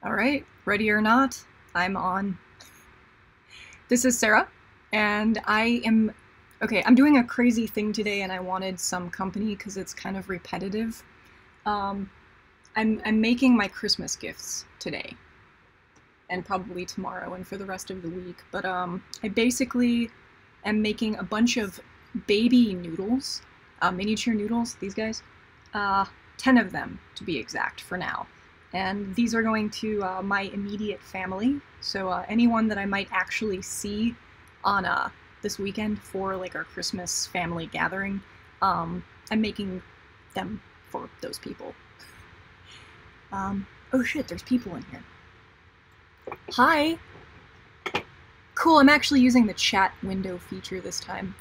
Alright, ready or not, I'm on. This is Sarah, and I'm doing a crazy thing today and I wanted some company because it's kind of repetitive. I'm making my Christmas gifts today, and probably tomorrow and for the rest of the week, but I basically am making a bunch of baby noodles, miniature noodles, these guys, 10 of them to be exact for now. And these are going to my immediate family, so anyone that I might actually see on this weekend for like our Christmas family gathering, I'm making them for those people. Oh shit, there's people in here. Hi! Cool, I'm actually using the chat window feature this time.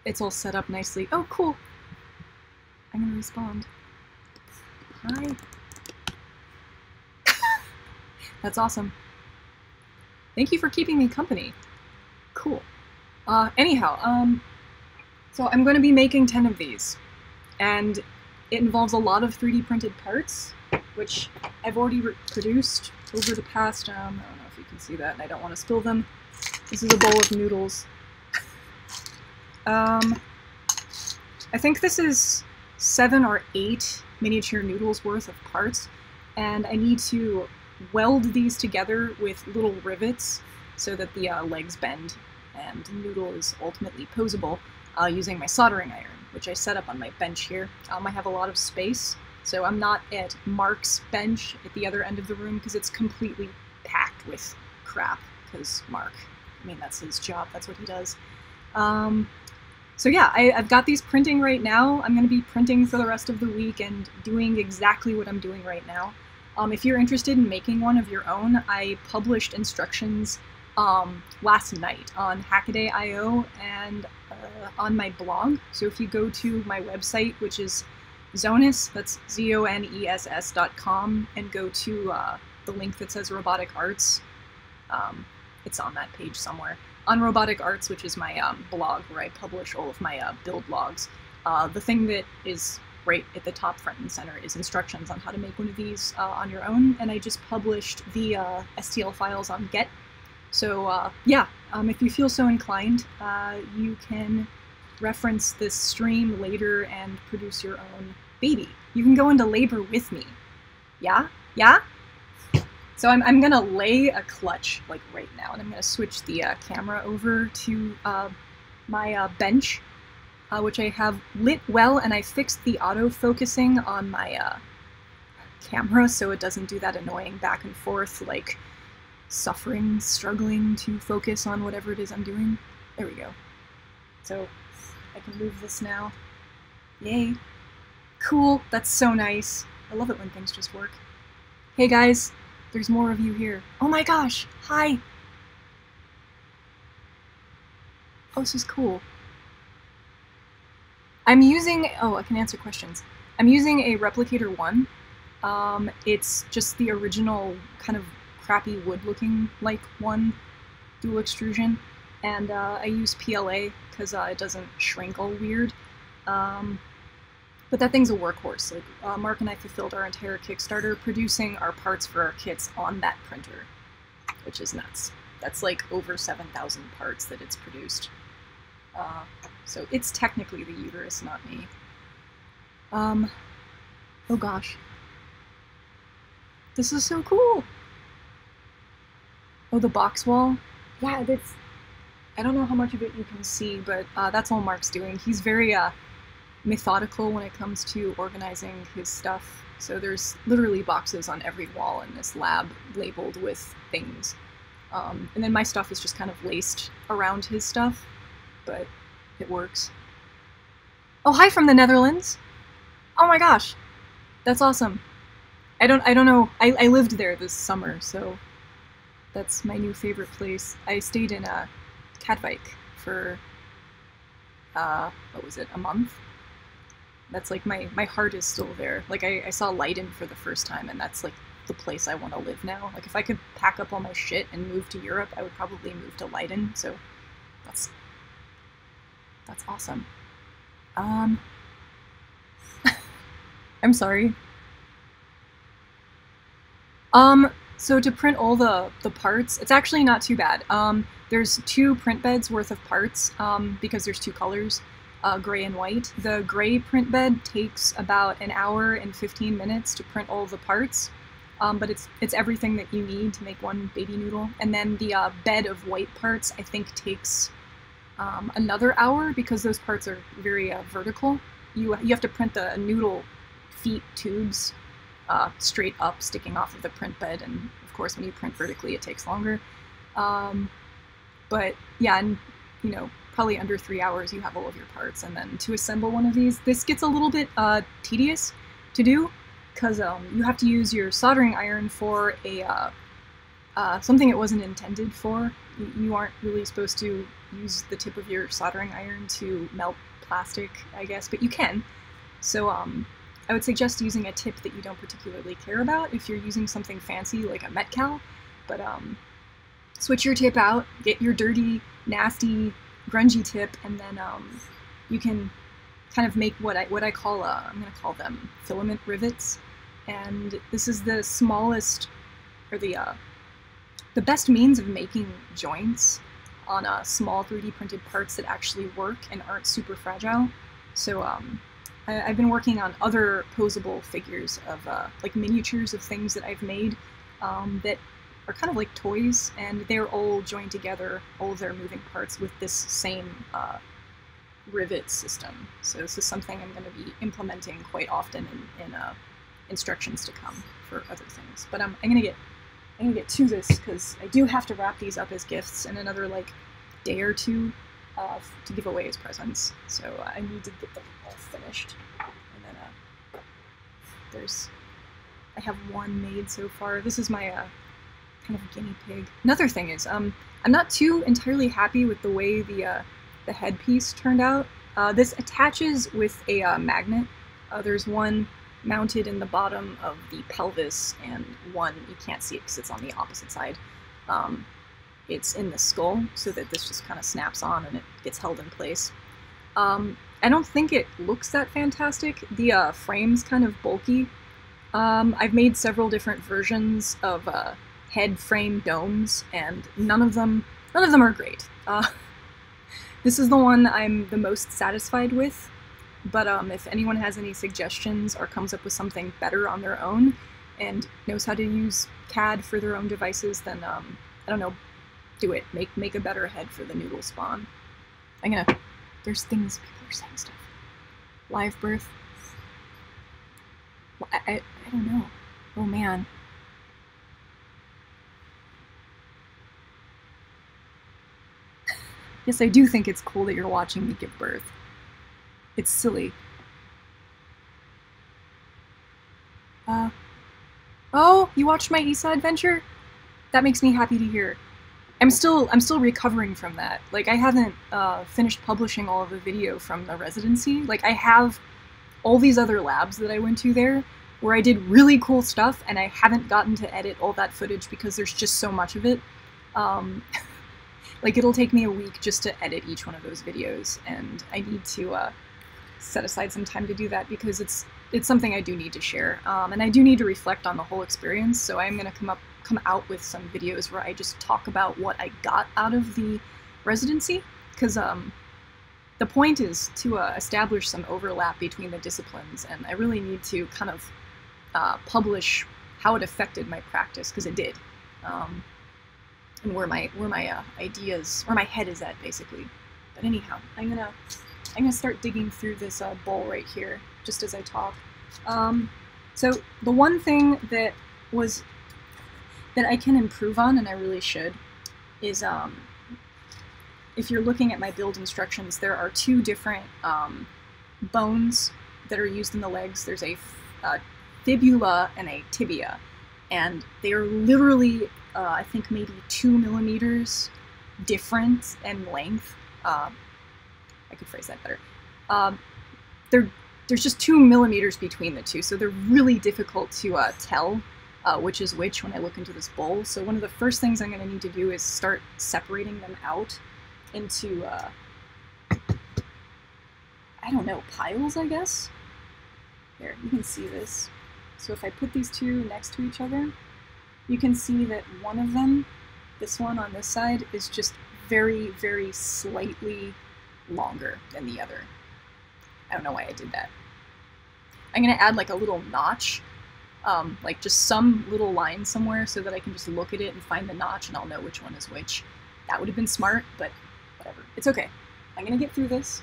It's all set up nicely. Oh, cool! I'm gonna respond. Hi. That's awesome. Thank you for keeping me company. Cool. Anyhow, so I'm going to be making 10 of these, and it involves a lot of 3D printed parts, which I've already produced over the past, I don't know if you can see that, and I don't want to spill them. This is a bowl of noodles. I think this is 7 or 8 miniature noodles worth of parts, and I need to weld these together with little rivets so that the legs bend and the noodle is ultimately posable using my soldering iron, which I set up on my bench here. I have a lot of space, so I'm not at Mark's bench at the other end of the room because it's completely packed with crap, because Mark, I mean, that's his job, that's what he does. So yeah, I've got these printing right now. I'm going to be printing for the rest of the week and doing exactly what I'm doing right now. If you're interested in making one of your own, I published instructions last night on Hackaday.io and on my blog. So if you go to my website, which is Zoness, that's ZONESS.com, and go to the link that says Robotic Arts, it's on that page somewhere. On Robotic Arts, which is my blog where I publish all of my build logs, the thing that is right at the top front and center is instructions on how to make one of these on your own, and I just published the STL files on Get. So yeah, if you feel so inclined, you can reference this stream later and produce your own baby. You can go into labor with me. Yeah? Yeah? So I'm gonna lay a clutch like right now, and I'm gonna switch the camera over to my bench, which I have lit well, and I fixed the auto-focusing on my camera so it doesn't do that annoying back and forth, like struggling to focus on whatever it is I'm doing. There we go. So I can move this now. Yay. Cool, that's so nice. I love it when things just work. Hey guys, there's more of you here. Oh my gosh, hi! Oh, this is cool. I'm using, oh, I can answer questions. I'm using a Replicator 1. It's just the original kind of crappy wood-looking like one, dual extrusion, and I use PLA because it doesn't shrink all weird. But that thing's a workhorse. Like Mark and I fulfilled our entire Kickstarter producing our parts for our kits on that printer, which is nuts. That's like over 7,000 parts that it's produced. So it's technically the uterus, not me. Oh gosh. This is so cool! Oh, the box wall? Yeah, that's... I don't know how much of it you can see, but that's all Mark's doing. He's very methodical when it comes to organizing his stuff. So there's literally boxes on every wall in this lab labeled with things. And then my stuff is just kind of laced around his stuff, but it works. Oh, hi from the Netherlands! Oh my gosh! That's awesome. I don't know, I lived there this summer, so that's my new favorite place. I stayed in Katwijk for, what was it, a month? That's like, my heart is still there. Like, I saw Leiden for the first time, and that's like the place I want to live now. Like, if I could pack up all my shit and move to Europe, I would probably move to Leiden, so that's awesome. I'm sorry. So to print all the parts, it's actually not too bad. There's 2 print beds worth of parts because there's 2 colors, gray and white. The gray print bed takes about an hour and 15 minutes to print all the parts, but it's everything that you need to make one baby noodle. And then the bed of white parts, I think, takes another hour because those parts are very vertical. You have to print the noodle feet tubes straight up, sticking off of the print bed, and of course when you print vertically it takes longer. But yeah, and you know, probably under 3 hours you have all of your parts, and then to assemble one of these, this gets a little bit tedious to do, because you have to use your soldering iron for a something it wasn't intended for. You aren't really supposed to use the tip of your soldering iron to melt plastic, I guess, but you can. So I would suggest using a tip that you don't particularly care about if you're using something fancy like a Metcal, but switch your tip out, get your dirty, nasty, grungy tip, and then you can kind of make what I call, I'm going to call them filament rivets, and this is the smallest, or the best means of making joints on small 3D printed parts that actually work and aren't super fragile. So I've been working on other posable figures of like miniatures of things that I've made that are kind of like toys, and they're all joined together, all of their moving parts, with this same rivet system. So this is something I'm going to be implementing quite often in instructions to come for other things. But I'm gonna get to this because I do have to wrap these up as gifts in another like day or two to give away as presents. So I need to get them all finished. And then I have one made so far. This is my kind of guinea pig. Another thing is, I'm not too entirely happy with the way the headpiece turned out. This attaches with a magnet. There's one mounted in the bottom of the pelvis, and one, you can't see it because it's on the opposite side. It's in the skull, so that this just kind of snaps on and it gets held in place. I don't think it looks that fantastic. The frame's kind of bulky. I've made several different versions of head frame domes, and none of them are great. This is the one I'm the most satisfied with, but if anyone has any suggestions or comes up with something better on their own and knows how to use CAD for their own devices, then I don't know, do it. Make a better head for the noodle spawn. There's things, people are saying stuff. Live birth. Well, I don't know. Oh man. Yes, I do think it's cool that you're watching me give birth. It's silly. Oh, you watched my ESA adventure? That makes me happy to hear. I'm still recovering from that. Like, I haven't finished publishing all of the video from the residency. Like, I have all these other labs that I went to there where I did really cool stuff, and I haven't gotten to edit all that footage because there's just so much of it. Like, it'll take me a week just to edit each one of those videos, and I need to set aside some time to do that because it's something I do need to share, and I do need to reflect on the whole experience. So I'm going to come out with some videos where I just talk about what I got out of the residency, because the point is to establish some overlap between the disciplines, and I really need to kind of publish how it affected my practice, because it did. And where my ideas, where my head is at, basically. But anyhow, I'm gonna start digging through this bowl right here, just as I talk. So the one thing that I can improve on, and I really should, is if you're looking at my build instructions, there are 2 different bones that are used in the legs. There's a fibula and a tibia, and they are literally I think maybe 2 millimeters different in length. I could phrase that better. There's just 2 millimeters between the two, so they're really difficult to tell which is which when I look into this bowl. So one of the first things I'm going to need to do is start separating them out into, I don't know, piles, I guess? Here, you can see this. So if I put these 2 next to each other, you can see that one of them, this one on this side, is just very, very slightly longer than the other. I don't know why I did that. I'm gonna add like a little notch, like just some little line somewhere so that I can just look at it and find the notch and I'll know which one is which. That would have been smart, but whatever. It's okay. I'm gonna get through this.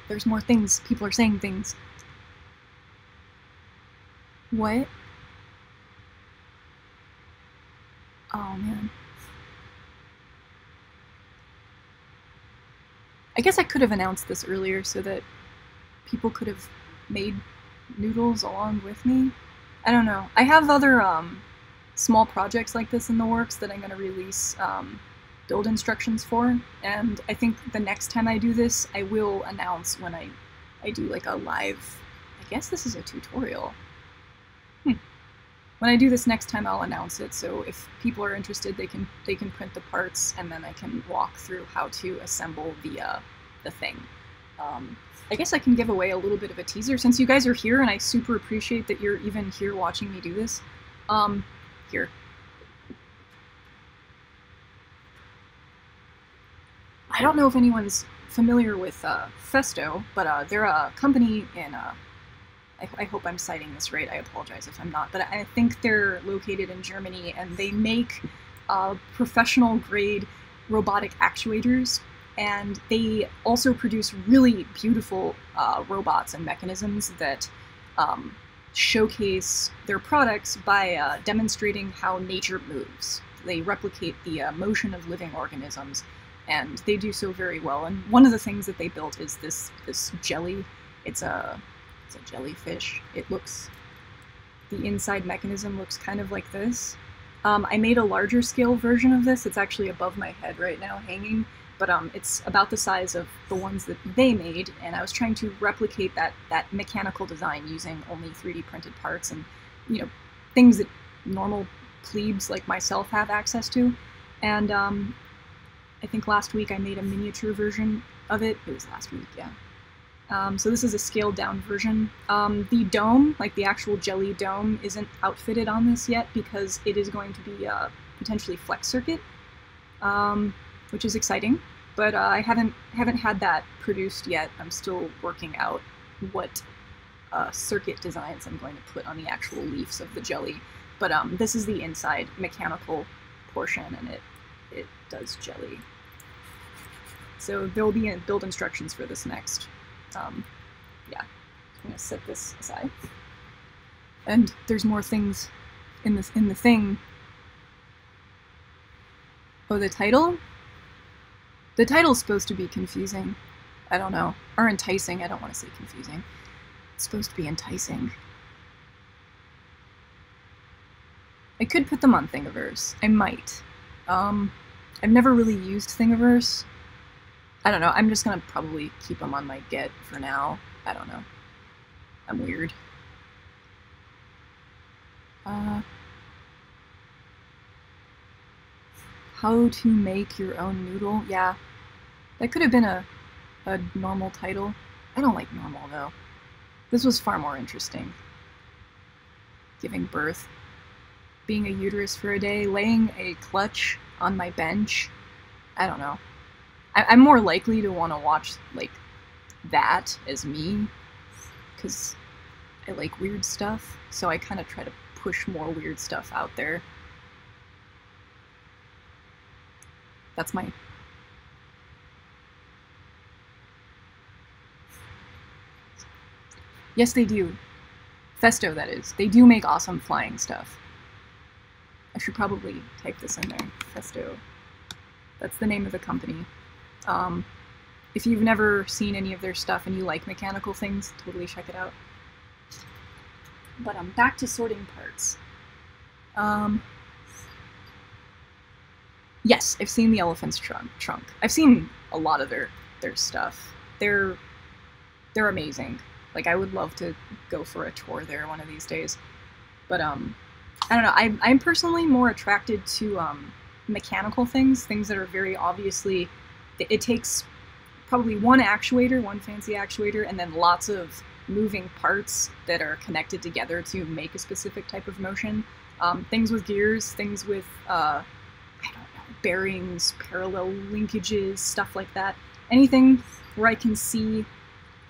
There's more things. People are saying things. What? Oh man. I guess I could have announced this earlier so that people could have made noodles along with me. I don't know. I have other small projects like this in the works that I'm going to release build instructions for, and I think the next time I do this, I will announce when I do like a live, I guess this is a tutorial. When I do this next time, I'll announce it, so if people are interested, they can print the parts, and then I can walk through how to assemble the thing. I guess I can give away a little bit of a teaser, since you guys are here, and I super appreciate that you're even here watching me do this. Here. I don't know if anyone's familiar with Festo, but they're a company in I hope I'm citing this right, I apologize if I'm not, but I think they're located in Germany, and they make professional grade robotic actuators, and they also produce really beautiful robots and mechanisms that showcase their products by demonstrating how nature moves. They replicate the motion of living organisms, and they do so very well. And one of the things that they built is this jelly. It's a jellyfish. The inside mechanism looks kind of like this. I made a larger scale version of this. It's actually above my head right now hanging, but it's about the size of the ones that they made, and I was trying to replicate that mechanical design using only 3D printed parts and, you know, things that normal plebes like myself have access to. And I think last week I made a miniature version of it. It was last week, yeah. So this is a scaled down version. The dome, like the actual jelly dome, isn't outfitted on this yet because it is going to be potentially flex circuit, which is exciting. But I haven't had that produced yet. I'm still working out what circuit designs I'm going to put on the actual leaves of the jelly. But this is the inside mechanical portion, and it does jelly. So there will be build instructions for this next. Yeah, I'm gonna set this aside. And there's more things in the thing. Oh, the title? The title's supposed to be confusing. I don't know. Or enticing. I don't want to say confusing. It's supposed to be enticing. I could put them on Thingiverse. I might. I've never really used Thingiverse. I don't know, I'm just gonna probably keep them on my Get for now. I don't know. I'm weird. How to make your own noodle? Yeah, that could have been a normal title. I don't like normal, though. This was far more interesting. Giving birth. Being a uterus for a day. Laying a clutch on my bench. I don't know. I'm more likely to want to watch, like, that as me, because I like weird stuff, so I kind of try to push more weird stuff out there. That's my... Yes, they do. Festo, that is. They do make awesome flying stuff. I should probably type this in there. Festo. That's the name of the company. If you've never seen any of their stuff and you like mechanical things, totally check it out. But back to sorting parts. Yes, I've seen the elephant's trunk. I've seen a lot of their stuff. They're amazing. Like, I would love to go for a tour there one of these days. But I don't know. I'm personally more attracted to mechanical things that are very obviously. It takes probably one fancy actuator, and then lots of moving parts that are connected together to make a specific type of motion. Things with gears, things with, I don't know, bearings, parallel linkages, stuff like that. Anything where I can see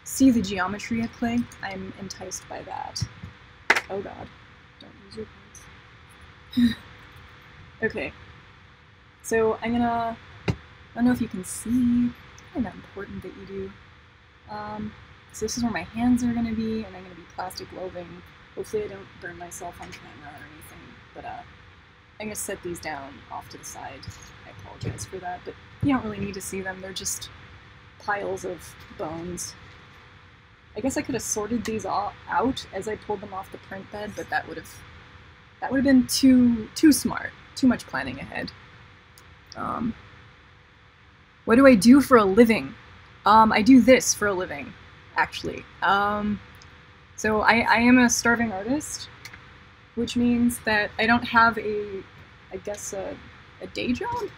the geometry at play, I'm enticed by that. Oh god, don't use your parts. Okay, so I'm gonna, I don't know if you can see, kind of important that you do. So this is where my hands are gonna be, and I'm gonna be plastic welding. Hopefully I don't burn myself on camera or anything, but I'm gonna set these down off to the side. I apologize for that, but you don't really need to see them. They're just piles of bones. I guess I could have sorted these all out as I pulled them off the print bed, but that would have been too smart. Too much planning ahead. What do I do for a living? I do this for a living, actually. So I am a starving artist, which means that I don't have a day job,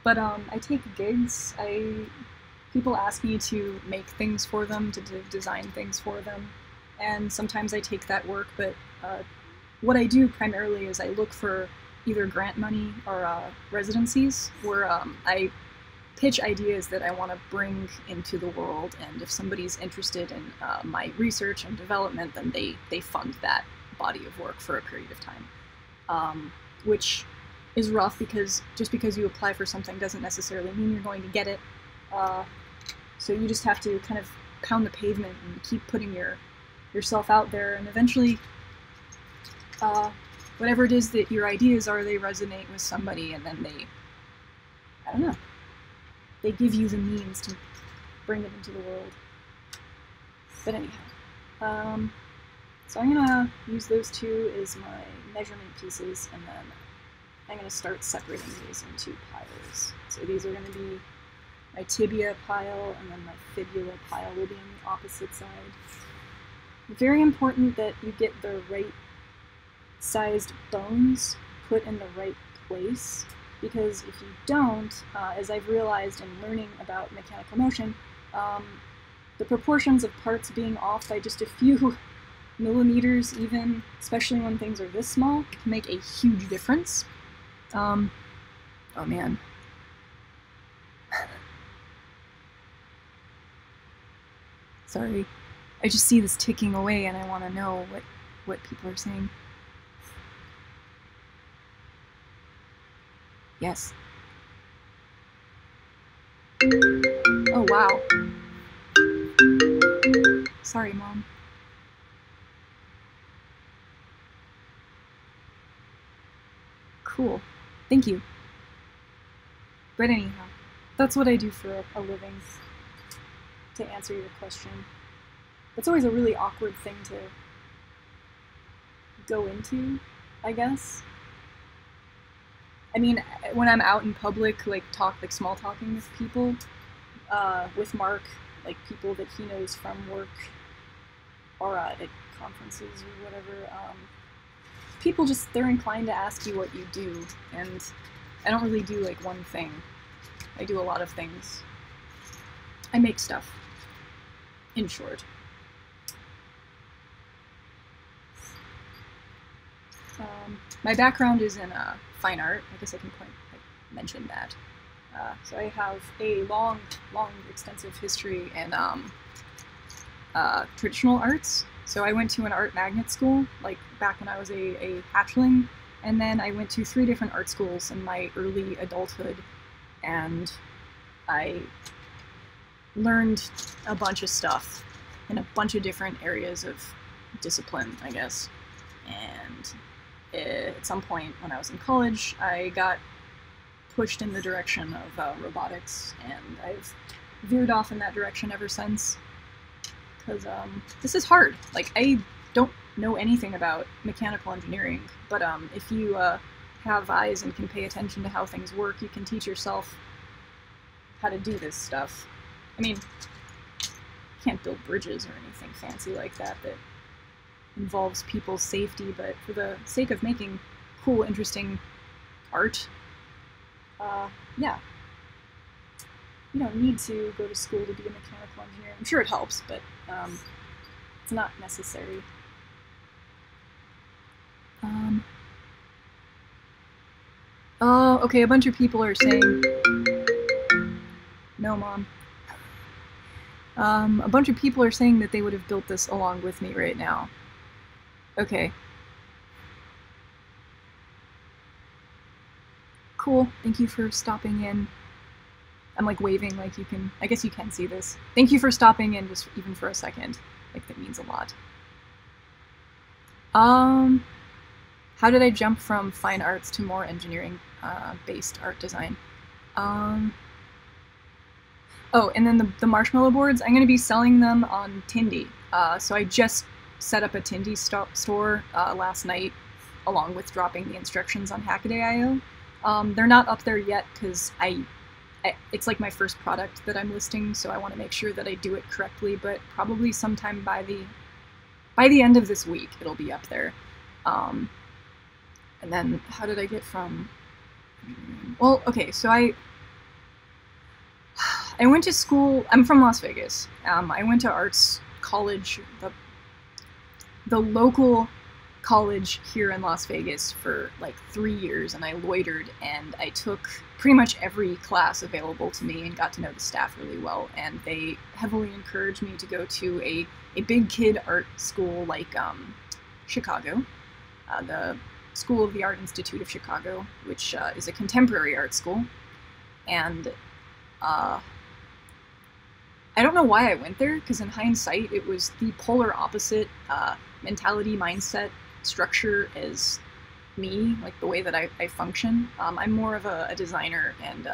but I take gigs. People ask me to make things for them, to design things for them, and sometimes I take that work, but what I do primarily is I look for either grant money or residencies where I pitch ideas that I want to bring into the world, and if somebody's interested in my research and development, then they fund that body of work for a period of time, which is rough because just because you apply for something doesn't necessarily mean you're going to get it. So you just have to kind of pound the pavement and keep putting yourself out there, and eventually whatever it is that your ideas are, they resonate with somebody, and then I don't know, they give you the means to bring it into the world. But anyhow, so I'm gonna use those two as my measurement pieces, and then I'm gonna start separating these into piles. So these are gonna be my tibia pile, and then my fibula pile will be on the opposite side. Very important that you get the right sized bones put in the right place, because if you don't, as I've realized in learning about mechanical motion, the proportions of parts being off by just a few millimeters even, especially when things are this small, can make a huge difference. Oh man. Sorry. I just see this ticking away and I want to know what people are saying. Yes. Oh, wow. Sorry, Mom. Cool. Thank you. But anyhow, that's what I do for a living, to answer your question. It's always a really awkward thing to go into, I guess. I mean, when I'm out in public, like small talking with people, with Mark, like people that he knows from work or at conferences or whatever, people they're inclined to ask you what you do, and I don't really do like one thing. I do a lot of things. I make stuff, in short. My background is in fine art. I guess I can mention that. So I have a long, extensive history in traditional arts. So I went to an art magnet school, like back when I was a hatchling, and then I went to 3 different art schools in my early adulthood, and I learned a bunch of stuff in a bunch of different areas of discipline, I guess. And at some point when I was in college, I got pushed in the direction of robotics, and I've veered off in that direction ever since. Because this is hard. Like, I don't know anything about mechanical engineering, but if you have eyes and can pay attention to how things work, you can teach yourself how to do this stuff. I mean, you can't build bridges or anything fancy like that involves people's safety, but for the sake of making cool, interesting art, yeah. You don't need to go to school to be a mechanical engineer. I'm sure it helps, but It's not necessary. Oh, okay, a bunch of people are saying... No, Mom. A bunch of people are saying that they would have built this along with me right now. Okay. Cool, thank you for stopping in. I'm like waving like you can, I guess you can see this. Thank you for stopping in just even for a second. Like that means a lot. How did I jump from fine arts to more engineering based art design? Oh, and then the marshmallow boards, I'm going to be selling them on Tindy. So I just set up a Tindy store last night, along with dropping the instructions on Hackaday.io. They're not up there yet because it's like my first product that I'm listing, so I want to make sure that I do it correctly, but probably sometime by the end of this week it'll be up there. And then how did I get from... Well, okay, so I went to school. I'm from Las Vegas. I went to arts college, the local college here in Las Vegas for like 3 years, and I loitered and I took pretty much every class available to me and got to know the staff really well, and they heavily encouraged me to go to a big kid art school like Chicago, the School of the Art Institute of Chicago, which is a contemporary art school. And I don't know why I went there, because in hindsight it was the polar opposite mentality, mindset, structure as me, like the way that I function. I'm more of a designer and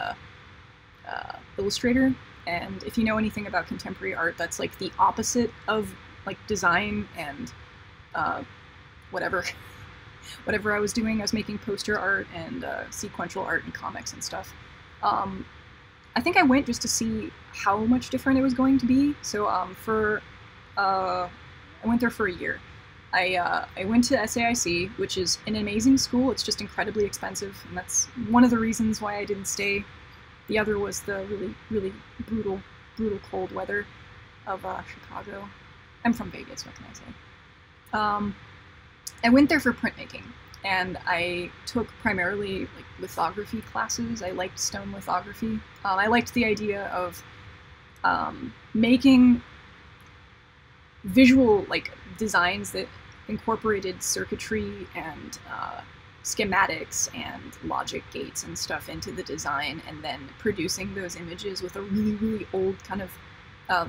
illustrator, and if you know anything about contemporary art, that's like the opposite of like design and whatever I was doing. I was making poster art and sequential art and comics and stuff. I think I went just to see how much different it was going to be. So I went there for a year. I went to SAIC, which is an amazing school. It's just incredibly expensive, and that's one of the reasons why I didn't stay. The other was the really, really brutal cold weather of Chicago. I'm from Vegas, what can I say? I went there for printmaking, and I took primarily like lithography classes. I liked stone lithography. I liked the idea of making visual like designs that incorporated circuitry and schematics and logic gates and stuff into the design, and then producing those images with a really, really old kind of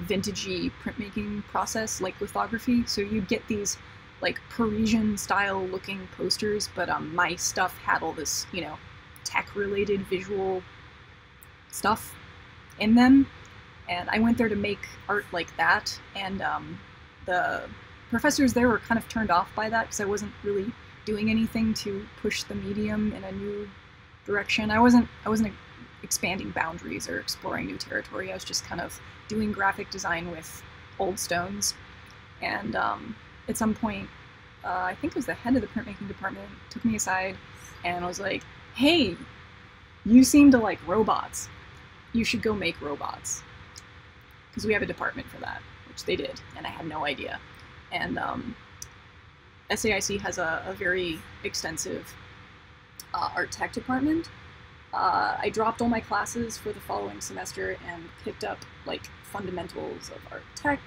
vintagey printmaking process like lithography. So you'd get these like Parisian style looking posters, but my stuff had all this, you know, tech related visual stuff in them, and I went there to make art like that, and the professors there were kind of turned off by that because I wasn't really doing anything to push the medium in a new direction. I wasn't expanding boundaries or exploring new territory. I was just kind of doing graphic design with old stones. And at some point, I think it was the head of the printmaking department took me aside and was like, "Hey, you seem to like robots. You should go make robots." Because we have a department for that, which they did, and I had no idea. And SAIC has a very extensive art tech department. I dropped all my classes for the following semester and picked up like fundamentals of art tech,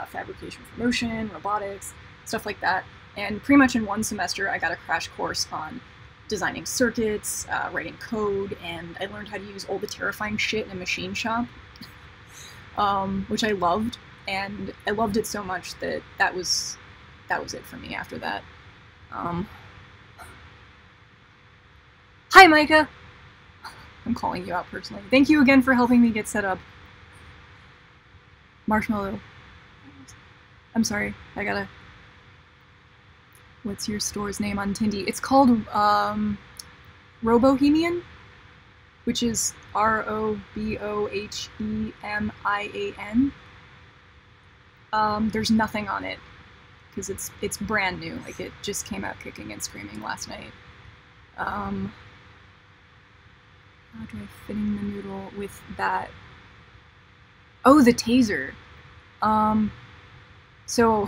fabrication for motion, robotics, stuff like that. And pretty much in one semester, I got a crash course on designing circuits, writing code, and I learned how to use all the terrifying shit in a machine shop, which I loved. And I loved it so much that that was it for me after that. Hi, Micah! I'm calling you out personally. Thank you again for helping me get set up. Marshmallow. I'm sorry, I gotta... What's your store's name on Tindy? It's called Robohemian, which is Robohemian. There's nothing on it because it's brand new. Like, it just came out kicking and screaming last night. How do I fit in the noodle with that? Oh, the taser. So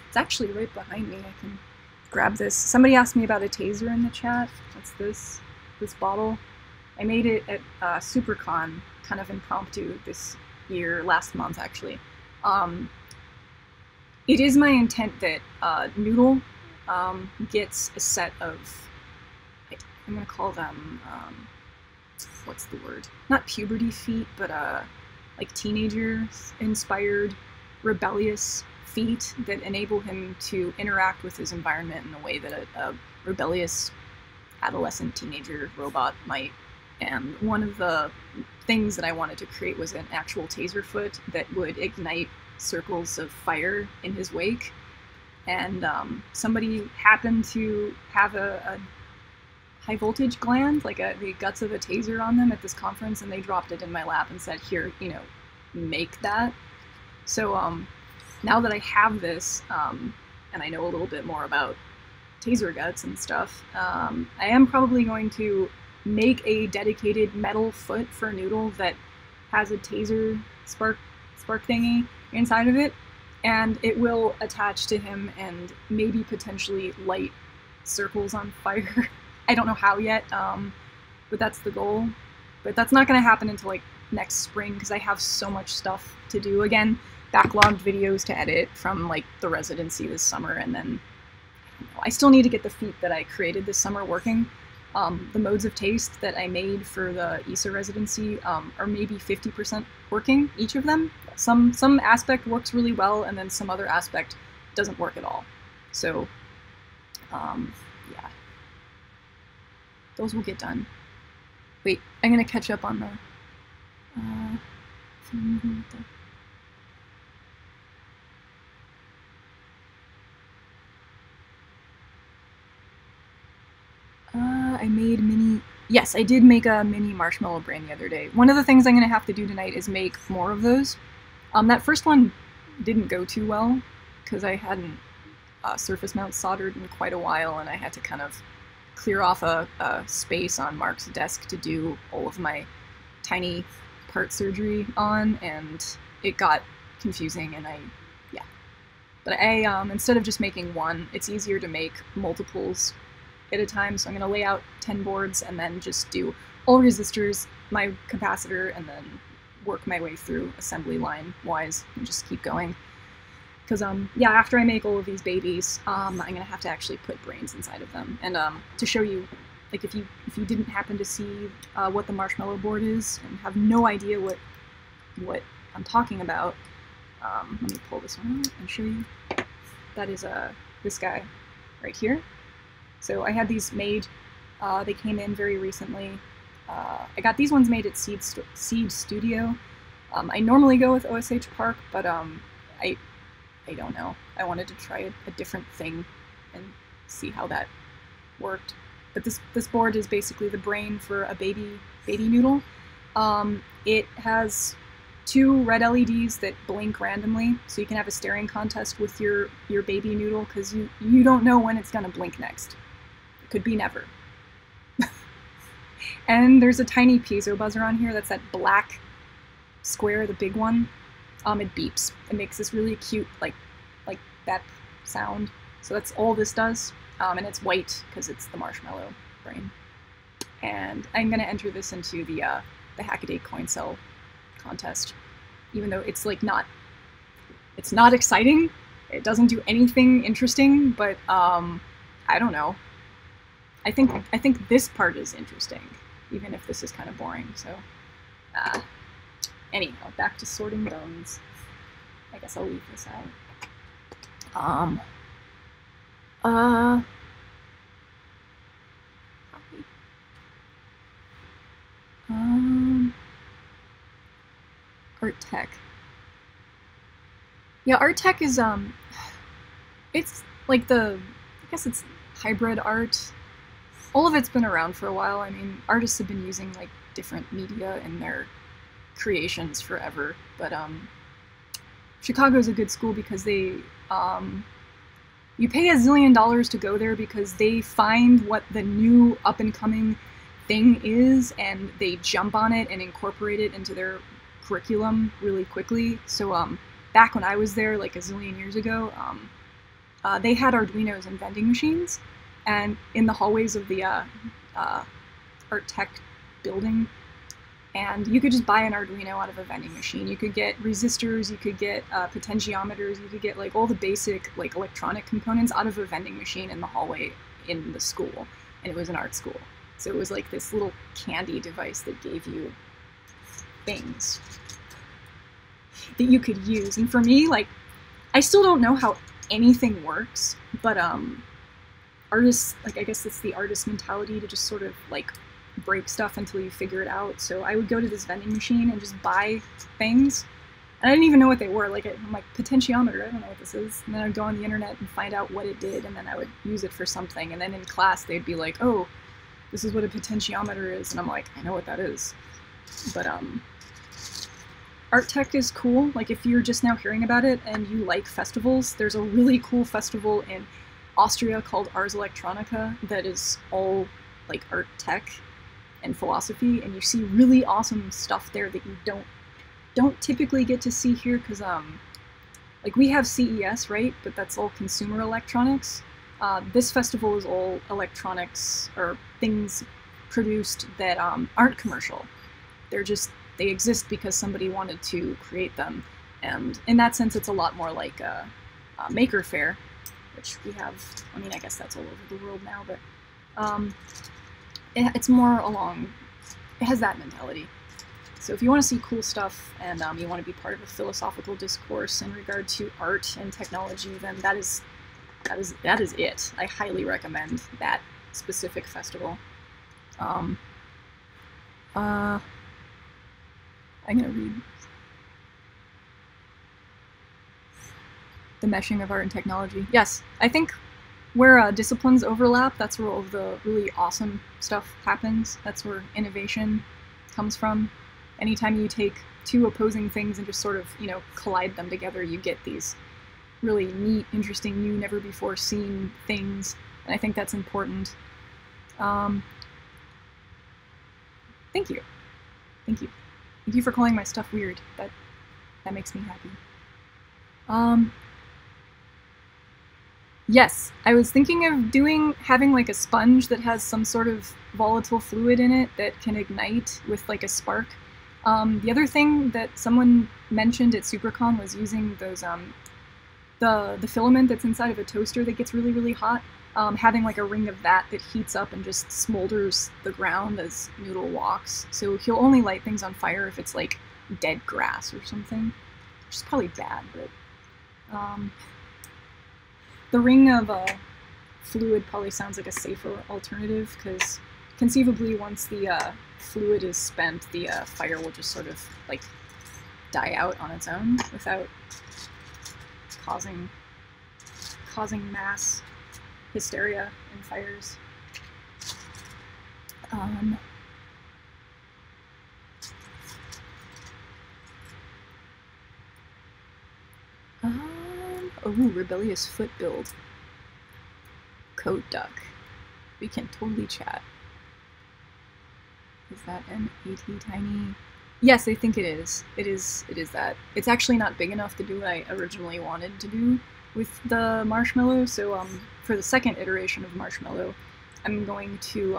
It's actually right behind me. I can grab this. Somebody asked me about a taser in the chat. That's this bottle. I made it at SuperCon, kind of impromptu this year, last month actually. It is my intent that Noodle gets a set of, I'm gonna call them, what's the word? Not puberty feet, but like teenager-inspired, rebellious feet that enable him to interact with his environment in a way that a rebellious adolescent teenager robot might. And one of the things that I wanted to create was an actual taser foot that would ignite circles of fire in his wake. And somebody happened to have a high voltage gland, like the guts of a taser on them at this conference, and they dropped it in my lap and said, here, you know, make that. So now that I have this, and I know a little bit more about taser guts and stuff, I am probably going to make a dedicated metal foot for Noodle that has a taser spark thingy inside of it, and it will attach to him and maybe potentially light circles on fire. I don't know how yet, but that's the goal. But that's not going to happen until like next spring because I have so much stuff to do. Again, backlogged videos to edit from like the residency this summer, and then I still need to get the feet that I created this summer working. The modes of taste that I made for the ESA residency are maybe 50% working, each of them. Some aspect works really well, and then some other aspect doesn't work at all. So, yeah. Those will get done. Wait, I'm gonna catch up on the... I made mini... Yes, I did make a mini marshmallow brain the other day. One of the things I'm going to have to do tonight is make more of those. That first one didn't go too well, because I hadn't surface mount soldered in quite a while, and I had to kind of clear off a space on Mark's desk to do all of my tiny part surgery on, and it got confusing, and yeah. But instead of just making one, it's easier to make multiples at a time, so I'm going to lay out 10 boards and then just do all resistors, my capacitor, and then work my way through assembly line wise and just keep going. Because yeah, after I make all of these babies, I'm going to have to actually put brains inside of them. And to show you, like if you didn't happen to see what the marshmallow board is and have no idea what I'm talking about, let me pull this one out and show you. That is this guy right here. So I had these made, they came in very recently. I got these ones made at Seed Studio. I normally go with OSH Park, but I don't know. I wanted to try a different thing and see how that worked. But this board is basically the brain for a baby Noodle. It has 2 red LEDs that blink randomly, so you can have a staring contest with your baby Noodle, because you don't know when it's gonna blink next. Could be never. And there's a tiny piezo buzzer on here. That's that black square, the big one. It beeps. It makes this really cute, like that sound. So that's all this does. And it's white because it's the marshmallow brain. And I'm gonna enter this into the Hackaday coin cell contest, even though it's like it's not exciting. It doesn't do anything interesting, but I don't know. I think this part is interesting, even if this is kind of boring. So, anyhow, back to sorting bones. I guess I'll leave this out. Art tech. Yeah, art tech is it's like I guess it's hybrid art. All of it's been around for a while. I mean, artists have been using like different media in their creations forever. But Chicago's a good school because they you pay $1 zillion to go there because they find what the new up-and-coming thing is, and they jump on it and incorporate it into their curriculum really quickly. So back when I was there, like a zillion years ago, they had Arduinos and vending machines, and in the hallways of the art tech building, and you could just buy an Arduino out of a vending machine. You could get resistors, you could get potentiometers, you could get like all the basic like electronic components out of a vending machine in the hallway in the school, and it was an art school. So it was like this little candy device that gave you things that you could use. And for me, like, I still don't know how anything works, but artists, like, I guess it's the artist mentality to just sort of like break stuff until you figure it out. So I would go to this vending machine and just buy things. And I didn't even know what they were. Like, I'm like, potentiometer, I don't know what this is. And then I'd go on the internet and find out what it did, and then I would use it for something. And then in class, they'd be like, oh, this is what a potentiometer is. And I'm like, I know what that is. But art tech is cool. Like, if you're just now hearing about it and you like festivals, there's a really cool festival in Austria called Ars Electronica that is all like art tech and philosophy, and you see really awesome stuff there that you don't typically get to see here, because like, we have CES, right? But that's all consumer electronics. This festival is all electronics or things produced that aren't commercial. They exist because somebody wanted to create them, and in that sense, it's a lot more like a Maker Faire, which we have. I mean, I guess that's all over the world now, but it's more along. It has that mentality. So if you want to see cool stuff and you want to be part of a philosophical discourse in regard to art and technology, then that is it. I highly recommend that specific festival. I'm gonna read the meshing of art and technology. Yes, I think where disciplines overlap, that's where all of the really awesome stuff happens. That's where innovation comes from. Anytime you take two opposing things and just sort of, you know, collide them together, you get these really neat, interesting, new, never before seen things. And I think that's important. Thank you. Thank you. Thank you for calling my stuff weird. That makes me happy. Yes, I was thinking of having like a sponge that has some sort of volatile fluid in it that can ignite with like a spark. The other thing that someone mentioned at SuperCon was using those the filament that's inside of a toaster that gets really, really hot. Having like a ring of that heats up and just smolders the ground as Noodle walks. So he'll only light things on fire if it's like dead grass or something, which is probably bad, but the ring of fluid probably sounds like a safer alternative, because conceivably once the fluid is spent, the fire will just sort of like die out on its own without causing mass hysteria in fires. Oh, rebellious foot build. Code duck. We can totally chat. Is that an AT tiny? Yes, I think it is. It is that. It's actually not big enough to do what I originally wanted to do with the marshmallow, so for the second iteration of marshmallow, I'm going to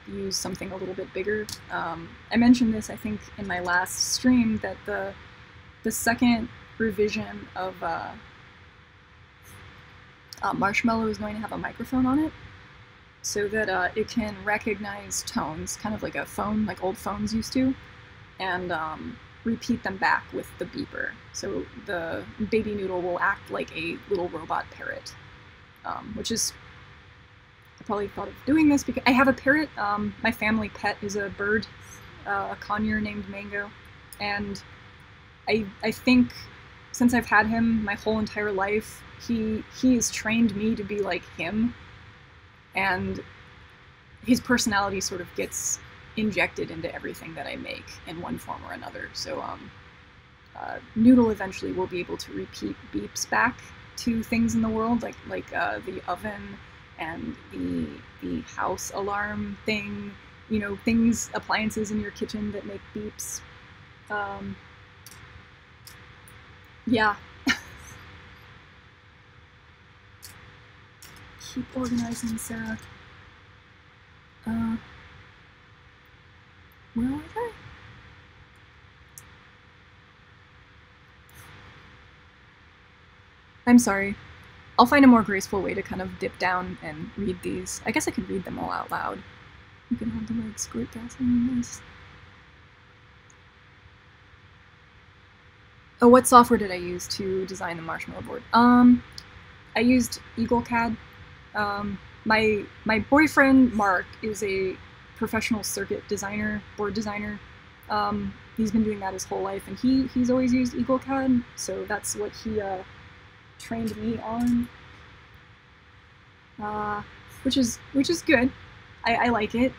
use something a little bit bigger. I mentioned this, I think, in my last stream, that the second revision of marshmallow is going to have a microphone on it, so that it can recognize tones, kind of like a phone, like old phones used to, and repeat them back with the beeper. So the baby Noodle will act like a little robot parrot, which is, I probably thought of doing this because I have a parrot. My family pet is a bird, a conure named Mango, and I think since I've had him my whole entire life, he has trained me to be like him, and his personality sort of gets injected into everything that I make in one form or another. So Noodle eventually will be able to repeat beeps back to things in the world, like the oven and the house alarm thing, you know, things, appliances in your kitchen that make beeps. Yeah. keep organizing, Sarah. Where are they? I'm sorry. I'll find a more graceful way to kind of dip down and read these. I guess I could read them all out loud. You can have the like squirt gas on this. Oh, what software did I use to design the marshmallow board? I used EagleCAD. My boyfriend Mark is a professional circuit designer, board designer. He's been doing that his whole life, and he's always used EagleCAD, so that's what he trained me on, which is good. I like it.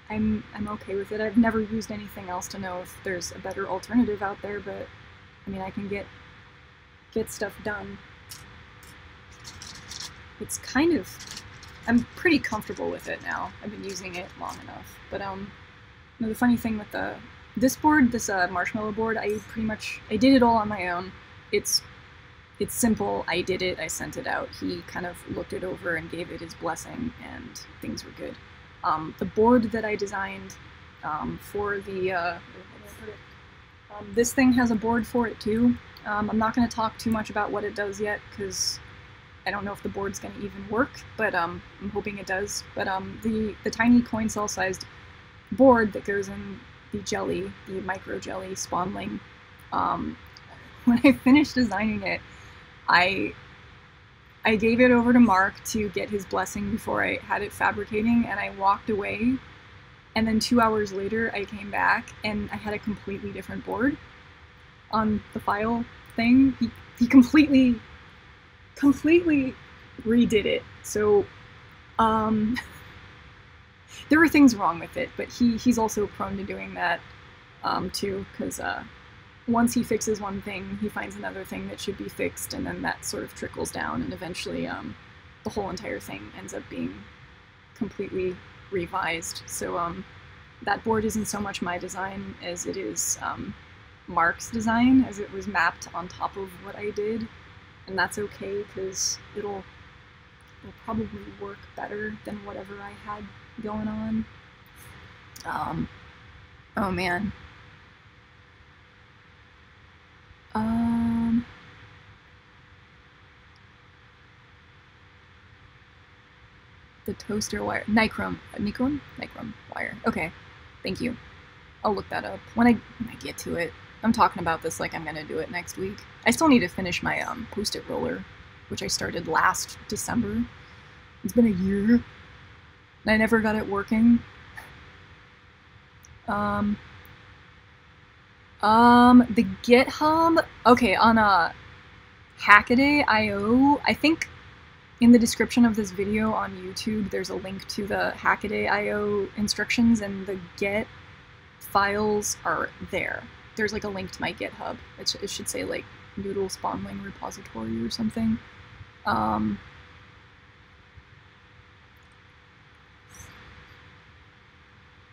I'm okay with it. I've never used anything else to know if there's a better alternative out there, but I mean, I can get stuff done. It's kind of, I'm pretty comfortable with it now. I've been using it long enough. But you know, the funny thing with this board, this marshmallow board, I did it all on my own. It's simple. I did it. I sent it out. He kind of looked it over and gave it his blessing, and things were good. The board that I designed for the this thing has a board for it too. I'm not going to talk too much about what it does yet because I don't know if the board's going to even work, but I'm hoping it does. But the tiny coin cell sized board that goes in the jelly, the micro jelly spawnling, when I finished designing it, I gave it over to Mark to get his blessing before I had it fabricating, and I walked away. And then 2 hours later, I came back and I had a completely different board on the file thing. He completely redid it. So there were things wrong with it, but he's also prone to doing that too, because once he fixes one thing, he finds another thing that should be fixed, and then that sort of trickles down, and eventually the whole entire thing ends up being completely revised. So that board isn't so much my design as it is Mark's design, as it was mapped on top of what I did, and that's okay because it'll probably work better than whatever I had going on. Oh man. The toaster wire, nichrome wire. Okay, thank you. I'll look that up when I get to it. I'm talking about this like I'm gonna do it next week. I still need to finish my post-it roller, which I started last December. It's been a year, and I never got it working. The GitHub, okay, on Hackaday.io, I think in the description of this video on YouTube, there's a link to the Hackaday.io instructions, and the Get files are there. There's like a link to my GitHub. It should say like Noodle spawnling repository or something.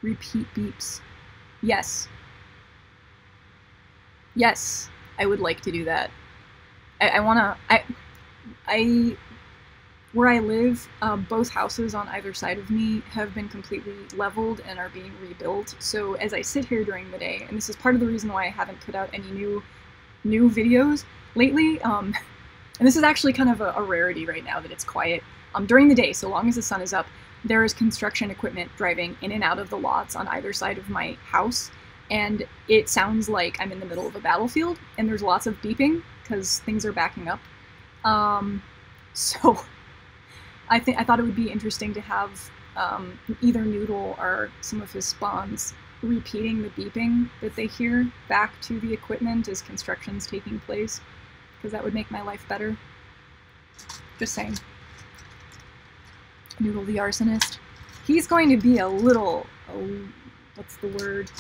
Repeat beeps. Yes. Yes, I would like to do that. Where I live, both houses on either side of me have been completely leveled and are being rebuilt. So as I sit here during the day, and this is part of the reason why I haven't put out any new videos lately, and this is actually kind of a rarity right now that it's quiet. During the day, so long as the sun is up, there is construction equipment driving in and out of the lots on either side of my house, and it sounds like I'm in the middle of a battlefield, and there's lots of beeping because things are backing up. So I thought it would be interesting to have either Noodle or some of his spawns repeating the beeping that they hear back to the equipment as construction's taking place, because that would make my life better. Just saying. Noodle the arsonist. He's going to be a little, what's the word?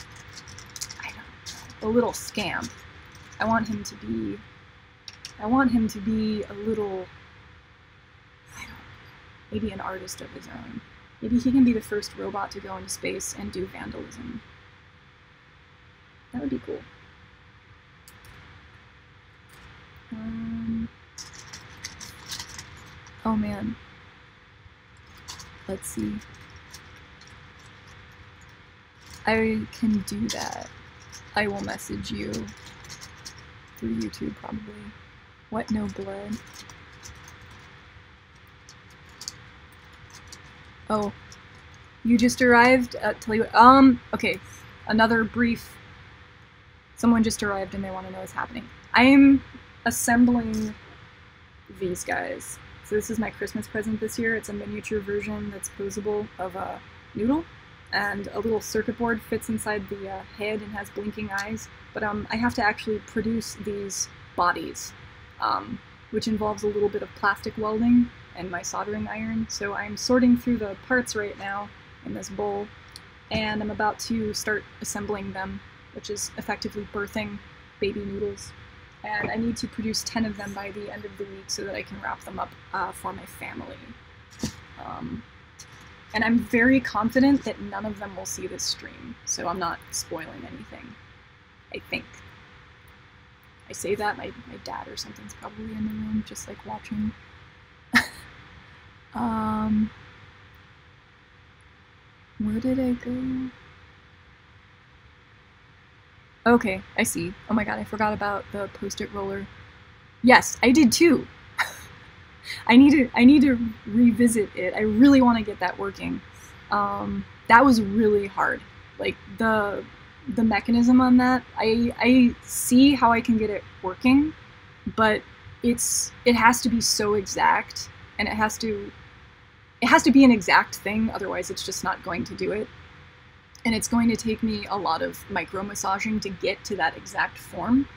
I don't know. A little scamp. I want him to be a little, I don't know, maybe an artist of his own. Maybe he can be the first robot to go into space and do vandalism. That would be cool. Oh man. let's see. I can do that. I will message you through YouTube probably. What? No blood? Oh, you just arrived? Tell you. Okay. Another brief. Someone just arrived and they want to know what's happening. I am assembling these guys. So this is my Christmas present this year. It's a miniature version that's posable of a Noodle, and a little circuit board fits inside the head and has blinking eyes. But I have to actually produce these bodies, which involves a little bit of plastic welding and my soldering iron. So I'm sorting through the parts right now in this bowl, and I'm about to start assembling them, which is effectively birthing baby noodles. And I need to produce 10 of them by the end of the week so that I can wrap them up for my family. And I'm very confident that none of them will see this stream, so I'm not spoiling anything, I think. I say that, my dad or something's probably in the room, just like watching. Where did I go? Okay, I see. Oh my god, I forgot about the post-it roller. Yes, I did too! I need to revisit it. I really want to get that working. That was really hard. Like, the mechanism on that, I see how I can get it working, but it has to be so exact, and it has to be an exact thing, otherwise it's just not going to do it. And it's going to take me a lot of micro-massaging to get to that exact form,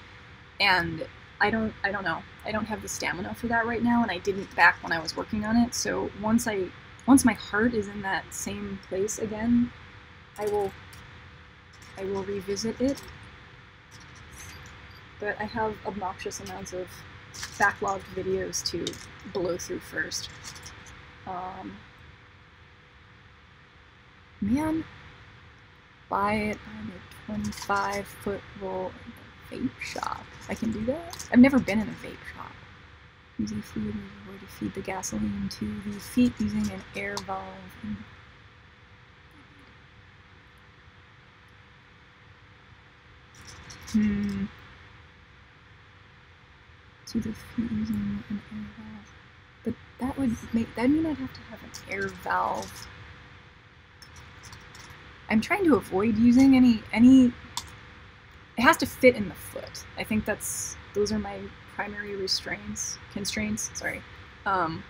and I don't know. I don't have the stamina for that right now, and I didn't back when I was working on it. So once my heart is in that same place again, I will revisit it. But I have obnoxious amounts of backlogged videos to blow through first. Man, buy it on a 25-foot roll in a vape shop. I can do that? I've never been in a vape shop. Using fluid reservoir to feed the gasoline to the feet using an air valve. To the feet using an air valve. But that'd mean I'd have to have an air valve. I'm trying to avoid using any. It has to fit in the foot. I think those are my primary constraints. Sorry. All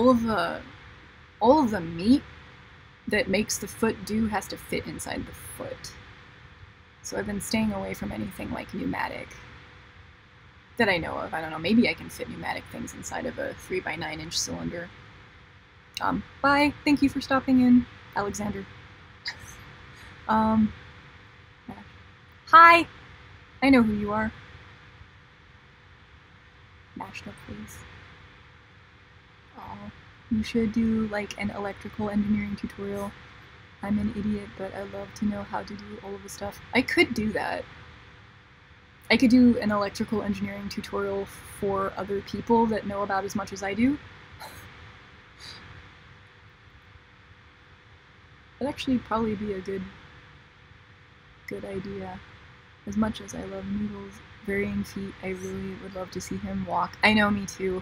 of the meat that makes the foot do has to fit inside the foot. So I've been staying away from anything like pneumatic that I know of. I don't know. Maybe I can fit pneumatic things inside of a 3x9-inch cylinder. Bye. Thank you for stopping in, Alexander. Hi! I know who you are. Mashed up face. Oh, you should do like an electrical engineering tutorial. I'm an idiot, but I love to know how to do all of the stuff. I could do that. I could do an electrical engineering tutorial for other people that know about as much as I do. That'd actually probably be a good idea. As much as I love Noodle's varying feet, I really would love to see him walk. I know, me too.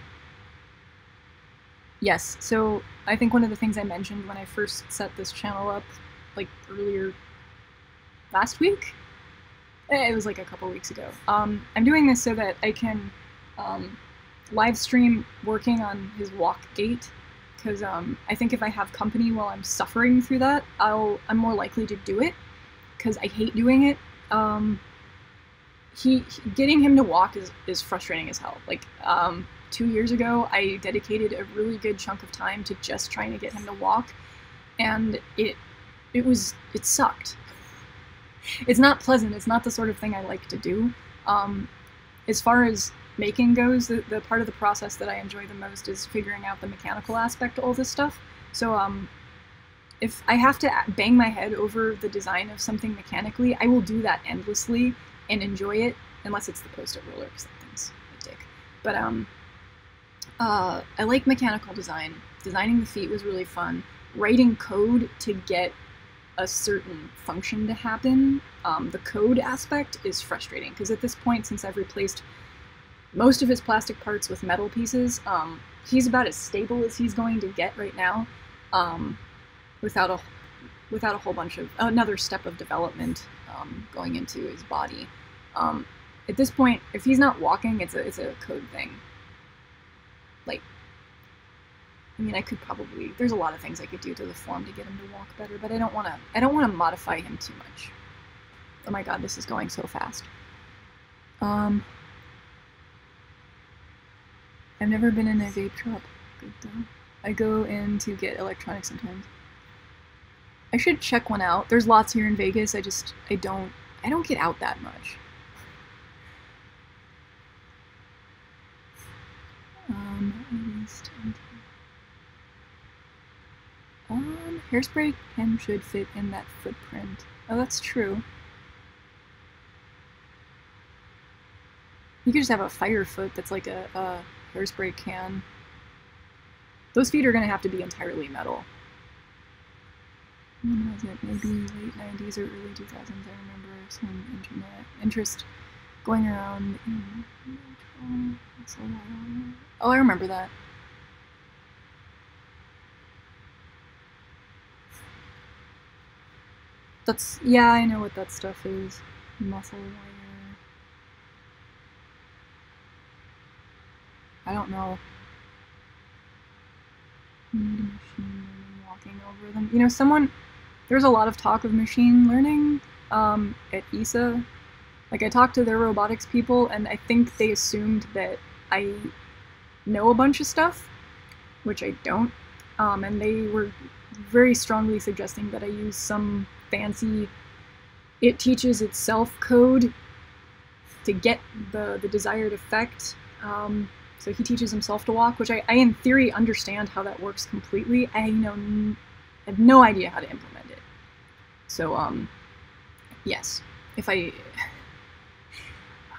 Yes, so I think one of the things I mentioned when I first set this channel up, like earlier last week? It was like a couple weeks ago. I'm doing this so that I can live stream working on his walk gait, because I think if I have company while I'm suffering through that, I'm more likely to do it, because I hate doing it. Getting him to walk is frustrating as hell. Like, 2 years ago, I dedicated a really good chunk of time to just trying to get him to walk, and it sucked. It's not pleasant. It's not the sort of thing I like to do. As far as making goes, the part of the process that I enjoy the most is figuring out the mechanical aspect of all this stuff. So, if I have to bang my head over the design of something mechanically, I will do that endlessly and enjoy it, unless it's the post-it roller, because that thing's a dick. But I like mechanical design, Designing the feat was really fun. Writing code to get a certain function to happen, the code aspect is frustrating, because at this point, since I've replaced most of his plastic parts with metal pieces, he's about as stable as he's going to get right now, without a whole bunch of another step of development going into his body. At this point, if he's not walking, it's a code thing. Like, I mean, I could probably, there's a lot of things I could do to the form to get him to walk better, but I don't want to modify him too much. Oh my god, this is going so fast. I've never been in a vape shop. Good though. I go in to get electronics sometimes. I should check one out. There's lots here in Vegas. I don't get out that much. Hairspray pen should fit in that footprint. Oh, that's true. You could just have a fire foot that's like a hairspray can. Those feet are going to have to be entirely metal. When was it? Maybe late 90s or early 2000s. I remember some internet interest going around in... Oh, I remember that. That's... yeah, I know what that stuff is. Muscle wire. I don't know. Machine learning, walking over them. You know, there's a lot of talk of machine learning at ESA. Like, I talked to their robotics people, and I think they assumed that I know a bunch of stuff, which I don't. And they were very strongly suggesting that I use some fancy it teaches itself code to get the desired effect. So he teaches himself to walk, which I in theory understand how that works completely. I have no idea how to implement it. So yes,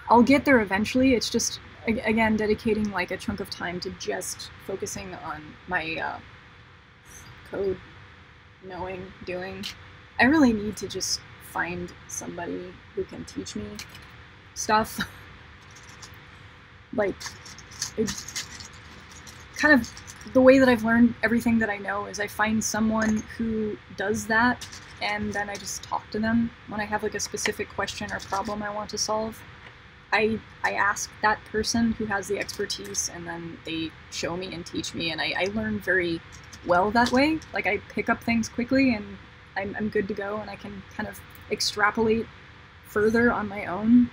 I'll get there eventually. It's just, again, dedicating like a chunk of time to just focusing on my code, knowing, doing. I really need to just find somebody who can teach me stuff. Like, kind of the way that I've learned everything that I know is I find someone who does that, and then I just talk to them when I have like a specific question or problem I want to solve. I ask that person who has the expertise, and then they show me and teach me, and I learn very well that way. Like, I pick up things quickly, and I'm good to go, and I can kind of extrapolate further on my own.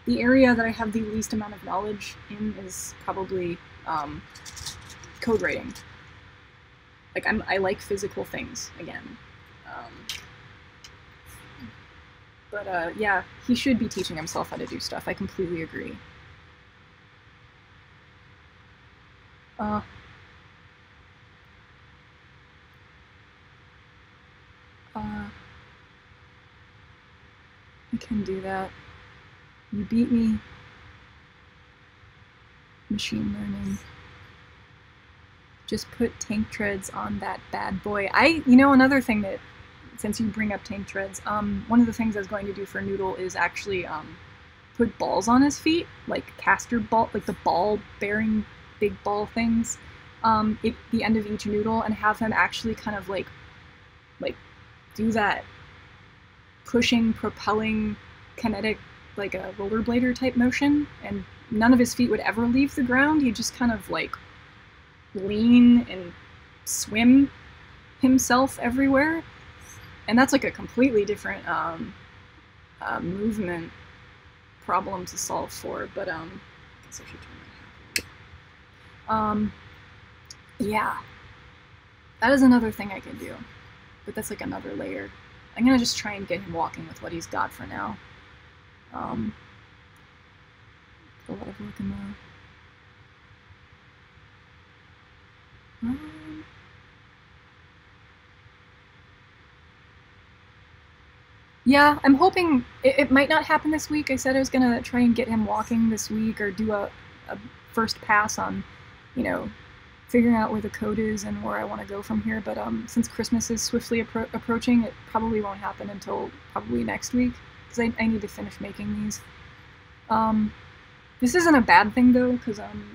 The area that I have the least amount of knowledge in is probably code writing. Like, I like physical things, again. But yeah, he should be teaching himself how to do stuff. I completely agree. I can do that. You beat me. Machine learning. Just put tank treads on that bad boy. You know, another thing that, since you bring up tank treads, one of the things I was going to do for Noodle is actually put balls on his feet, like caster ball, like the ball-bearing big ball things, at the end of each noodle, and have him actually kind of like do that pushing, propelling, kinetic, like a rollerblader type motion, and none of his feet would ever leave the ground. He'd just kind of like lean and swim himself everywhere. And that's like a completely different movement problem to solve for, but I guess I should turn my hat. Yeah. That is another thing I can do, but that's like another layer. I'm gonna just try and get him walking with what he's got for now. A lot of work in there. Yeah, I'm hoping it might not happen this week. I said I was gonna try and get him walking this week, or do a first pass on, you know, figuring out where the code is and where I want to go from here. But since Christmas is swiftly approaching, it probably won't happen until probably next week, because I need to finish making these. This isn't a bad thing though, because I'm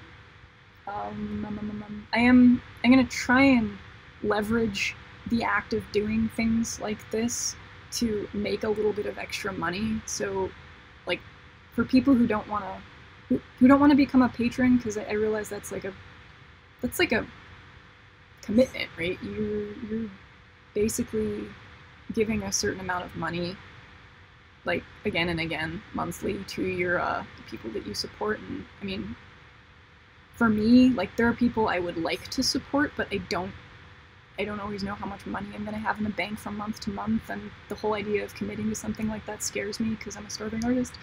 gonna try and leverage the act of doing things like this to make a little bit of extra money. So, like, for people who don't want to become a patron, because I realize that's like a commitment, right? You're basically giving a certain amount of money, like, again and again, monthly, to your people that you support. And I mean, for me, like, there are people I would like to support, but I don't always know how much money I'm gonna have in the bank from month to month, and the whole idea of committing to something like that scares me because I'm a starving artist.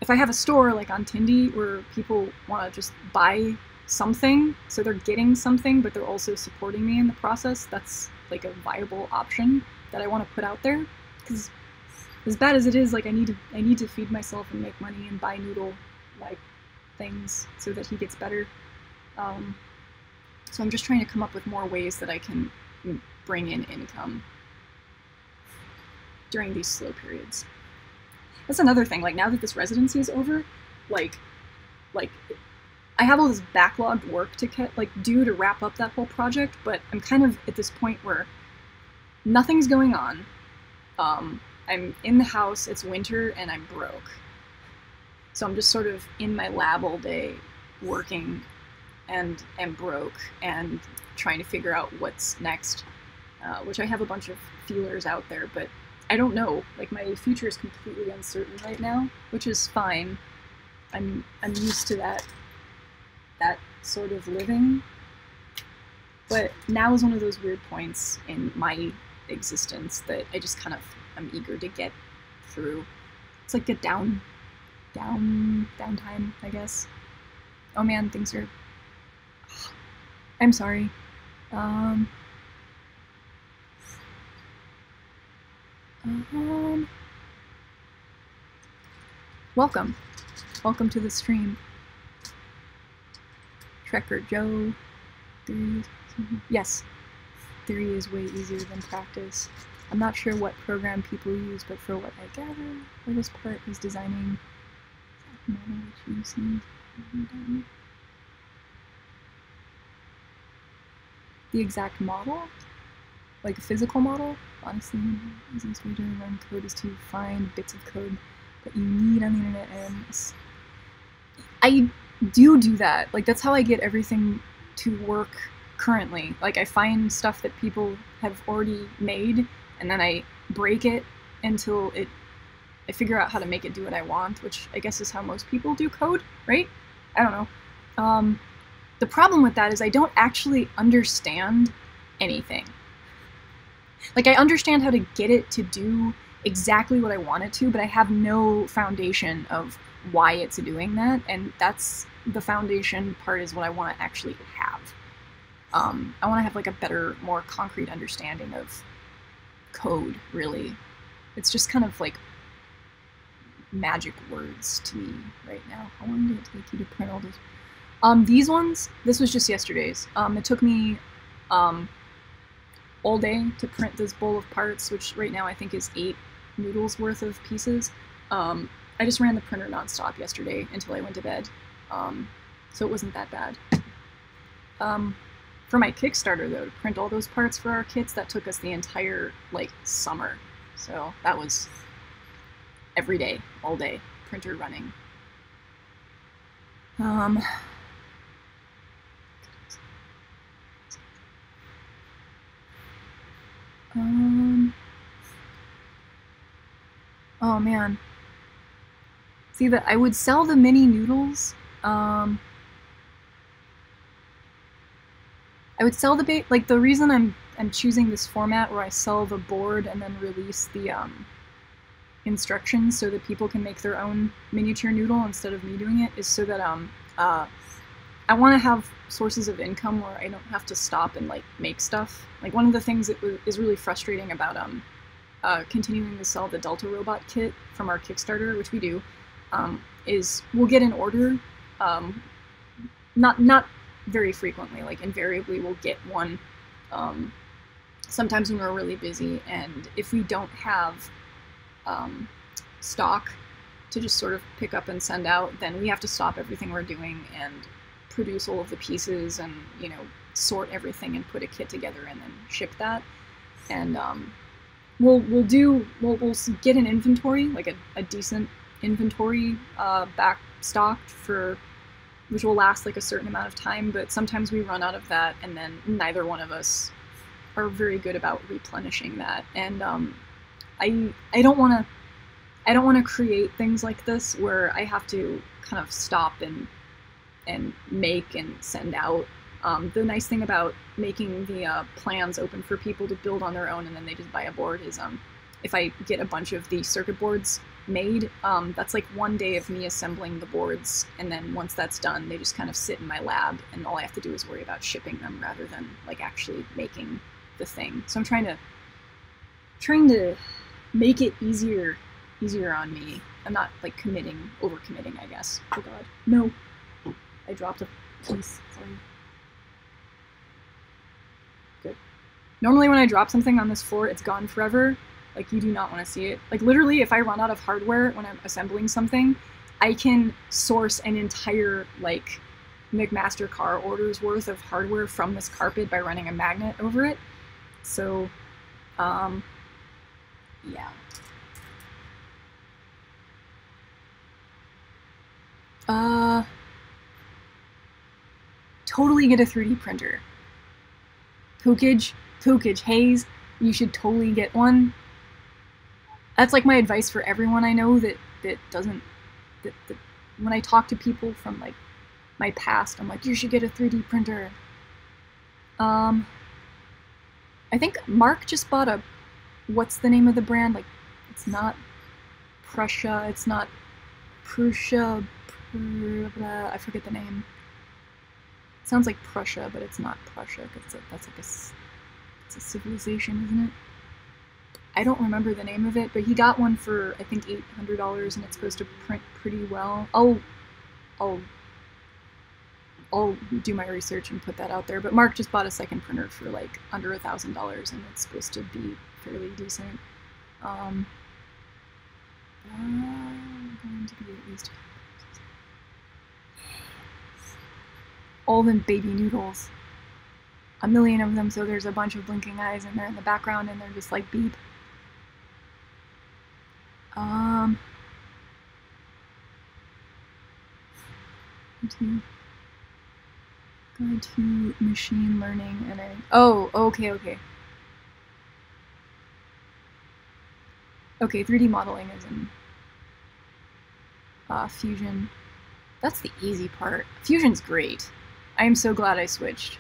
If I have a store like on Tindy where people want to just buy something, so they're getting something, but they're also supporting me in the process, that's like a viable option that I want to put out there. Because as bad as it is, like, I need to feed myself and make money and buy Noodle like things so that he gets better. So I'm just trying to come up with more ways that I can bring in income during these slow periods. That's another thing, like, now that this residency is over, like I have all this backlogged work to do to wrap up that whole project, but I'm kind of at this point where nothing's going on. I'm in the house, it's winter, and I'm broke. So I'm just sort of in my lab all day working and am broke and trying to figure out what's next, which I have a bunch of feelers out there, but I don't know. Like, my future is completely uncertain right now, which is fine. I'm used to that sort of living. But now is one of those weird points in my existence that I just kind of am eager to get through. It's like a downtime, I guess. Oh man, things are... I'm sorry. Welcome. Welcome to the stream. Trekker Joe. Yes. Theory is way easier than practice. I'm not sure what program people use, but for what I gather, for this part is designing model which you've seen done. The exact model? Like a physical model? Honestly, the easiest way to run code is to find bits of code that you need on the internet, and I do that. Like, that's how I get everything to work currently. Like, I find stuff that people have already made, and then I break it until I figure out how to make it do what I want, which I guess is how most people do code, right? I don't know. The problem with that is I don't actually understand anything. Like, I understand how to get it to do exactly what I want it to, but I have no foundation of why it's doing that, and that's the foundation part is what I want to actually have. I want to have, like, a better, more concrete understanding of code, really. It's just kind of like magic words to me right now. How long did it take you to print all this? These ones, this was just yesterday's. It took me all day to print this bowl of parts, which right now I think is 8 noodles worth of pieces. I just ran the printer nonstop yesterday until I went to bed, so it wasn't that bad. For my Kickstarter, though, to print all those parts for our kits, that took us the entire, like, summer. So that was every day, all day, printer running. Oh man. See, that I would sell the mini noodles. I would sell the like, the reason I'm choosing this format where I sell the board and then release the instructions so that people can make their own miniature noodle instead of me doing it is so that I want to have sources of income where I don't have to stop and, like, make stuff. Like, one of the things that is really frustrating about continuing to sell the Delta Robot kit from our Kickstarter, which we do, is we'll get an order, not very frequently. Like invariably we'll get one sometimes when we're really busy, and if we don't have stock to just sort of pick up and send out, then we have to stop everything we're doing and produce all of the pieces and, you know, sort everything and put a kit together and then ship that. And we'll get an inventory, like a decent inventory back stocked for, which will last like a certain amount of time, but sometimes we run out of that, and then neither one of us are very good about replenishing that. And I don't want to create things like this where I have to kind of stop and make and send out. The nice thing about making the plans open for people to build on their own and then they just buy a board is if I get a bunch of the circuit boards made, that's like 1 day of me assembling the boards, and then once that's done, they just kind of sit in my lab, and all I have to do is worry about shipping them rather than like actually making the thing. So I'm trying to make it easier on me. I'm not like overcommitting, I guess. Oh god. No. I dropped a piece. Sorry. Good. Normally when I drop something on this floor, it's gone forever. Like, you do not want to see it. Like, literally, if I run out of hardware when I'm assembling something, I can source an entire, like, McMaster car order's worth of hardware from this carpet by running a magnet over it. So, yeah. Totally get a 3D printer. Kookage, Hayes, you should totally get one. That's like my advice for everyone I know that doesn't, when I talk to people from like my past, I'm like, you should get a 3D printer. I think Mark just bought a, what's the name of the brand? Like, it's not Prussia, it's not Prussia, I forget the name. It sounds like Prussia, but it's not Prussia, because that's like it's a civilization, isn't it? I don't remember the name of it, but he got one for, I think, $800, and it's supposed to print pretty well. I'll do my research and put that out there, but Mark just bought a second printer for like under $1,000, and it's supposed to be fairly decent. Going to be at least all them baby noodles. A million of them, so there's a bunch of blinking eyes, and they're in the background, and they're just like beep. Go to machine learning, and oh, okay. Okay, 3D modeling is in Fusion. That's the easy part. Fusion's great. I am so glad I switched.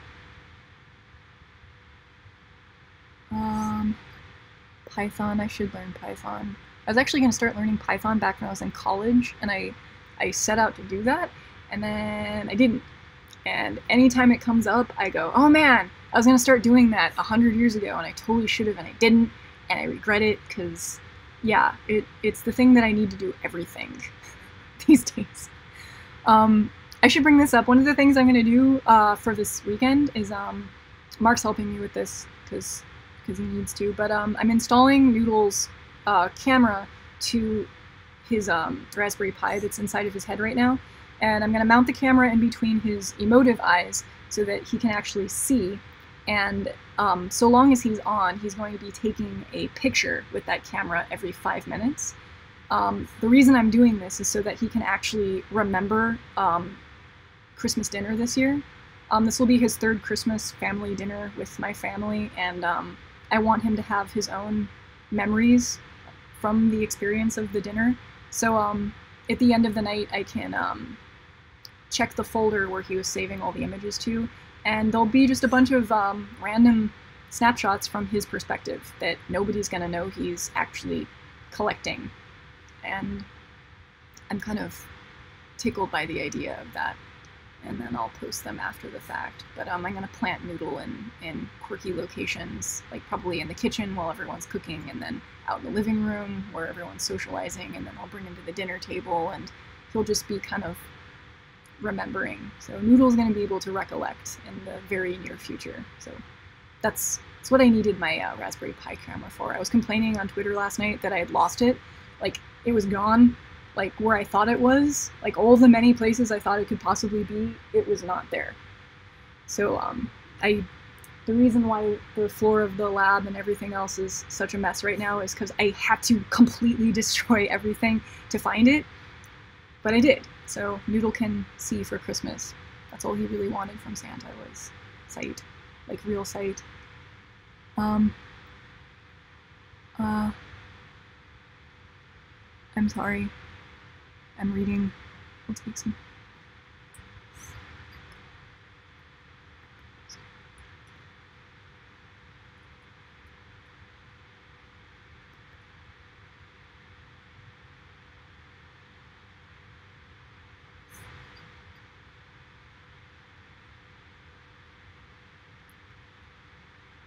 Python, I should learn Python. I was actually going to start learning Python back when I was in college, and I set out to do that, and then I didn't. And anytime it comes up, I go, oh man, I was going to start doing that 100 years ago, and I totally should have, and I didn't, and I regret it, because, yeah, it's the thing that I need to do everything these days. I should bring this up. One of the things I'm going to do for this weekend is, Mark's helping me with this, because he needs to, but I'm installing Noodle's camera to his Raspberry Pi that's inside of his head right now, and I'm going to mount the camera in between his emotive eyes so that he can actually see, and so long as he's on, he's going to be taking a picture with that camera every 5 minutes. The reason I'm doing this is so that he can actually remember Christmas dinner this year. This will be his 3rd Christmas family dinner with my family, and I want him to have his own memories from the experience of the dinner. So at the end of the night, I can check the folder where he was saving all the images to, and there'll be just a bunch of random snapshots from his perspective that nobody's gonna know he's actually collecting. And I'm kind of tickled by the idea of that. And then I'll post them after the fact. But I'm going to plant Noodle in quirky locations, like probably in the kitchen while everyone's cooking, and then out in the living room where everyone's socializing, and then I'll bring him to the dinner table, and he'll just be kind of remembering. So Noodle's going to be able to recollect in the very near future. So that's what I needed my Raspberry Pi camera for. I was complaining on Twitter last night that I had lost it. Like, it was gone, like where I thought it was. Like, all the many places I thought it could possibly be, it was not there. So the reason why the floor of the lab and everything else is such a mess right now is because I had to completely destroy everything to find it. But I did. So Noodle can see for Christmas. That's all he really wanted from Santa was sight. Like, real sight. I'm sorry. I'm reading. Let's make some.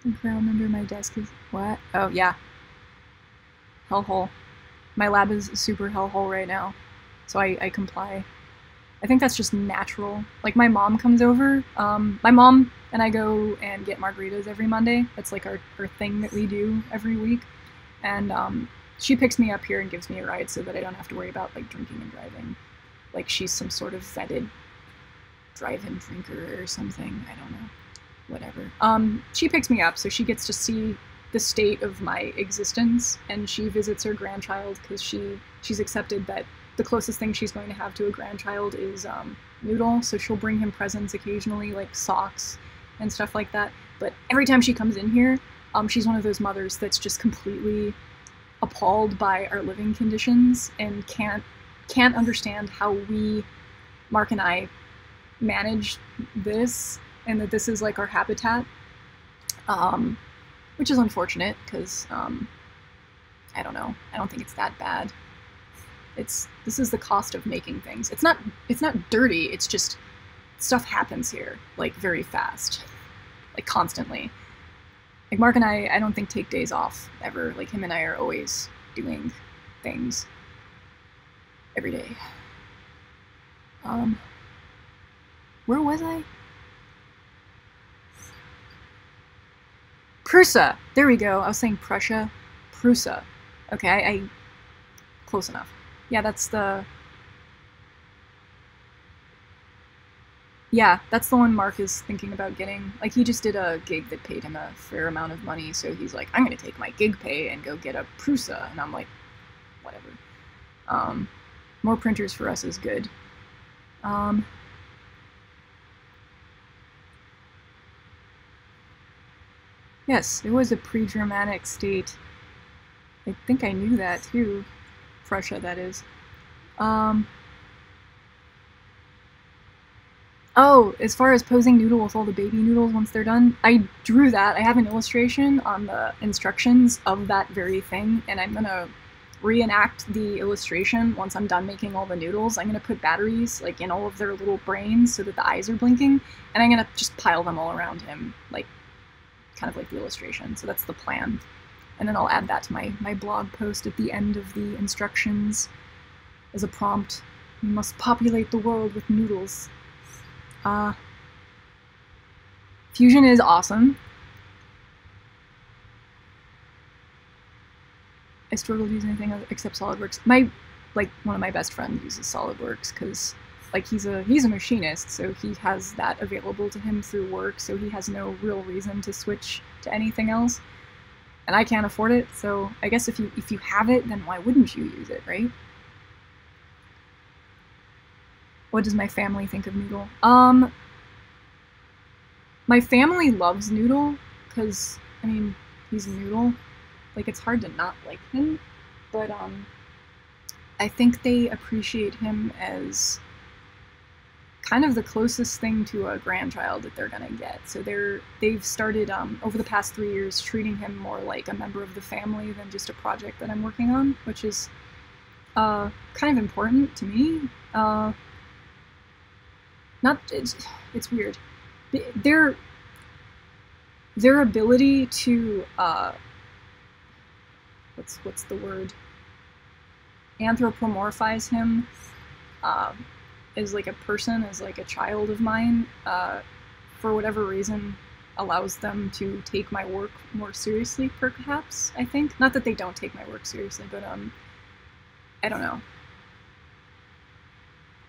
The ground under my desk is what? Oh yeah. Hellhole. My lab is super hellhole right now, so I comply. I think that's just natural. Like, my mom comes over. My mom and I go and get margaritas every Monday. That's like our thing that we do every week. And she picks me up here and gives me a ride so that I don't have to worry about, like, drinking and driving. Like, she's some sort of vetted drive-in drinker or something. I don't know. Whatever. She picks me up, so she gets to see the state of my existence, and she visits her grandchild because she's accepted that the closest thing she's going to have to a grandchild is Noodle, so she'll bring him presents occasionally, like socks and stuff like that. But every time she comes in here, she's one of those mothers that's just completely appalled by our living conditions and can't understand how we, Mark and I, manage this, and that this is like our habitat, which is unfortunate because I don't know. I don't think it's that bad. This is the cost of making things. It's not dirty. It's just stuff happens here like very fast, like constantly. Like, Mark and I don't think take days off ever. Like, him and I are always doing things every day. Where was I? Prusa! There we go. I was saying Prussia. Prusa. Okay, I close enough. Yeah, that's the... Yeah, that's the one Mark is thinking about getting. Like, he just did a gig that paid him a fair amount of money, so he's like, I'm gonna take my gig pay and go get a Prusa. And I'm like, whatever. More printers for us is good. Yes, it was a pre-Germanic state. I think I knew that too. Prussia, that is. Oh, as far as posing Noodle with all the baby noodles once they're done, I drew that. I have an illustration on the instructions of that very thing, and I'm gonna reenact the illustration once I'm done making all the noodles. I'm gonna put batteries, like, in all of their little brains so that the eyes are blinking, and I'm gonna just pile them all around him, like, kind of like the illustration. So that's the plan. And then I'll add that to my blog post at the end of the instructions as a prompt. You must populate the world with noodles. Fusion is awesome. I struggle to use anything except SolidWorks. One of my best friends uses SolidWorks because, like, he's a machinist, so he has that available to him through work, so he has no real reason to switch to anything else. And I can't afford it, so I guess if you have it, then why wouldn't you use it, right? What does my family think of Noodle? My family loves Noodle, because, I mean, he's a Noodle. Like, it's hard to not like him, but, I think they appreciate him as kind of the closest thing to a grandchild that they're gonna get. So they've started, over the past 3 years, treating him more like a member of the family than just a project that I'm working on, which is, kind of important to me. It's weird. Their ability to, what's the word? Anthropomorphize him, as like a person, as like a child of mine, for whatever reason, allows them to take my work more seriously, perhaps, I think. Not that they don't take my work seriously, but I don't know.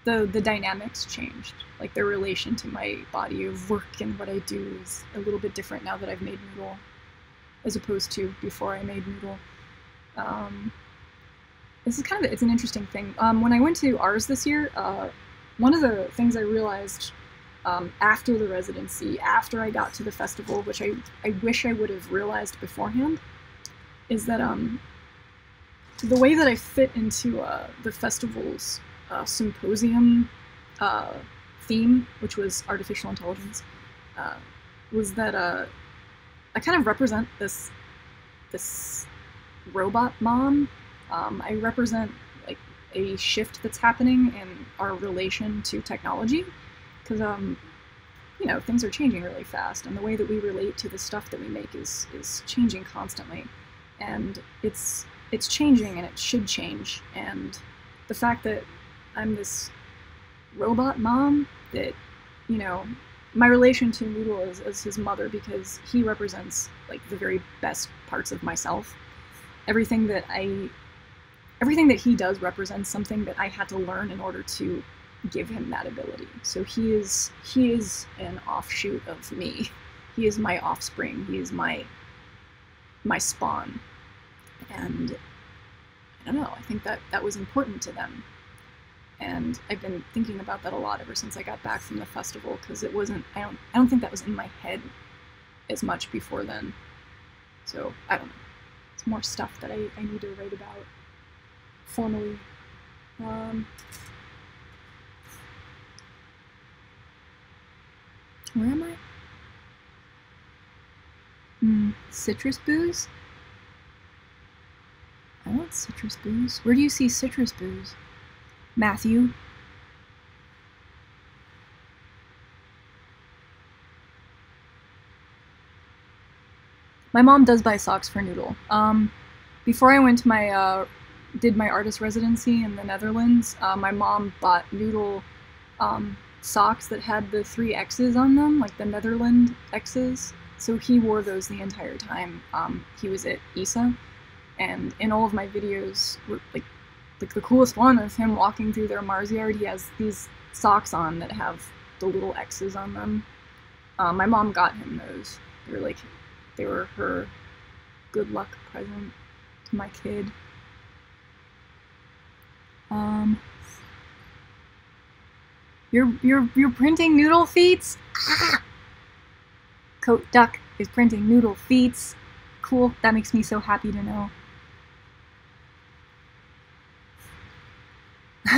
The dynamics changed. Like, their relation to my body of work and what I do is a little bit different now that I've made Noodle, as opposed to before I made Noodle. This is kind of, it's an interesting thing. When I went to ours this year, one of the things I realized after the residency, after I got to the festival, which I wish I would have realized beforehand, is that the way that I fit into the festival's symposium theme, which was artificial intelligence, was that I kind of represent this robot mom. I represent like a shift that's happening in our relation to technology, because you know, things are changing really fast, and the way that we relate to the stuff that we make is changing constantly, and it's changing, and it should change. And the fact that I'm this robot mom, that, you know, my relation to Noodle is as his mother, because he represents like the very best parts of myself. Everything that he does represents something that I had to learn in order to give him that ability. So he is an offshoot of me. He is my offspring. He is my spawn. And I don't know, I think that was important to them. And I've been thinking about that a lot ever since I got back from the festival, because it wasn't, I don't think that was in my head as much before then. So I don't know. It's more stuff that I need to write about formally. Where am I? Citrus booze? I want citrus booze. Where do you see citrus booze? Matthew? My mom does buy socks for Noodle. Before I went to my, did my artist residency in the Netherlands, my mom bought Noodle socks that had the 3 X's on them, like the Netherland X's. So he wore those the entire time he was at ISA. And in all of my videos, like the coolest one of him walking through their Mars yard, he has these socks on that have the little X's on them. My mom got him those. They were her good luck present to my kid. You're printing Noodle feets? Ah! Coat Duck is printing Noodle feets. Cool. That makes me so happy to know.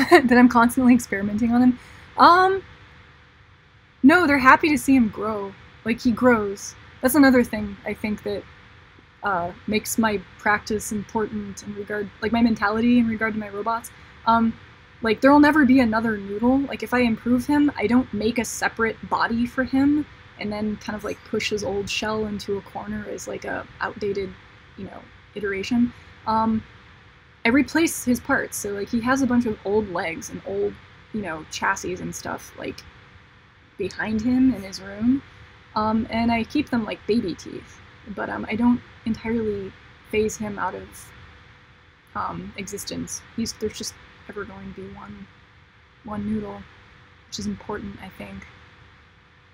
That I'm constantly experimenting on him. No, they're happy to see him grow. Like, he grows. That's another thing I think that makes my practice important in regard, like my mentality in regard to my robots. Like, there'll never be another Noodle. Like, if I improve him, I don't make a separate body for him and then kind of like push his old shell into a corner as like a outdated, you know, iteration. I replace his parts. So like, he has a bunch of old legs and old, you know, chassis and stuff like behind him in his room. And I keep them like baby teeth, but I don't entirely phase him out of existence. There's just ever going to be one Noodle, which is important, I think.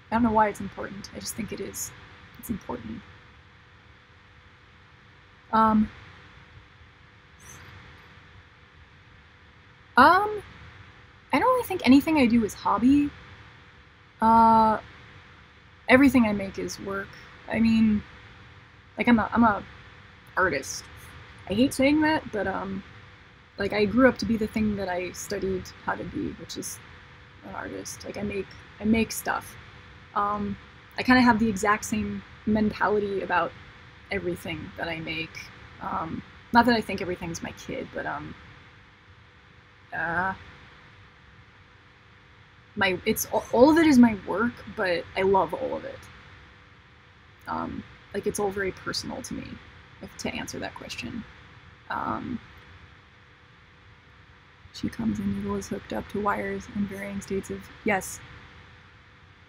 I don't know why it's important, I just think it is. It's important. I don't really think anything I do is hobby. Everything I make is work. I mean, like, I'm a artist. I hate saying that, but like, I grew up to be the thing that I studied how to be, which is an artist. Like, I make stuff. I kind of have the exact same mentality about everything that I make. Not that I think everything's my kid, but all of it is my work, but I love all of it. Like, it's all very personal to me, to answer that question. She comes in, Noodle is hooked up to wires in varying states of yes.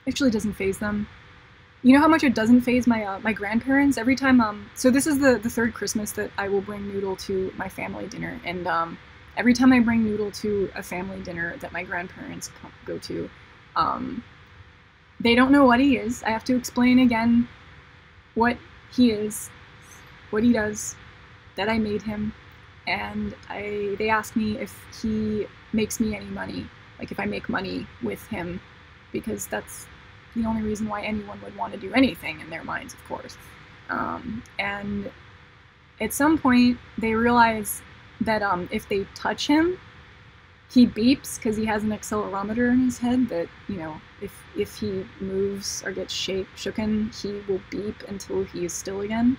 Actually doesn't phase them. You know how much it doesn't phase my my grandparents? Every time so this is the third Christmas that I will bring Noodle to my family dinner, and every time I bring Noodle to a family dinner that my grandparents go to, they don't know what he is. I have to explain again what he is, what he does, that I made him, and they ask me if he makes me any money, like if I make money with him, because that's the only reason why anyone would want to do anything in their minds, of course. And at some point, they realize that if they touch him, he beeps because he has an accelerometer in his head that, you know, if he moves or gets shooken, he will beep until he is still again.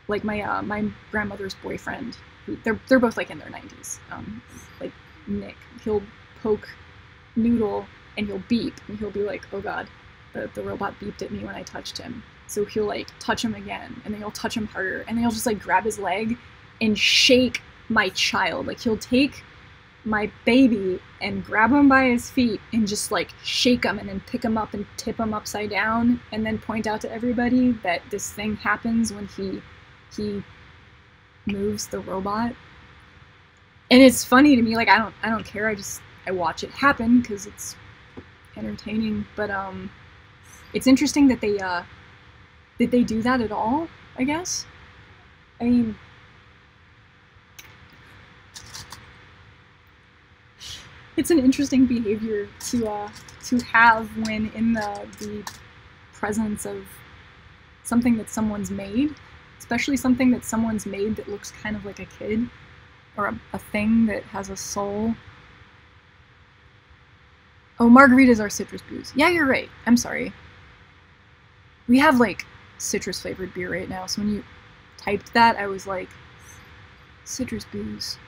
Like my grandmother's boyfriend, they're both like in their 90s. Like Nick, he'll poke Noodle and he'll beep and he'll be like, oh god, the robot beeped at me when I touched him. So he'll like touch him again, and then he'll touch him harder, and then he'll just like grab his leg and shake my child. Like he'll take my baby and grab him by his feet and just like shake him and then pick him up and tip him upside down, and then point out to everybody that this thing happens when he moves the robot. And it's funny to me, like I don't care, I watch it happen because it's entertaining. But it's interesting that they do that at all, I guess. I mean, it's an interesting behavior to have when in the presence of something that someone's made, especially something that someone's made that looks kind of like a kid, or a thing that has a soul. Oh, margaritas are citrus booze. Yeah, you're right. I'm sorry. We have like citrus flavored beer right now, so when you typed that, I was like, citrus booze.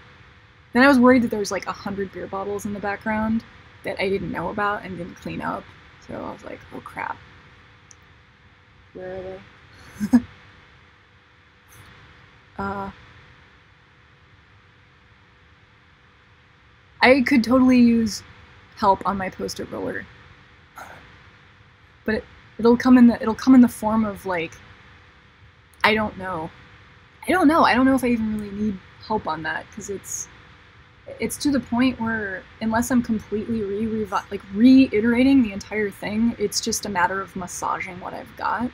Then I was worried that there was like 100 beer bottles in the background that I didn't know about and didn't clean up. So I was like, oh crap. Where are they? I could totally use help on my Post-it roller, but it'll come in the form of like, I don't know if I even really need help on that, because it's to the point where unless I'm completely reiterating the entire thing, it's just a matter of massaging what I've got.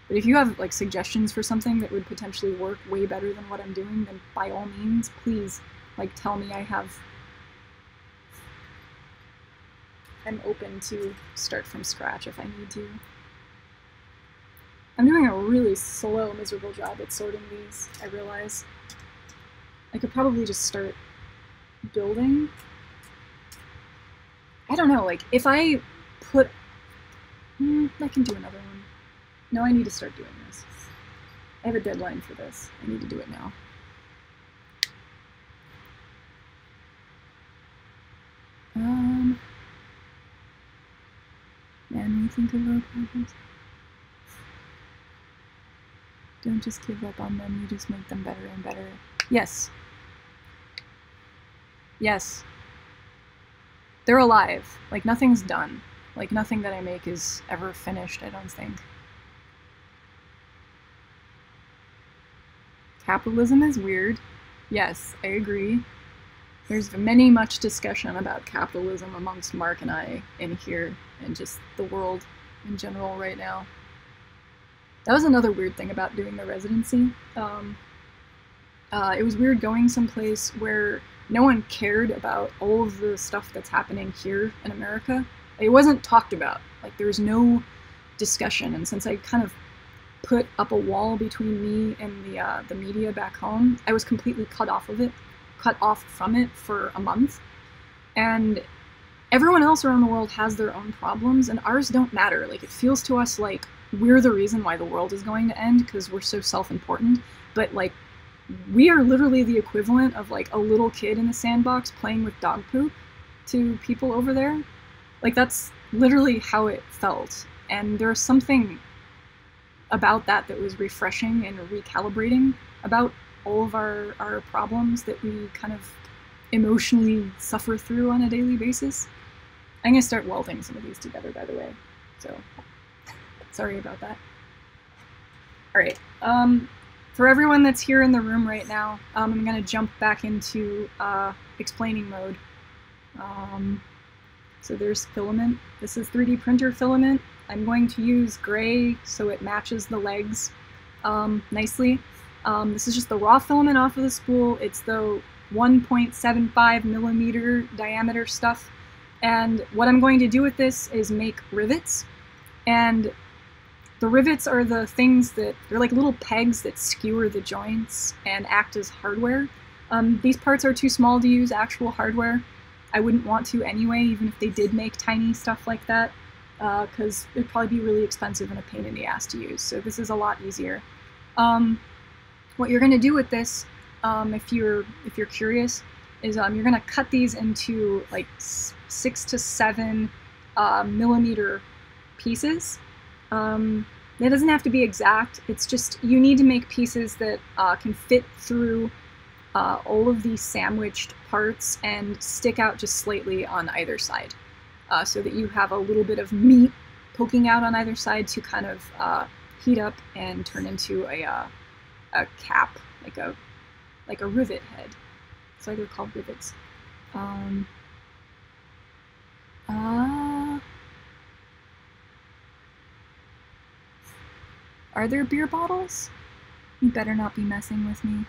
But if you have like suggestions for something that would potentially work way better than what I'm doing, then by all means, please like tell me. I'm open to start from scratch if I need to. I'm doing a really slow, miserable job at sorting these, I realize. I could probably just start building. I don't know, like, if I put... I can do another one. No, I need to start doing this. I have a deadline for this. I need to do it now. Man, we think of our problems. Don't just give up on them, you just make them better and better. Yes. Yes. They're alive. Like, nothing's done. Like, nothing that I make is ever finished, I don't think. Capitalism is weird. Yes, I agree. There's much discussion about capitalism amongst Mark and I in here, and just the world in general right now. That was another weird thing about doing the residency. It was weird going someplace where no one cared about all of the stuff that's happening here in America. It wasn't talked about. Like, there was no discussion, and since I kind of put up a wall between me and the media back home, I was completely cut off from it for a month. And everyone else around the world has their own problems, and ours don't matter. Like, it feels to us like we're the reason why the world is going to end because we're so self-important, but like, we are literally the equivalent of like a little kid in a sandbox playing with dog poop to people over there. Like, that's literally how it felt. And there's something about that was refreshing and recalibrating about all of our problems that we kind of emotionally suffer through on a daily basis. I'm going to start welding some of these together, by the way. So, sorry about that. All right. For everyone that's here in the room right now, I'm going to jump back into explaining mode. So there's filament. This is 3D printer filament. I'm going to use gray so it matches the legs nicely. This is just the raw filament off of the spool. It's the 1.75 millimeter diameter stuff. And what I'm going to do with this is make rivets. And the rivets are the things that, they're like little pegs that skewer the joints and act as hardware. These parts are too small to use actual hardware. I wouldn't want to anyway, even if they did make tiny stuff like that, because it'd probably be really expensive and a pain in the ass to use. So this is a lot easier. What you're going to do with this, if you're curious, is you're going to cut these into like 6 to 7 millimeter pieces. It doesn't have to be exact. It's just you need to make pieces that can fit through all of these sandwiched parts and stick out just slightly on either side, so that you have a little bit of meat poking out on either side to kind of heat up and turn into a cap, like a rivet head. So they're called rivets. Are there beer bottles? You better not be messing with me.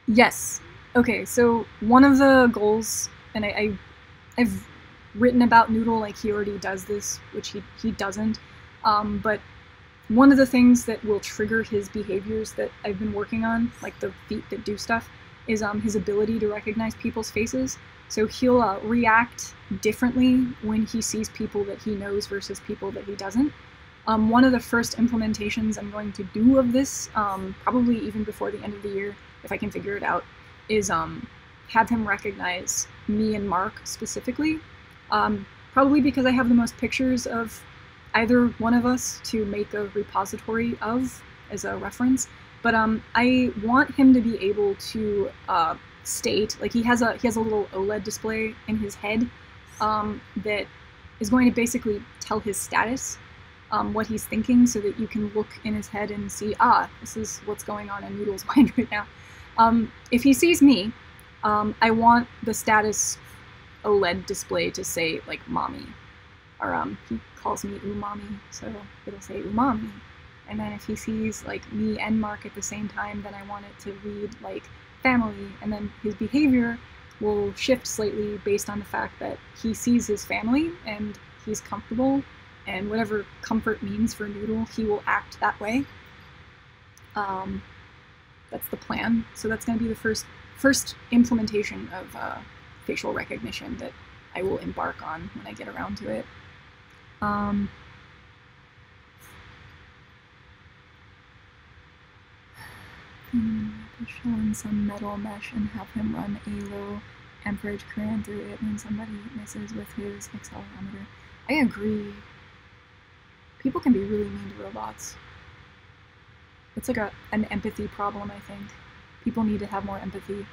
Yes. Okay, so one of the goals, and I've written about Noodle like he already does this, which he doesn't, but one of the things that will trigger his behaviors that I've been working on, like the feet that do stuff, is his ability to recognize people's faces. So he'll react differently when he sees people that he knows versus people that he doesn't. One of the first implementations I'm going to do of this, probably even before the end of the year, if I can figure it out, is have him recognize me and Mark specifically. Probably because I have the most pictures of either one of us to make a repository of as a reference. But I want him to be able to state, like he has a little OLED display in his head that is going to basically tell his status, what he's thinking, so that you can look in his head and see, this is what's going on in Noodle's mind right now. If he sees me, I want the status OLED display to say like mommy, or he calls me umami, so it'll say umami. And then if he sees like me and Mark at the same time, then I want it to read like family, and then his behavior will shift slightly based on the fact that he sees his family and he's comfortable, and whatever comfort means for Noodle, he will act that way. That's the plan. So that's going to be the first implementation of facial recognition that I will embark on when I get around to it. Show in some metal mesh and have him run a low amperage current through it when somebody messes with his accelerometer. I agree. People can be really mean to robots. It's like an empathy problem, I think. People need to have more empathy.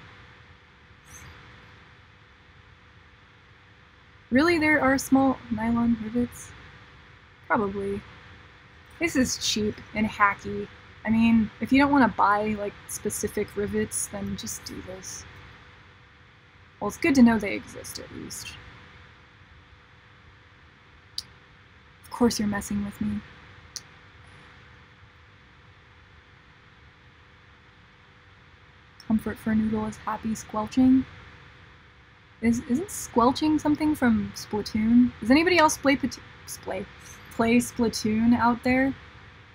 Really, there are small nylon rivets? Probably. This is cheap and hacky. I mean, if you don't want to buy, like, specific rivets, then just do this. Well, it's good to know they exist, at least. Of course you're messing with me. Comfort for Noodle is happy squelching. Isn't squelching something from Splatoon? Does anybody else play Splatoon out there?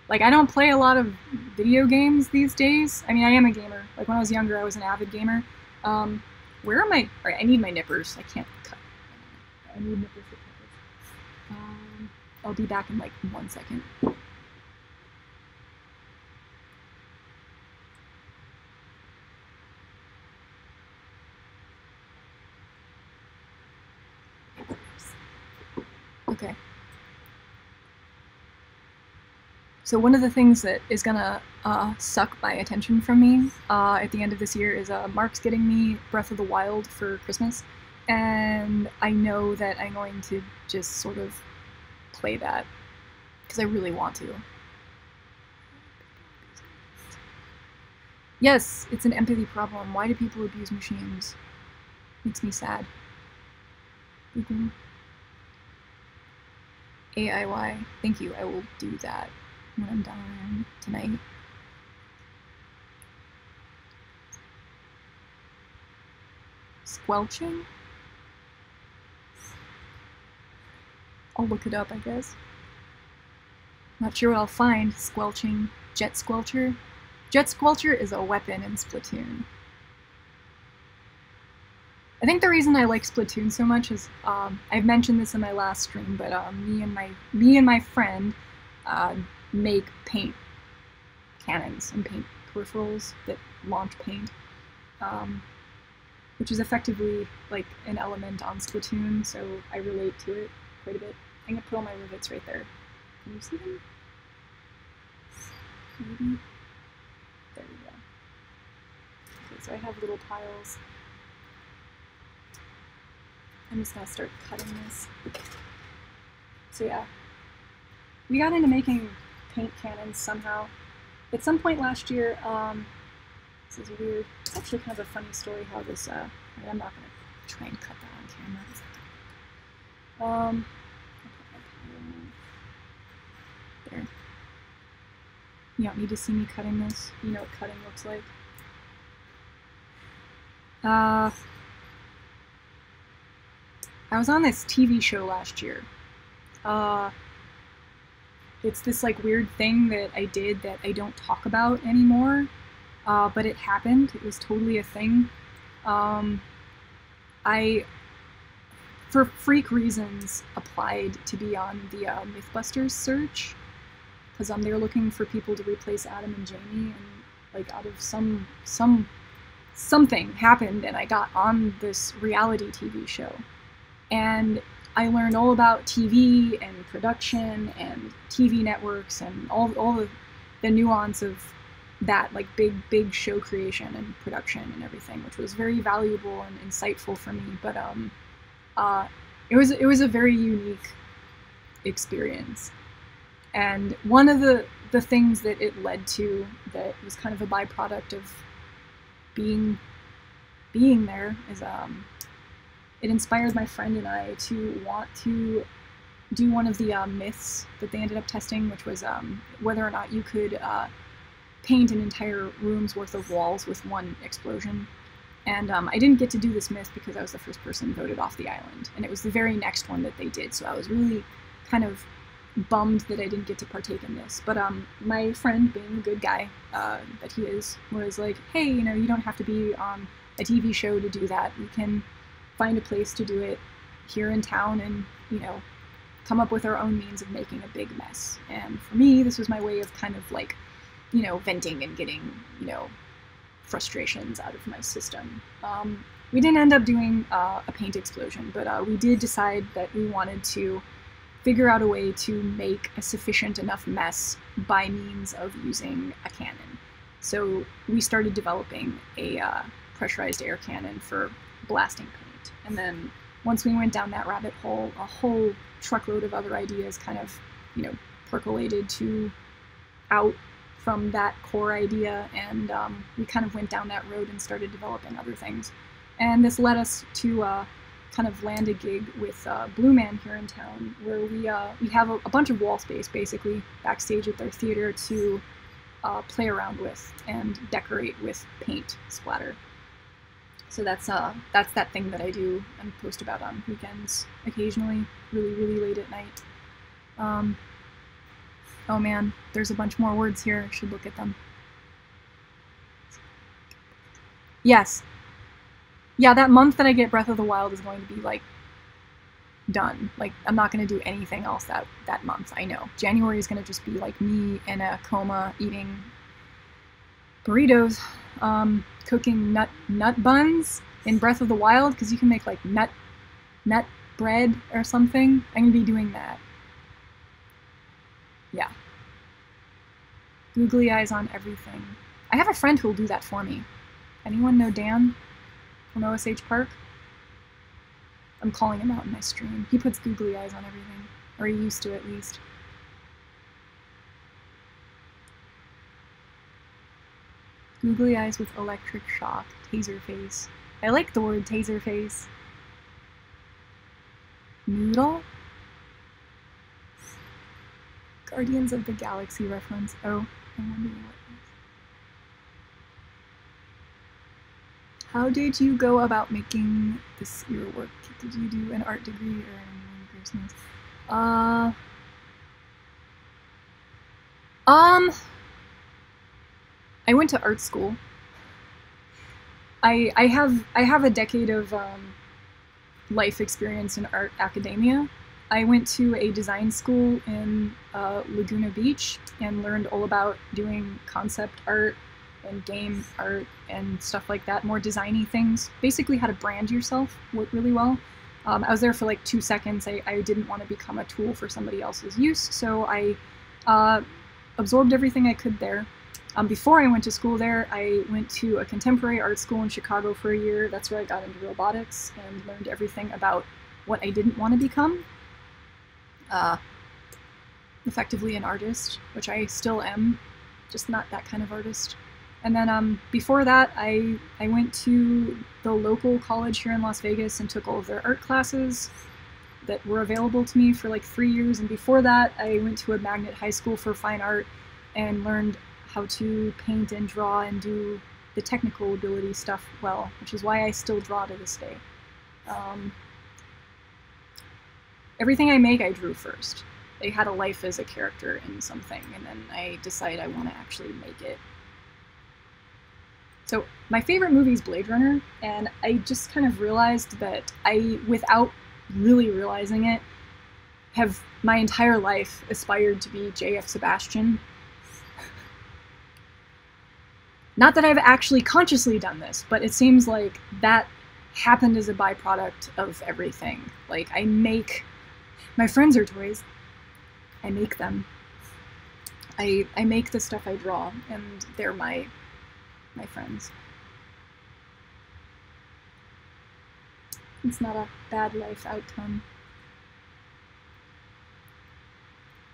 Like, I don't play a lot of video games these days. I mean, I am a gamer. Like, when I was younger, I was an avid gamer. Where are my... Alright, I need my nippers. I can't cut. I need nippers to cut this. I'll be back in, like, 1 second. Okay. So one of the things that is gonna suck my attention from me at the end of this year is Mark's getting me Breath of the Wild for Christmas, and I know that I'm going to just sort of play that because I really want to. Yes, it's an empathy problem. Why do people abuse machines? Makes me sad. AIY. Thank you. I will do that when I'm done tonight. Squelching? I'll look it up, I guess. Not sure what I'll find. Squelching. Jet Squelcher? Jet Squelcher is a weapon in Splatoon. I think the reason I like Splatoon so much is I've mentioned this in my last stream, but me and my friend make paint cannons and paint peripherals that launch paint, which is effectively like an element on Splatoon, so I relate to it quite a bit. I'm gonna put all my rivets right there. Can you see them? Maybe? There we go. Okay, so I have little piles. I'm just gonna start cutting this. So yeah, we got into making paint cannons somehow. At some point last year, this is weird. It's actually kind of a funny story how this, I'm not gonna try and cut that on camera. There. You don't need to see me cutting this. You know what cutting looks like. I was on this TV show last year. It's this like weird thing that I did that I don't talk about anymore, but it happened. It was totally a thing. I, for freak reasons, applied to be on the Mythbusters search, because they were looking for people to replace Adam and Jamie, and like out of something happened, and I got on this reality TV show. And I learned all about TV and production and TV networks and all the nuance of that, like big show creation and production and everything, which was very valuable and insightful for me. But it was a very unique experience. And one of the things that it led to that was kind of a byproduct of being there is it inspired my friend and I to want to do one of the myths that they ended up testing, which was whether or not you could paint an entire room's worth of walls with one explosion. And I didn't get to do this myth because I was the first person voted off the island, and it was the very next one that they did, so I was really kind of bummed that I didn't get to partake in this. But my friend, being the good guy that he is, was like, hey, you know, you don't have to be on a TV show to do that. You can find a place to do it here in town and, you know, come up with our own means of making a big mess. And for me, this was my way of kind of like, you know, venting and getting, you know, frustrations out of my system. We didn't end up doing a paint explosion, but we did decide that we wanted to figure out a way to make a sufficient enough mess by means of using a cannon. So we started developing a pressurized air cannon for blasting paint. And then once we went down that rabbit hole, a whole truckload of other ideas kind of, you know, percolated out from that core idea, and we kind of went down that road and started developing other things. And this led us to kind of land a gig with Blue Man here in town, where we have a bunch of wall space basically backstage at their theater to play around with and decorate with paint splatter. So that's that thing that I do and post about on weekends occasionally, really late at night. Oh man, there's a bunch more words here. I should look at them. Yes. Yeah, that month that I get Breath of the Wild is going to be, like, done. Like, I'm not going to do anything else that month, I know. January is going to just be, like, me in a coma eating burritos, cooking nut buns in Breath of the Wild, because you can make, like, nut bread or something. I'm going to be doing that. Yeah. Googly eyes on everything. I have a friend who'll do that for me. Anyone know Dan from OSH Park? I'm calling him out in my stream. He puts googly eyes on everything. Or he used to, at least. Googly eyes with electric shock. Taser face. I like the word taser face. Noodle? Guardians of the Galaxy reference. Oh, I wonder what it is. How did you go about making this your work? Did you do an art degree or an Christmas? I went to art school. I have a decade of life experience in art academia. I went to a design school in Laguna Beach and learned all about doing concept art and game art and stuff like that, more designy things. Basically how to brand yourself really well. I was there for like 2 seconds. I didn't want to become a tool for somebody else's use, so I absorbed everything I could there. Before I went to school there, I went to a contemporary art school in Chicago for a year. That's where I got into robotics and learned everything about what I didn't want to become. Effectively an artist, which I still am, just not that kind of artist. And then before that, I went to the local college here in Las Vegas and took all of their art classes that were available to me for like 3 years. And before that, I went to a magnet high school for fine art and learned how to paint and draw and do the technical ability stuff well, which is why I still draw to this day. Everything I make, I drew first. I had a life as a character in something, and then I decide I want to actually make it. So my favorite movie is Blade Runner, and I just kind of realized that I, without really realizing it, have my entire life aspired to be J.F. Sebastian. Not that I've actually consciously done this, but it seems like that happened as a byproduct of everything. Like, I make... My friends are toys. I make them. I make the stuff I draw, and they're my friends. It's not a bad life outcome.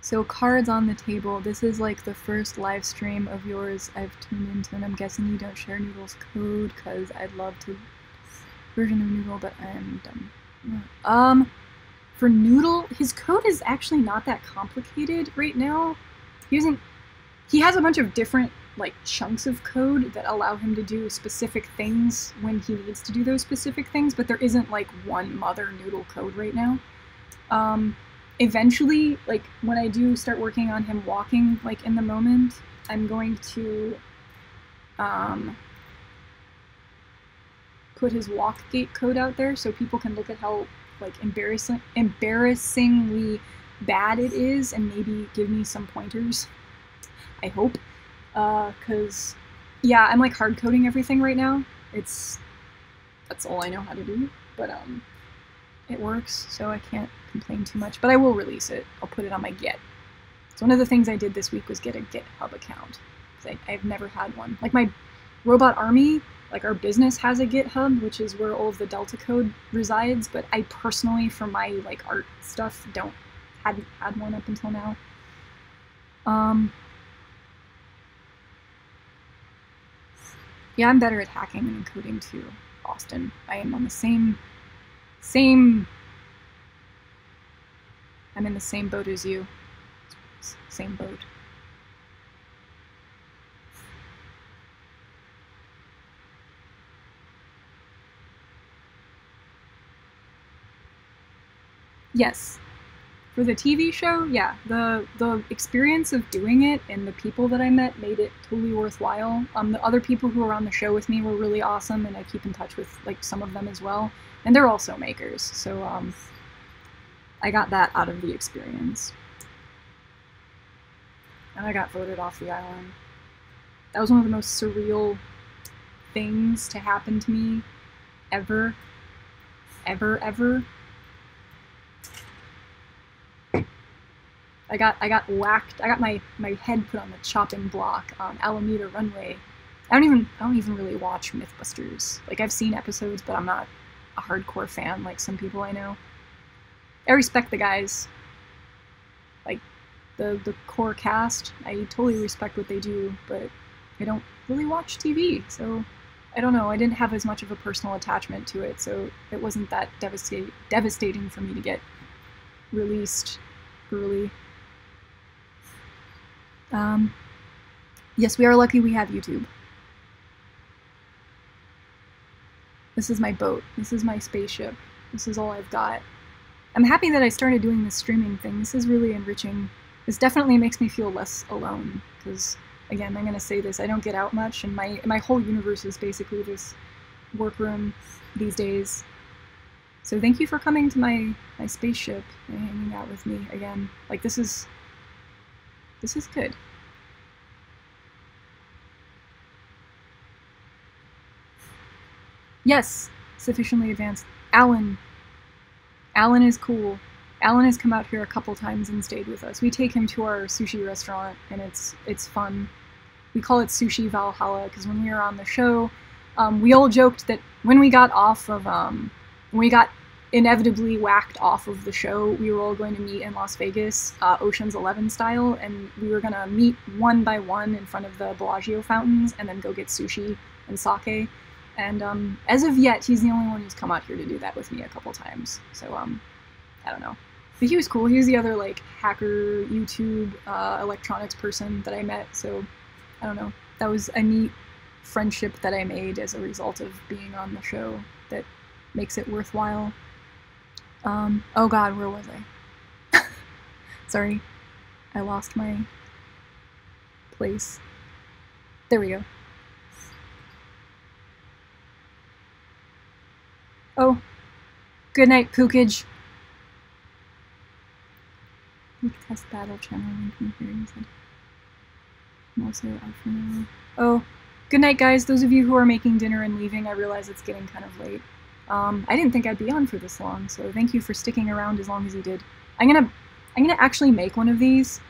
So cards on the table. This is like the first live stream of yours I've tuned into, and I'm guessing you don't share Noodle's code, because I'd love to version of Noodle, but I'm dumb. For Noodle, his code is actually not that complicated right now. He has a bunch of different like chunks of code that allow him to do specific things when he needs to do those specific things, but there isn't like one mother Noodle code right now. Eventually, like when I do start working on him walking, like in the moment, I'm going to put his walk gait code out there so people can look at how like embarrassingly bad it is and maybe give me some pointers. I hope. Cause yeah, I'm like hard coding everything right now. That's all I know how to do, but it works, so I can't complain too much, but I will release it. I'll put it on my Git. So one of the things I did this week was get a GitHub account. I've never had one. Like my Robot Army, like our business has a GitHub, which is where all of the Delta code resides, but I personally, for my like art stuff, hadn't had one up until now. Yeah, I'm better at hacking and encoding too, Austin. I am on the same I'm in the same boat as you. Same boat. Yes. For the TV show, yeah, the experience of doing it and the people that I met made it totally worthwhile. The other people who were on the show with me were really awesome, and I keep in touch with like some of them as well. And they're also makers, so I got that out of the experience. And I got voted off the island. That was one of the most surreal things to happen to me ever. Ever, ever. I got whacked. I got my head put on the chopping block on Alameda Runway. I don't even really watch Mythbusters. Like, I've seen episodes, but I'm not a hardcore fan like some people I know. I respect the guys, like the core cast. I totally respect what they do, but I don't really watch TV, so I don't know. I didn't have as much of a personal attachment to it, so it wasn't that devastating for me to get released early. Yes, we are lucky we have YouTube. This is my boat. This is my spaceship. This is all I've got. I'm happy that I started doing this streaming thing. This is really enriching. This definitely makes me feel less alone, because, again, I'm gonna say this, I don't get out much, and my whole universe is basically this workroom these days. So thank you for coming to my spaceship and hanging out with me again. Like, this is good. Yes, sufficiently advanced. Alan is cool. Alan has come out here a couple times and stayed with us. We take him to our sushi restaurant, and it's fun. We call it Sushi Valhalla because when we were on the show, we all joked that when we got when we got inevitably whacked off of the show, we were all going to meet in Las Vegas, Ocean's 11 style, and we were gonna meet one by one in front of the Bellagio fountains and then go get sushi and sake. And as of yet, he's the only one who's come out here to do that with me a couple times. So I don't know. But he was cool. He was the other like hacker, YouTube, electronics person that I met. So I don't know. That was a neat friendship that I made as a result of being on the show that makes it worthwhile. Oh god, where was I? Sorry. I lost my place. There we go. Oh, good night, Pookage. Test battle channel link here, he said. I'm also out for now. Oh, good night, guys. Those of you who are making dinner and leaving, I realize it's getting kind of late. I didn't think I'd be on for this long, so thank you for sticking around as long as you did. I'm gonna actually make one of these,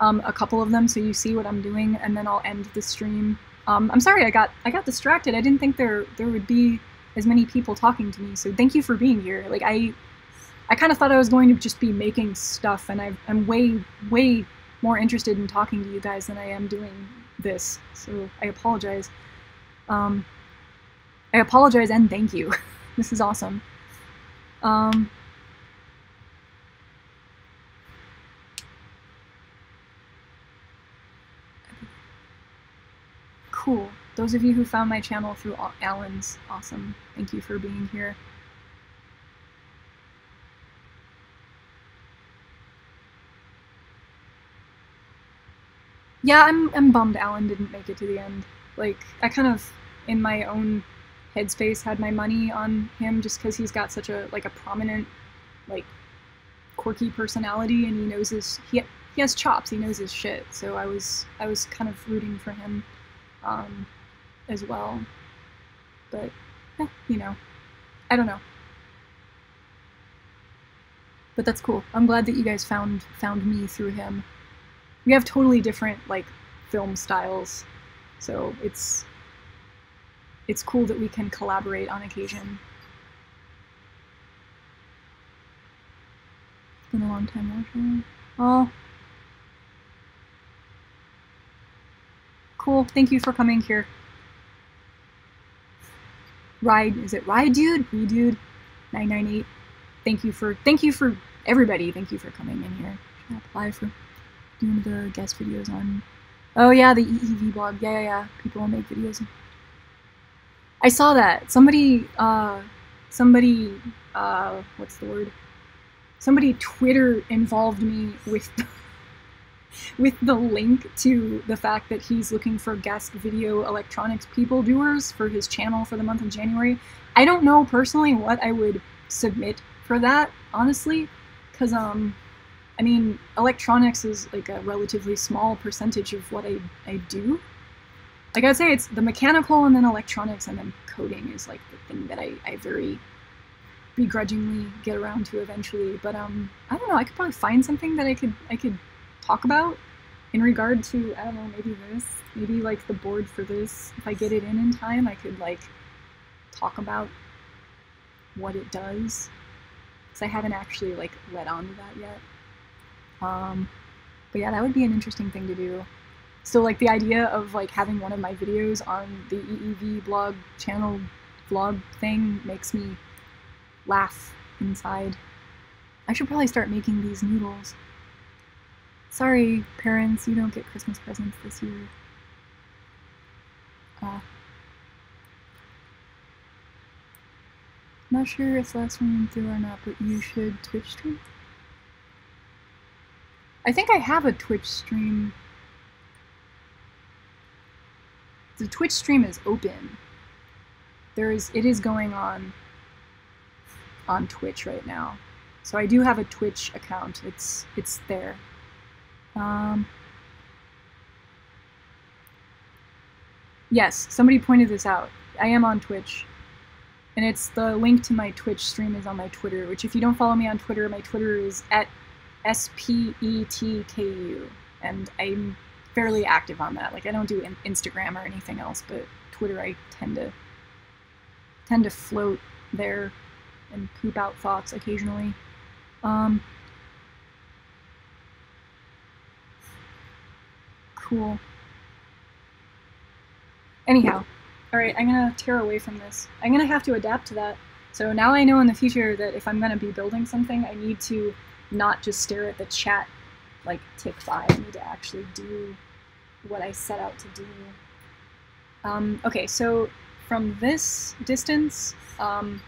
a couple of them, so you see what I'm doing, and then I'll end the stream. I'm sorry, I got distracted. I didn't think there would be as many people talking to me, so thank you for being here. Like, I kind of thought I was going to just be making stuff, and I'm way more interested in talking to you guys than I am doing this, so I apologize. I apologize and thank you. This is awesome. Cool. Those of you who found my channel through Alan's, awesome. Thank you for being here. Yeah, I'm bummed Alan didn't make it to the end. Like, I kind of, in my own headspace, had my money on him just because he's got such a, like, a prominent, like, quirky personality, and he knows he has chops, he knows his shit, so I was kind of rooting for him, as well. But, you know, I don't know. But that's cool. I'm glad that you guys found me through him. We have totally different, like, film styles, so it's cool that we can collaborate on occasion. It's been a long time watching. Oh. Cool, thank you for coming here. Ride, is it Ride Dude? Dude 998. Thank you for everybody. Thank you for coming in here. Should I apply for doing the guest videos on? Oh yeah, the EEV blog. Yeah. People will make videos. I saw that. Somebody, what's the word? Somebody Twitter involved me with the link to the fact that he's looking for guest video electronics people doers for his channel for the month of January. I don't know personally what I would submit for that, honestly, because I mean, electronics is like a relatively small percentage of what I do. Like, I'd say it's the mechanical and then electronics and then coding is like the thing that I very begrudgingly get around to eventually. But I don't know, I could probably find something that I could talk about in regard to, I don't know, maybe this, maybe like the board for this. If I get it in time, I could like talk about what it does, because I haven't actually like led on to that yet. But yeah, that would be an interesting thing to do. So like the idea of like having one of my videos on the EEV blog channel vlog thing makes me laugh inside. I should probably start making these noodles. Sorry, parents, you don't get Christmas presents this year. Not sure if last one through or not, but you should Twitch stream? I think I have a Twitch stream. The Twitch stream is open. It is going on Twitch right now. So I do have a Twitch account. It's there. Yes, somebody pointed this out. I am on Twitch. And it's the link to my Twitch stream is on my Twitter, which if you don't follow me on Twitter, my Twitter is @SPETKU. And I'm fairly active on that. Like I don't do Instagram or anything else, but Twitter I tend to float there and poop out thoughts occasionally. Cool. Anyhow, alright, I'm gonna tear away from this. I'm gonna have to adapt to that. So now I know in the future that if I'm gonna be building something, I need to not just stare at the chat like tick by. I need to actually do what I set out to do. Okay, so from this distance, I'm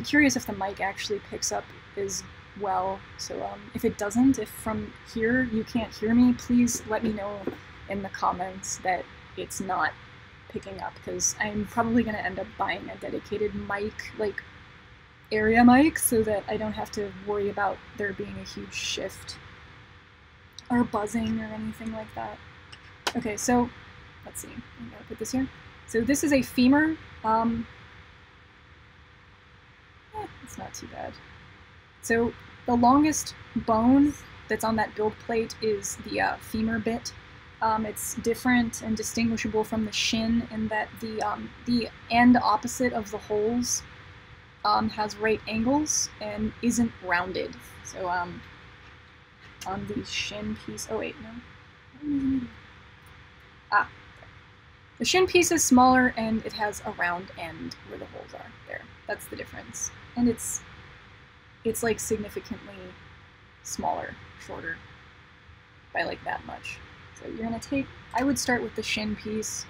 curious if the mic actually picks up as well. So if it doesn't, if from here you can't hear me, please let me know in the comments that it's not picking up, because I'm probably going to end up buying a dedicated mic, like area mic, so that I don't have to worry about there being a huge shift or buzzing or anything like that. Okay, so let's see. I'm gonna put this here. So this is a femur. It's not too bad. So the longest bone that's on that build plate is the femur bit. It's different and distinguishable from the shin in that the end opposite of the holes has right angles and isn't rounded. So on the shin piece, oh wait, no. The shin piece is smaller and it has a round end where the holes are. There, that's the difference. And it's like significantly smaller, shorter by like that much. So you're gonna take, I would start with the shin piece.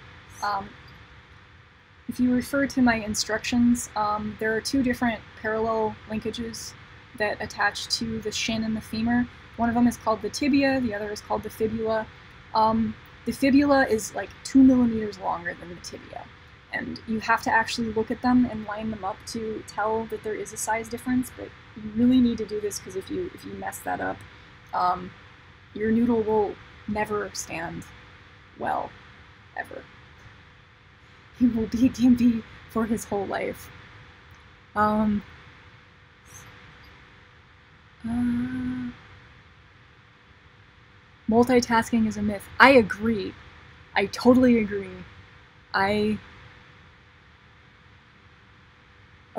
If you refer to my instructions, there are two different parallel linkages that attach to the shin and the femur. One of them is called the tibia, the other is called the fibula. The fibula is like 2 millimeters longer than the tibia, and you have to actually look at them and line them up to tell that there is a size difference, but you really need to do this because if you mess that up, your noodle will never stand well, ever. He will be gimpy for his whole life. Multitasking is a myth. I agree. I totally agree.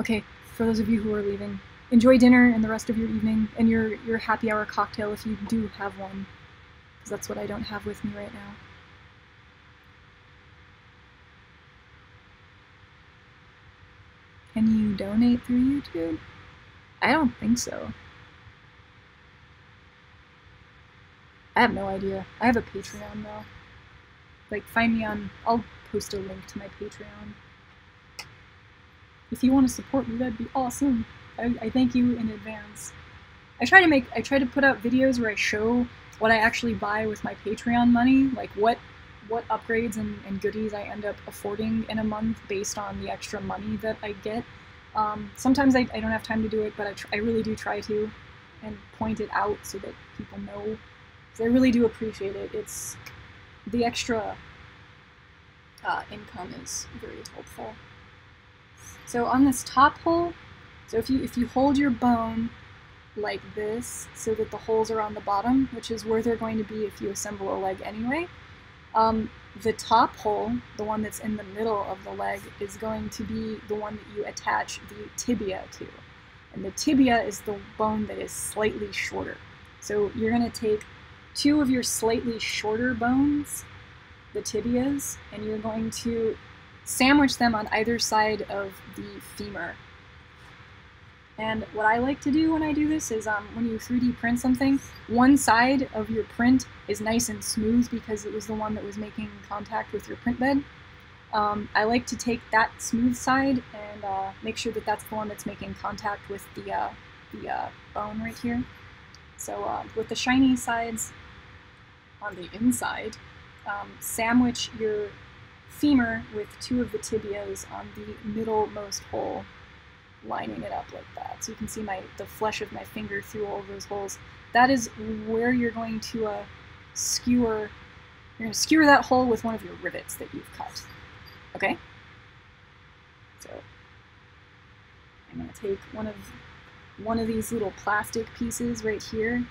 Okay, for those of you who are leaving, enjoy dinner and the rest of your evening, and your happy hour cocktail if you do have one, because that's what I don't have with me right now. Can you donate through YouTube? I don't think so. I have no idea. I have a Patreon though. Like, find me on, I'll post a link to my Patreon. If you want to support me, that'd be awesome. I thank you in advance. I try to put out videos where I show what I actually buy with my Patreon money, like what upgrades and goodies I end up affording in a month based on the extra money that I get. Sometimes I don't have time to do it, but I really do try to and point it out so that people know. I really do appreciate it. It's the extra income is very helpful. So on this top hole, so if you hold your bone like this so that the holes are on the bottom, which is where they're going to be if you assemble a leg anyway. The top hole, the one that's in the middle of the leg, is going to be the one that you attach the tibia to. And the tibia is the bone that is slightly shorter. So you're going to take two of your slightly shorter bones, the tibias, and you're going to sandwich them on either side of the femur. And what I like to do when I do this is when you 3D print something, one side of your print is nice and smooth because it was the one that was making contact with your print bed. I like to take that smooth side and make sure that that's the one that's making contact with the bone right here. So with the shiny sides on the inside, sandwich your femur with two of the tibias on the middlemost hole, lining it up like that. So you can see the flesh of my finger through all of those holes. That is where you're going to skewer. You're going to skewer that hole with one of your rivets that you've cut. Okay? So I'm going to take one of these little plastic pieces right here,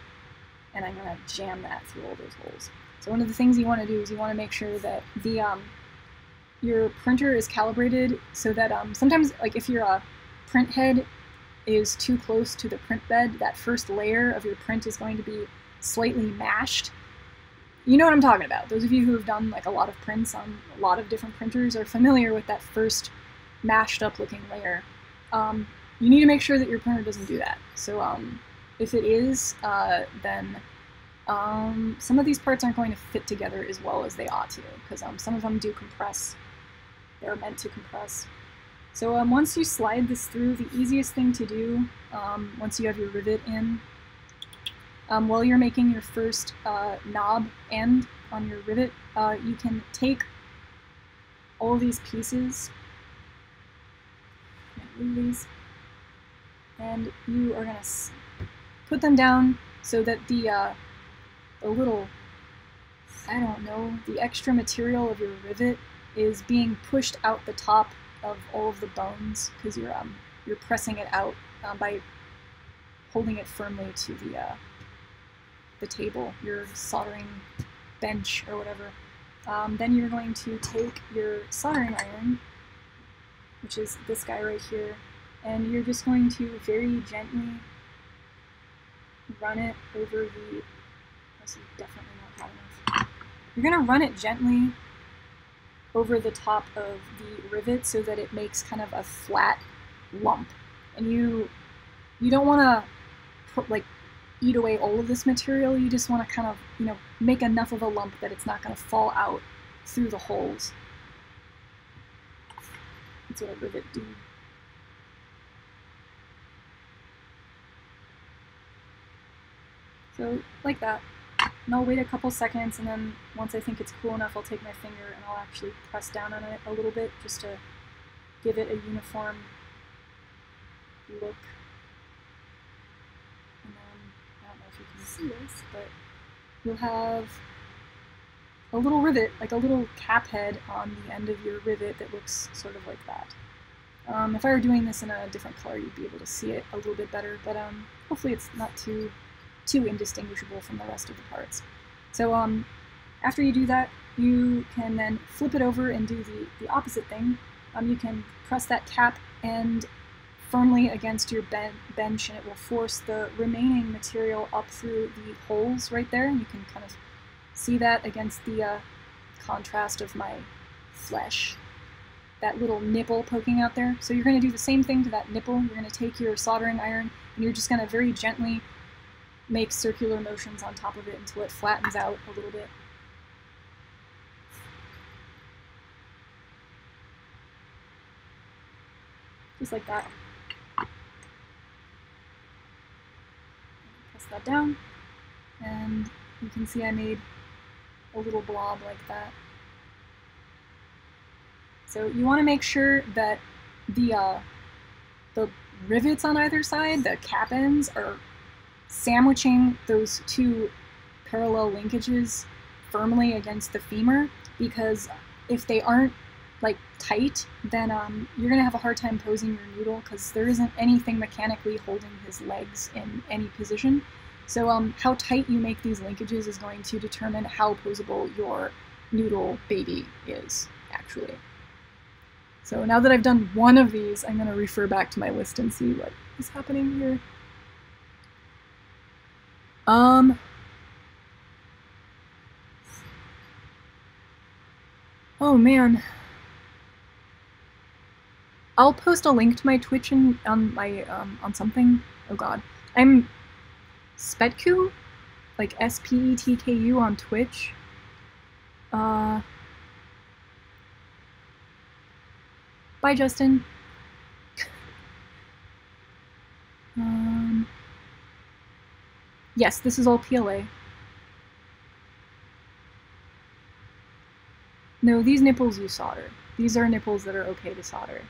and I'm going to jam that through all those holes. So one of the things you want to do is you want to make sure that your printer is calibrated so that sometimes, like if your print head is too close to the print bed, that first layer of your print is going to be slightly mashed. You know what I'm talking about. Those of you who have done like a lot of prints on a lot of different printers are familiar with that first mashed up looking layer. You need to make sure that your printer doesn't do that. So if it is, then some of these parts aren't going to fit together as well as they ought to, because some of them do compress. They're meant to compress. So once you slide this through, the easiest thing to do, once you have your rivet in, while you're making your first knob end on your rivet, you can take all these pieces, move these, and you are going to put them down so that the little, I don't know, the extra material of your rivet is being pushed out the top of all of the bones, because you're pressing it out by holding it firmly to the table, your soldering bench or whatever. Then you're going to take your soldering iron, which is this guy right here, and you're just going to very gently run it over the. This is definitely not hot enough. You're going to run it gently over the top of the rivet so that it makes kind of a flat lump. And you don't want to eat away all of this material. You just want to kind of, make enough of a lump that it's not going to fall out through the holes. That's what a rivet do. So like that. And I'll wait a couple seconds, and then once I think it's cool enough, I'll take my finger and I'll actually press down on it a little bit just to give it a uniform look. And then, I don't know if you can see this, but you'll have a little rivet, like a little cap head on the end of your rivet that looks sort of like that. If I were doing this in a different color, you'd be able to see it a little bit better, but hopefully it's not too indistinguishable from the rest of the parts. So after you do that, you can then flip it over and do the opposite thing. You can press that cap end firmly against your bench, and it will force the remaining material up through the holes right there, and you can kind of see that against the contrast of my flesh. That little nipple poking out there. So you're going to do the same thing to that nipple. You're going to take your soldering iron, and you're just going to very gently make circular motions on top of it until it flattens out a little bit. Just like that. Press that down, and you can see I made a little blob like that. So you want to make sure that the rivets on either side, the cap ends, are sandwiching those two parallel linkages firmly against the femur, because if they aren't, like tight, then you're gonna have a hard time posing your noodle because there isn't anything mechanically holding his legs in any position. So how tight you make these linkages is going to determine how posable your noodle baby is, actually. So now that I've done one of these, I'm gonna refer back to my list and see what is happening here. Oh man. I'll post a link to my Twitch and on my on something. Oh god. I'm Spetku, like SPETKU on Twitch. Bye Justin. Yes, this is all PLA. No, these nipples you solder. These are nipples that are okay to solder.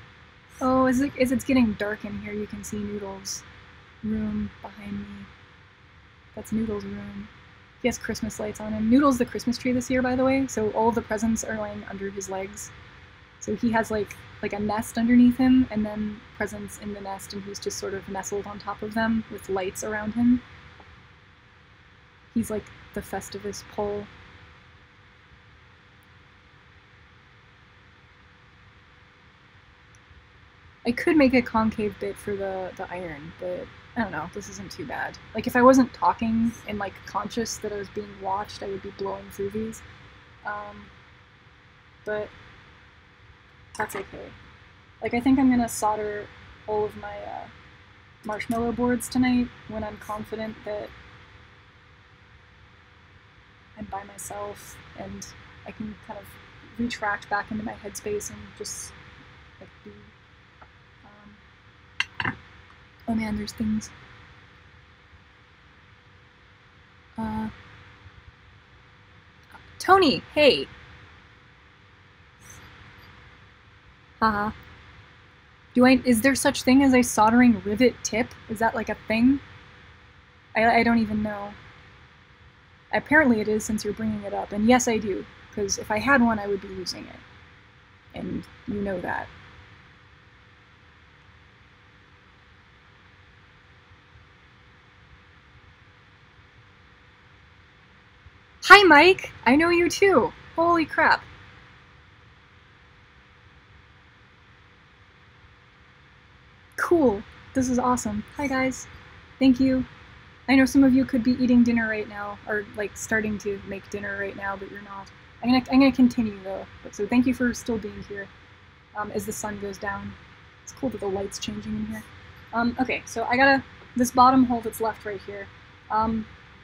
Oh, as it's getting dark in here, you can see Noodle's room behind me. That's Noodle's room. He has Christmas lights on him. Noodle's the Christmas tree this year, by the way, so all of the presents are laying under his legs. So he has like a nest underneath him, and then presents in the nest, and he's just sort of nestled on top of them with lights around him. He's like the Festivus pole. I could make a concave bit for the iron, but I don't know, this isn't too bad. Like, if I wasn't talking and, like, conscious that I was being watched, I would be blowing through these. But that's okay. Like, I think I'm gonna solder all of my marshmallow boards tonight when I'm confident that I'm by myself and I can kind of retract back into my headspace and just, like, be... Oh man, there's things. Tony, hey! Haha. Is there such thing as a soldering rivet tip? Is that like a thing? I don't even know. Apparently it is, since you're bringing it up. And yes, I do, because if I had one, I would be using it. And you know that. Hi, Mike! I know you too! Holy crap. Cool. This is awesome. Hi, guys. Thank you. I know some of you could be eating dinner right now, or like starting to make dinner right now, but you're not. I'm gonna continue though. So thank you for still being here as the sun goes down. It's cool that the light's changing in here. Okay, so I got this bottom hole that's left right here.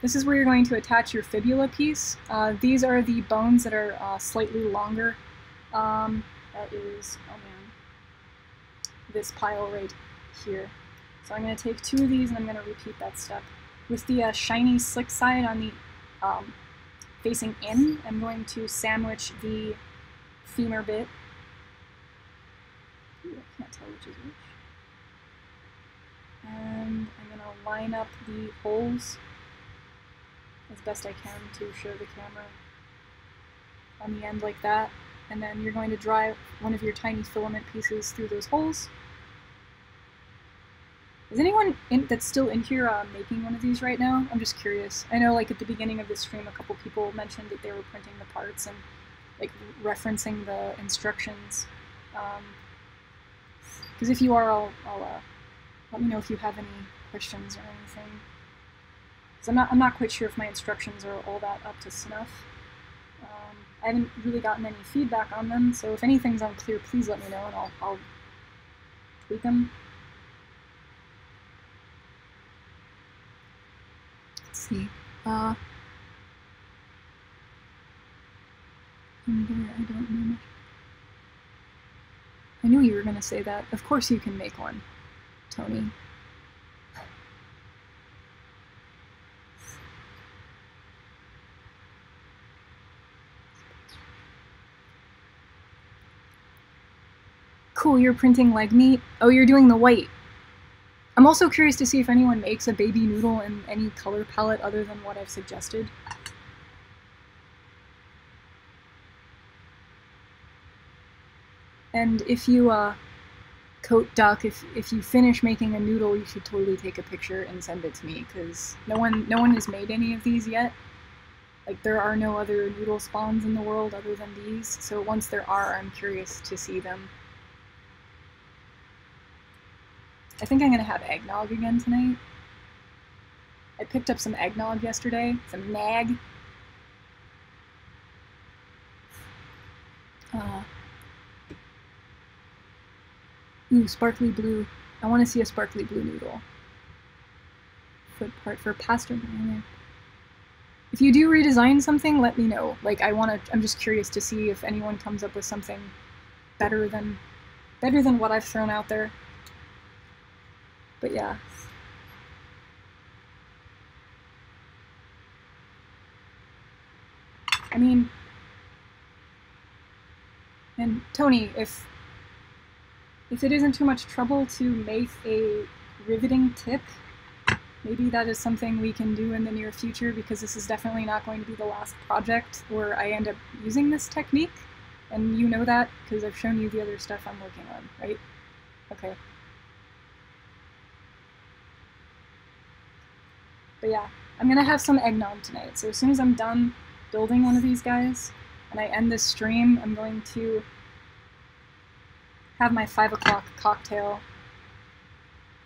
This is where you're going to attach your fibula piece. These are the bones that are slightly longer. That is, oh man, this pile right here. So I'm going to take 2 of these and I'm going to repeat that step. With the shiny slick side on the facing in, I'm going to sandwich the femur bit. Ooh, I can't tell which is which. And I'm going to line up the holes as best I can to show the camera on the end like that. And then you're going to drive one of your tiny filament pieces through those holes. Is anyone that's still in here making one of these right now? I'm just curious. I know, like, at the beginning of this stream, a couple people mentioned that they were printing the parts and, like, referencing the instructions. Because if you are, I'll let me know if you have any questions or anything. So I'm not quite sure if my instructions are all that up to snuff. I haven't really gotten any feedback on them, so if anything's unclear, please let me know and I'll tweak them. Let's see. I don't know much. I knew you were going to say that. Of course you can make one, Tony. Cool, you're printing leg meat? Oh, you're doing the white. I'm also curious to see if anyone makes a baby noodle in any color palette other than what I've suggested. And if you coat duck, if you finish making a noodle, you should totally take a picture and send it to me, because no one has made any of these yet. Like, there are no other noodle spawns in the world other than these, so once there are, I'm curious to see them. I think I'm gonna have eggnog again tonight. I picked up some eggnog yesterday, some nag. Ooh, sparkly blue. I want to see a sparkly blue noodle. Foot part for pasta. If you do redesign something, let me know. Like, I'm just curious to see if anyone comes up with something better than what I've thrown out there. But yeah. I mean, and Tony, if it isn't too much trouble to make a riveting tip, maybe that is something we can do in the near future, because this is definitely not going to be the last project where I end up using this technique. And you know that, because I've shown you the other stuff I'm working on, right? Okay. But yeah, I'm gonna have some eggnog tonight. So as soon as I'm done building one of these guys, and I end this stream, I'm going to have my 5 o'clock cocktail,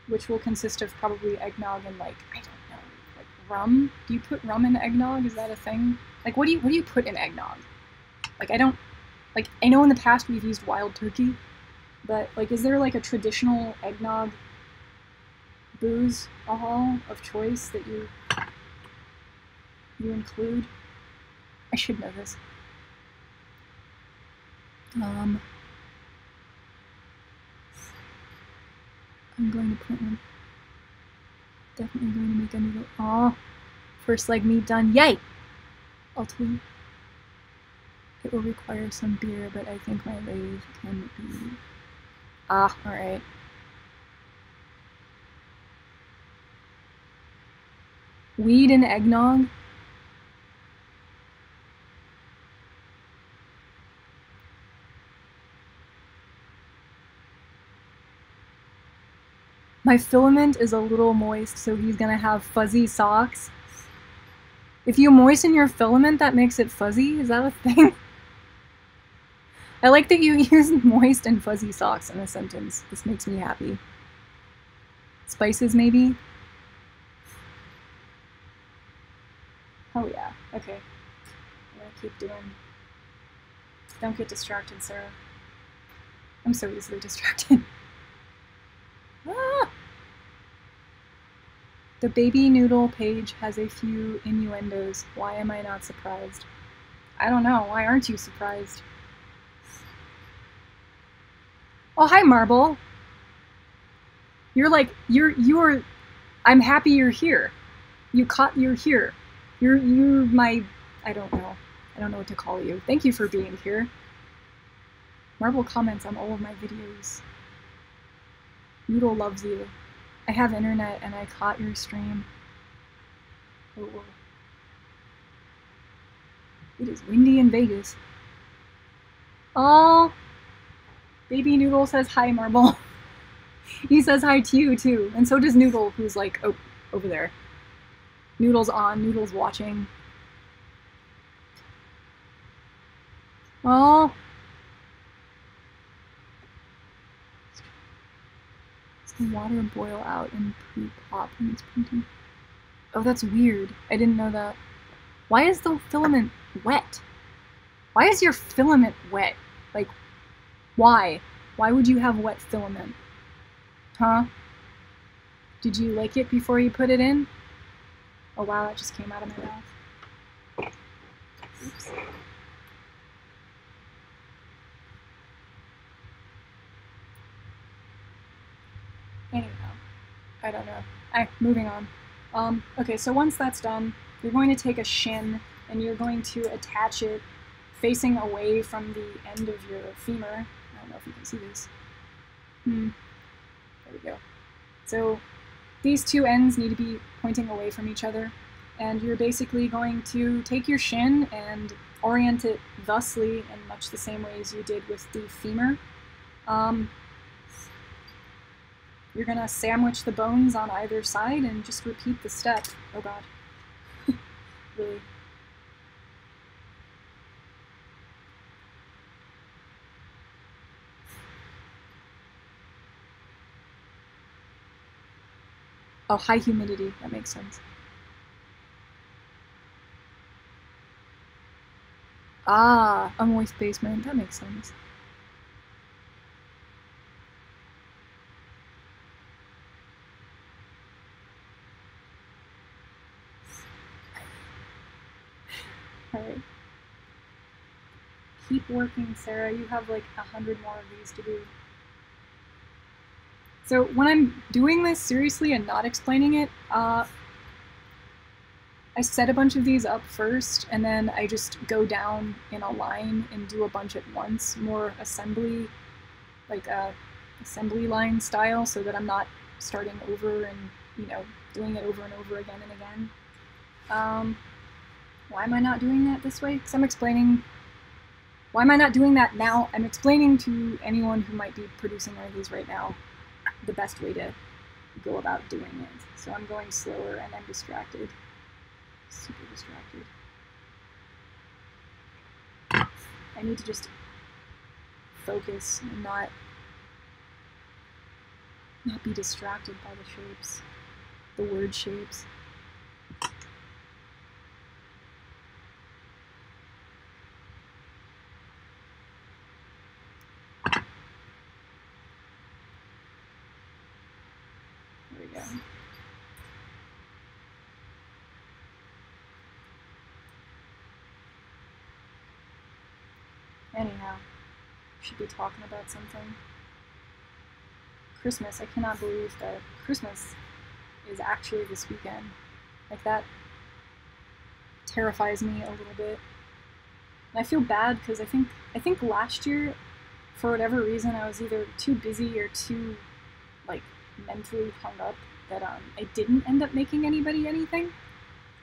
which will consist of probably eggnog and, like, I don't know, like rum. Do you put rum in eggnog? Is that a thing? Like, what do you put in eggnog? Like, I don't, like, I know in the past we've used wild turkey, but, like, is there, like, a traditional eggnog booze of choice that you include? I should know this. I'm going to put one. Definitely going to make a noodle. Aw, first leg meat done. Yay! I'll tweet. It will require some beer, but I think my lathe can be. Ah, alright. Weed and eggnog? My filament is a little moist, so he's gonna have fuzzy socks. If you moisten your filament, that makes it fuzzy? Is that a thing? I like that you use moist and fuzzy socks in a sentence. This makes me happy. Spices, maybe? Oh yeah, okay. I'm gonna keep doing. Don't get distracted, Sarah. I'm so easily distracted. Ah! The baby noodle page has a few innuendos. Why am I not surprised? I don't know. Why aren't you surprised? Oh, hi, Marble. You're like, you're, I'm happy you're here. You're here. You're my, I don't know what to call you. Thank you for being here. Marble comments on all of my videos. Noodle loves you. I have internet and I caught your stream. Oh, whoa. It is windy in Vegas. Oh, baby Noodle says hi, Marble. He says hi to you too, and so does Noodle, who's like, oh, over there. Noodle's on, Noodle's watching. Oh. The water boil out and pre-pop when it's printing. Oh, that's weird. I didn't know that. Why is the filament wet? Why is your filament wet? Like, why? Why would you have wet filament? Huh? Did you lick it before you put it in? Oh wow, that just came out of my mouth. Oops. Anyhow, I don't know. Moving on. Okay, so once that's done, you're going to take a shin and you're going to attach it facing away from the end of your femur. I don't know if you can see this. There we go. So these two ends need to be pointing away from each other, and you're basically going to take your shin and orient it thusly in much the same way as you did with the femur. You're gonna sandwich the bones on either side and just repeat the step. Oh god. Really. Oh, high humidity. That makes sense. Ah, a moist basement. That makes sense. Alright. Keep working, Sarah. You have like 100 more of these to do. So when I'm doing this seriously and not explaining it, I set a bunch of these up first, and then I just go down in a line and do a bunch at once, more assembly, like assembly line style, so that I'm not starting over and, you know, doing it over and over again and again. Why am I not doing that this way? Because I'm explaining. Why am I not doing that now? I'm explaining to anyone who might be producing one of these right now the best way to go about doing it. So I'm going slower and I'm distracted. Super distracted. I need to just focus and not be distracted by the shapes, the word shapes. There we go. Anyhow, should be talking about something. Christmas. I cannot believe that Christmas is actually this weekend. Like, that terrifies me a little bit. And I feel bad because I think last year, for whatever reason, I was either too busy or too, like, mentally hung up that I didn't end up making anybody anything.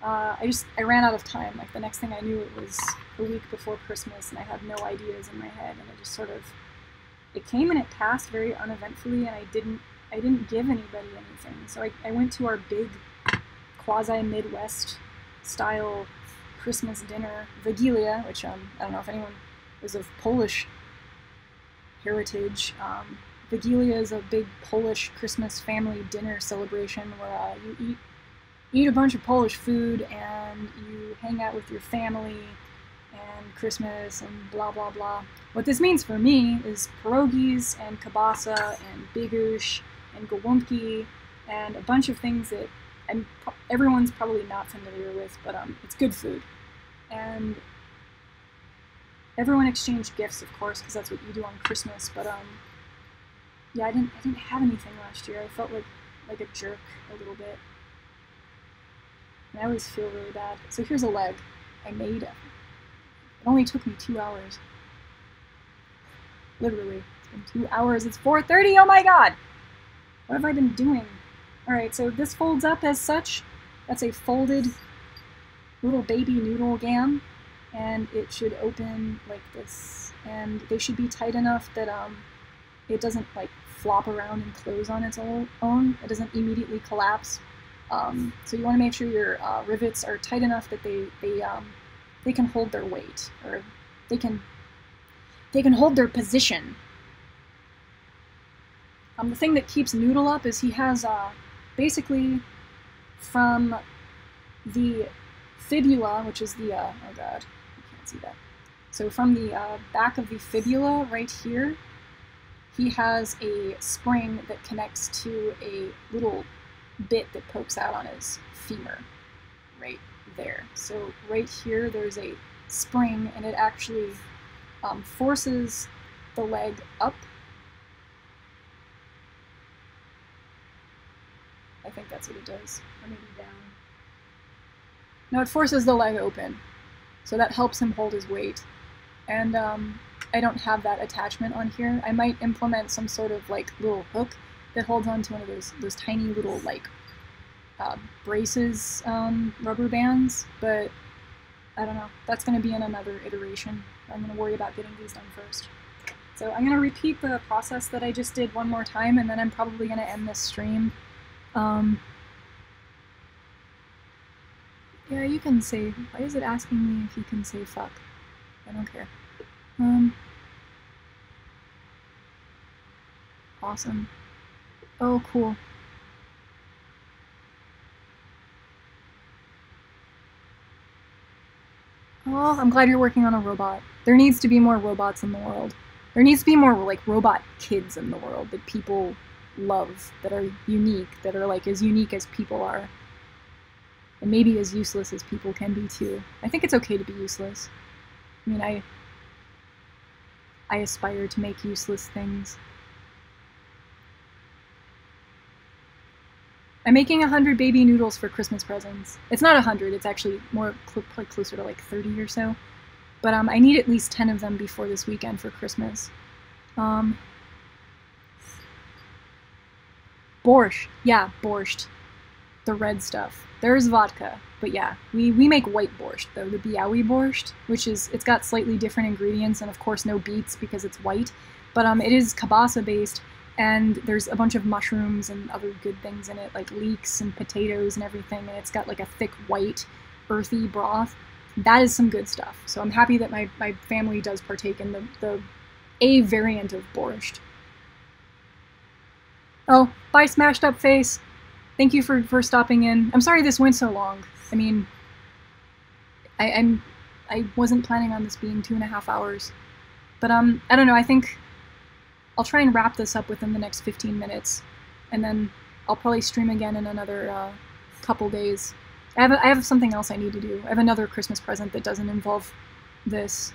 I ran out of time. Like, the next thing I knew, it was a week before Christmas, and I had no ideas in my head, and it just sort of, it came and it passed very uneventfully, and I didn't give anybody anything. So I went to our big quasi-Midwest style Christmas dinner, Vigilia, which I don't know if anyone is of Polish heritage. Vigilia is a big Polish Christmas family dinner celebration where you eat a bunch of Polish food and you hang out with your family and Christmas and blah blah blah. What this means for me is pierogies and kielbasa and bigos and gołąbki and a bunch of things that everyone's probably not familiar with, but it's good food. And everyone exchanged gifts, of course, because that's what you do on Christmas. But yeah, I didn't have anything last year. I felt like a jerk a little bit. And I always feel really bad. So here's a leg I made. It only took me 2 hours. Literally, it's been 2 hours. It's 4:30. Oh my god! What have I been doing? Alright, so this folds up as such. That's a folded little baby noodle gam. And it should open like this. And they should be tight enough that it doesn't like flop around and close on its own. It doesn't immediately collapse. So you want to make sure your rivets are tight enough that they can hold their weight, or they can hold their position. The thing that keeps Noodle up is he has basically from the fibula, which is the oh god, you can't see that. So from the back of the fibula right here, he has a spring that connects to a little bit that pokes out on his femur, right there. So right here there's a spring, and it actually forces the leg up. I think that's what it does, or maybe down. No, it forces the leg open, so that helps him hold his weight. And I don't have that attachment on here. I might implement some sort of like little hook that holds onto one of those tiny little like braces, rubber bands, but I don't know. That's going to be in another iteration. I'm going to worry about getting these done first. So I'm going to repeat the process that I just did one more time, and then I'm probably going to end this stream. Yeah, you can say, why is it asking me if you can say fuck? I don't care. Awesome. Oh, cool. Oh, I'm glad you're working on a robot. There needs to be more robots in the world. There needs to be more, like, robot kids in the world that people love, that are unique, that are, like, as unique as people are. And maybe as useless as people can be, too. I think it's okay to be useless. I mean, I aspire to make useless things. I'm making 100 baby noodles for Christmas presents. It's not 100, it's actually more probably closer to like 30 or so. But I need at least 10 of them before this weekend for Christmas. Borscht. Yeah, borscht. The red stuff. There's vodka. But yeah, we make white borscht, though, the biały borscht, which is, it's got slightly different ingredients, and of course no beets because it's white. But it is kielbasa based, and there's a bunch of mushrooms and other good things in it, like leeks and potatoes and everything, and it's got like a thick white, earthy broth. That is some good stuff. So I'm happy that my family does partake in the A variant of borscht. Oh, bye smashed up face. Thank you for stopping in. I'm sorry this went so long. I mean, I wasn't planning on this being 2.5 hours. But I don't know, I think I'll try and wrap this up within the next 15 minutes, and then I'll probably stream again in another couple days. I have something else I need to do. I have another Christmas present that doesn't involve this.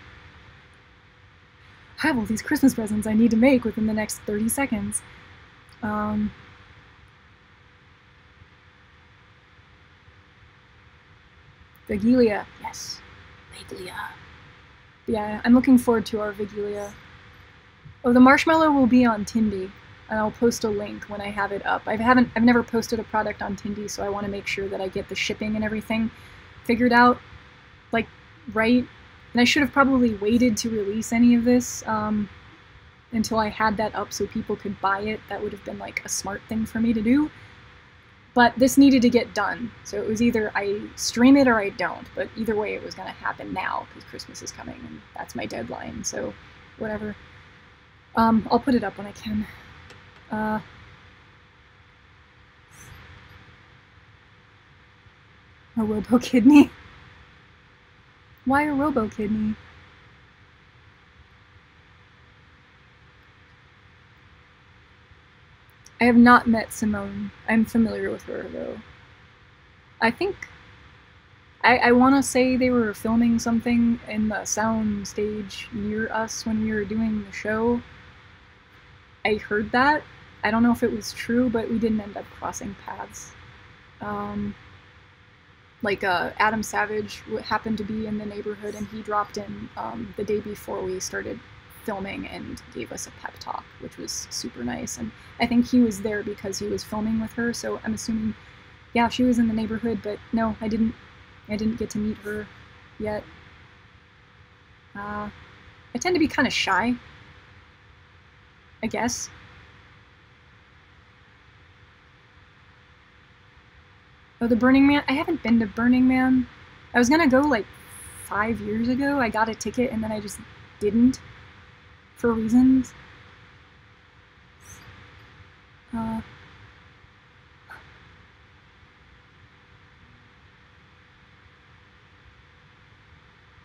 I have all these Christmas presents I need to make within the next 30 seconds. Vigilia. Yes. Vigilia. Yeah, I'm looking forward to our Vigilia. Oh, the marshmallow will be on Tindy, and I'll post a link when I have it up. I've never posted a product on Tindy, so I want to make sure that I get the shipping and everything figured out, like, right. And I should have probably waited to release any of this until I had that up so people could buy it. That would have been, like, a smart thing for me to do. But this needed to get done, so it was either I stream it or I don't. But either way, it was going to happen now, because Christmas is coming, and that's my deadline, so whatever. I'll put it up when I can. A robo-kidney? Why a robo-kidney? I have not met Simone. I'm familiar with her, though. I think... I want to say they were filming something in the sound stage near us when we were doing the show. I heard that. I don't know if it was true, but we didn't end up crossing paths. Adam Savage happened to be in the neighborhood, and he dropped in the day before we started filming and gave us a pep talk, which was super nice. And I think he was there because he was filming with her, so I'm assuming, yeah, she was in the neighborhood, but no, I didn't get to meet her yet. I tend to be kind of shy, I guess. Oh, the Burning Man? I haven't been to Burning Man. I was gonna go like 5 years ago. I got a ticket and then I just didn't, for reasons.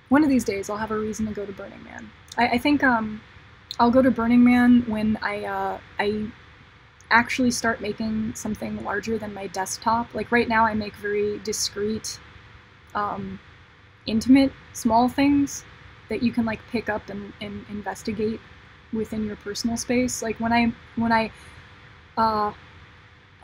One of these days I'll have a reason to go to Burning Man. I think I'll go to Burning Man when I actually start making something larger than my desktop. Like right now I make very discreet, intimate, small things that you can like pick up and investigate within your personal space. Like when I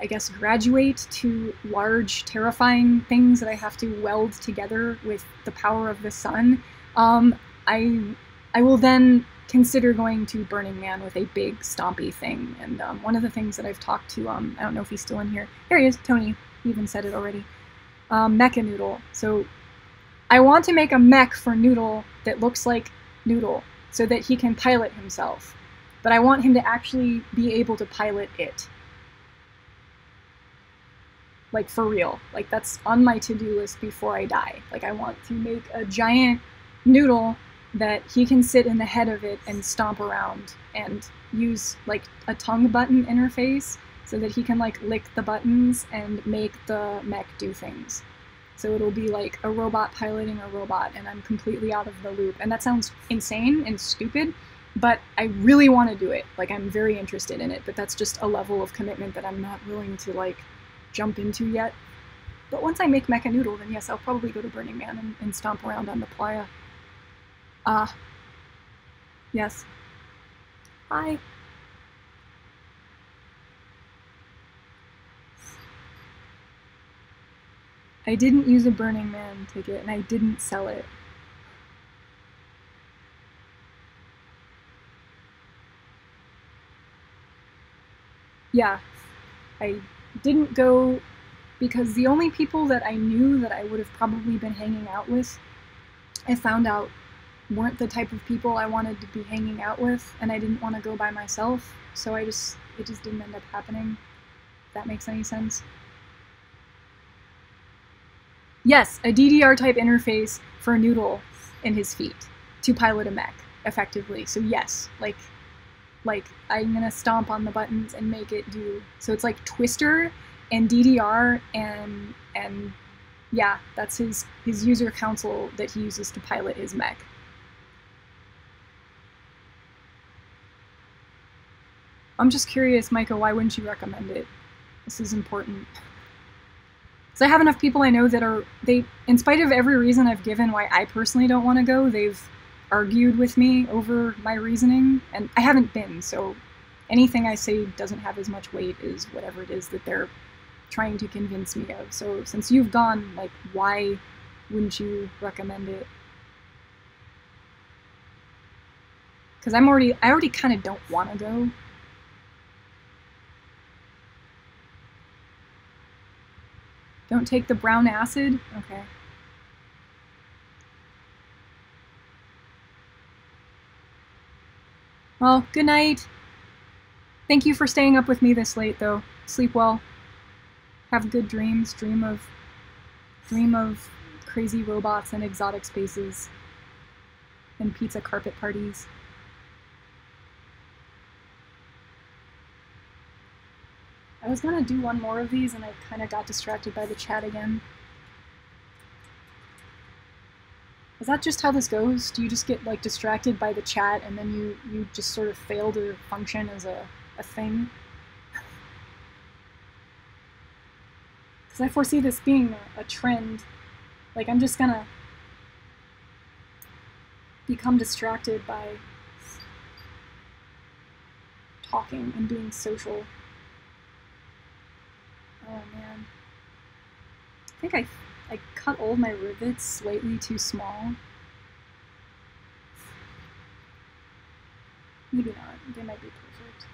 guess graduate to large, terrifying things that I have to weld together with the power of the sun, I will then consider going to Burning Man with a big stompy thing. And one of the things that I've talked to, I don't know if he's still in here. Here he is, Tony. He even said it already. Mecha Noodle. So I want to make a mech for Noodle that looks like Noodle so that he can pilot himself. but I want him to actually be able to pilot it. Like, for real. Like, that's on my to-do list before I die. Like, I want to make a giant noodle that he can sit in the head of it and stomp around and use, like, a tongue button interface so that he can, like, lick the buttons and make the mech do things. So it'll be like a robot piloting a robot, and I'm completely out of the loop. And that sounds insane and stupid, but I really want to do it. Like, I'm very interested in it, but that's just a level of commitment that I'm not willing to, like, jump into yet. But once I make Mecha Noodle, then yes, I'll probably go to Burning Man and stomp around on the playa. Yes. Hi. I didn't use a Burning Man ticket, and I didn't sell it. Yeah, I didn't go because the only people that I knew that I would have probably been hanging out with, I found out weren't the type of people I wanted to be hanging out with, and I didn't want to go by myself, so it just didn't end up happening, if that makes any sense. Yes, a DDR-type interface for a Noodle in his feet to pilot a mech, effectively. So yes, like I'm gonna stomp on the buttons and make it do. So it's like Twister and DDR and yeah, that's his user console that he uses to pilot his mech. I'm just curious, Micah, why wouldn't you recommend it? This is important. So I have enough people I know that in spite of every reason I've given why I personally don't want to go, they've argued with me over my reasoning, and I haven't been, so anything I say doesn't have as much weight as whatever it is that they're trying to convince me of. So since you've gone, like, why wouldn't you recommend it? Because I already kind of don't want to go. Don't take the brown acid? Okay. Well, good night. Thank you for staying up with me this late, though. Sleep well. Have good dreams. Dream of crazy robots and exotic spaces and pizza carpet parties. I was gonna do one more of these and I kind of got distracted by the chat again. Is that just how this goes? Do you just get, like, distracted by the chat and then you just sort of fail to function as a thing? Because I foresee this being a trend. Like, I'm just gonna become distracted by talking and being social. Oh man. I think I cut all my rivets slightly too small. Maybe not. They might be perfect.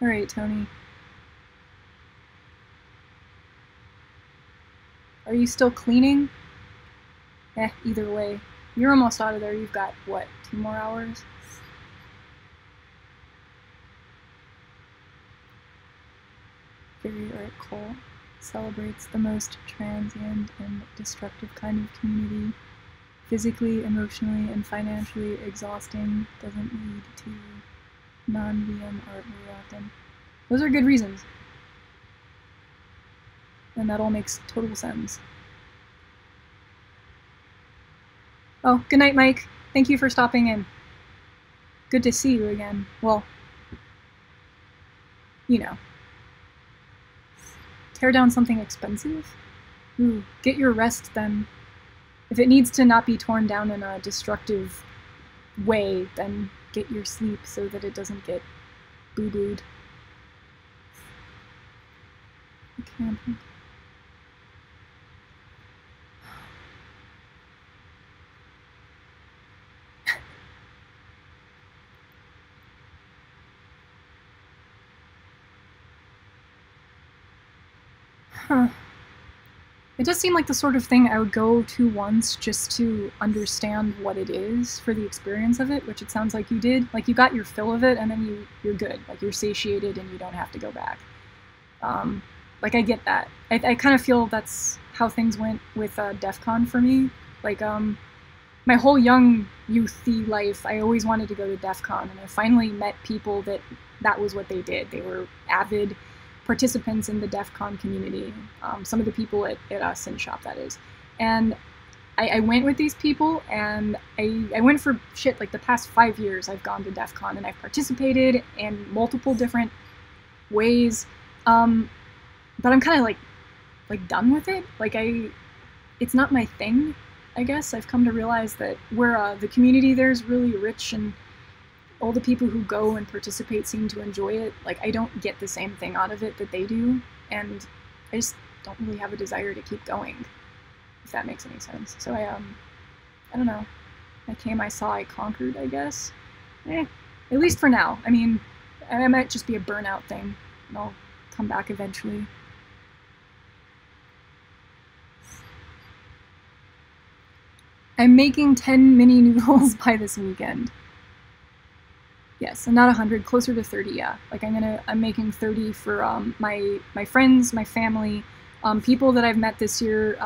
Alright, Tony. Are you still cleaning? Either way. You're almost out of there. You've got, what, 2 more hours? Very Art Cult celebrates the most transient and destructive kind of community. Physically, emotionally, and financially exhausting, doesn't lead to non-VM art very often. Those are good reasons. And that all makes total sense. Oh, good night, Mike. Thank you for stopping in. Good to see you again. Well, you know. Tear down something expensive? Ooh, get your rest then. If it needs to not be torn down in a destructive way, then get your sleep so that it doesn't get boo-booed. Camping. Huh. It does seem like the sort of thing I would go to once just to understand what it is for the experience of it, which it sounds like you did. Like, you got your fill of it, and then you're good. Like, you're satiated, and you don't have to go back. Like, I get that. I kind of feel that's how things went with DEF CON for me. Like, my whole young youthy life, I always wanted to go to DEF CON, and I finally met people that was what they did. They were avid participants in the DEF CON community. Some of the people at us in shop, that is. And I went with these people, and I went for shit like the past 5 years I've gone to DEF CON, and I've participated in multiple different ways. But I'm kind of like done with it. Like, it's not my thing, I guess. I've come to realize that where the community there is really rich, and all the people who go and participate seem to enjoy it. Like, I don't get the same thing out of it that they do, and I just don't really have a desire to keep going, if that makes any sense. So I don't know. I came, I saw, I conquered, I guess. At least for now. I mean, I might just be a burnout thing, and I'll come back eventually. I'm making 10 mini noodles by this weekend. Yes, and not 100, closer to 30, yeah. Like, I'm making 30 for my friends, my family, people that I've met this year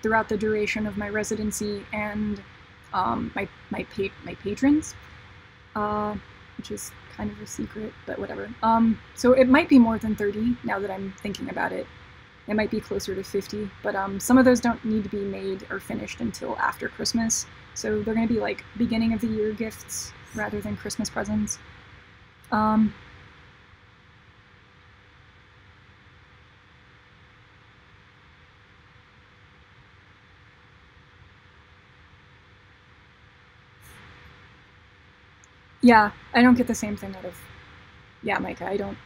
throughout the duration of my residency, and my patrons, which is kind of a secret, but whatever. So it might be more than 30 now that I'm thinking about it. It might be closer to 50, but some of those don't need to be made or finished until after Christmas, so they're going to be like beginning of the year gifts rather than Christmas presents. Yeah, I don't get the same thing out of... Yeah, Micah, I don't...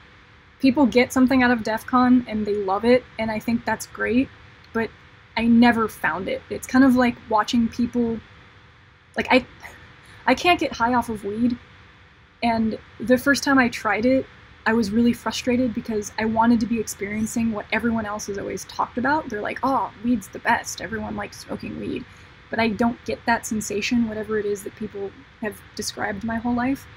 People get something out of DEF CON and they love it, and I think that's great, but I never found it. It's kind of like watching people... Like, I can't get high off of weed, and the first time I tried it, I was really frustrated because I wanted to be experiencing what everyone else has always talked about. They're like, oh, weed's the best. Everyone likes smoking weed. But I don't get that sensation, whatever it is that people have described my whole life.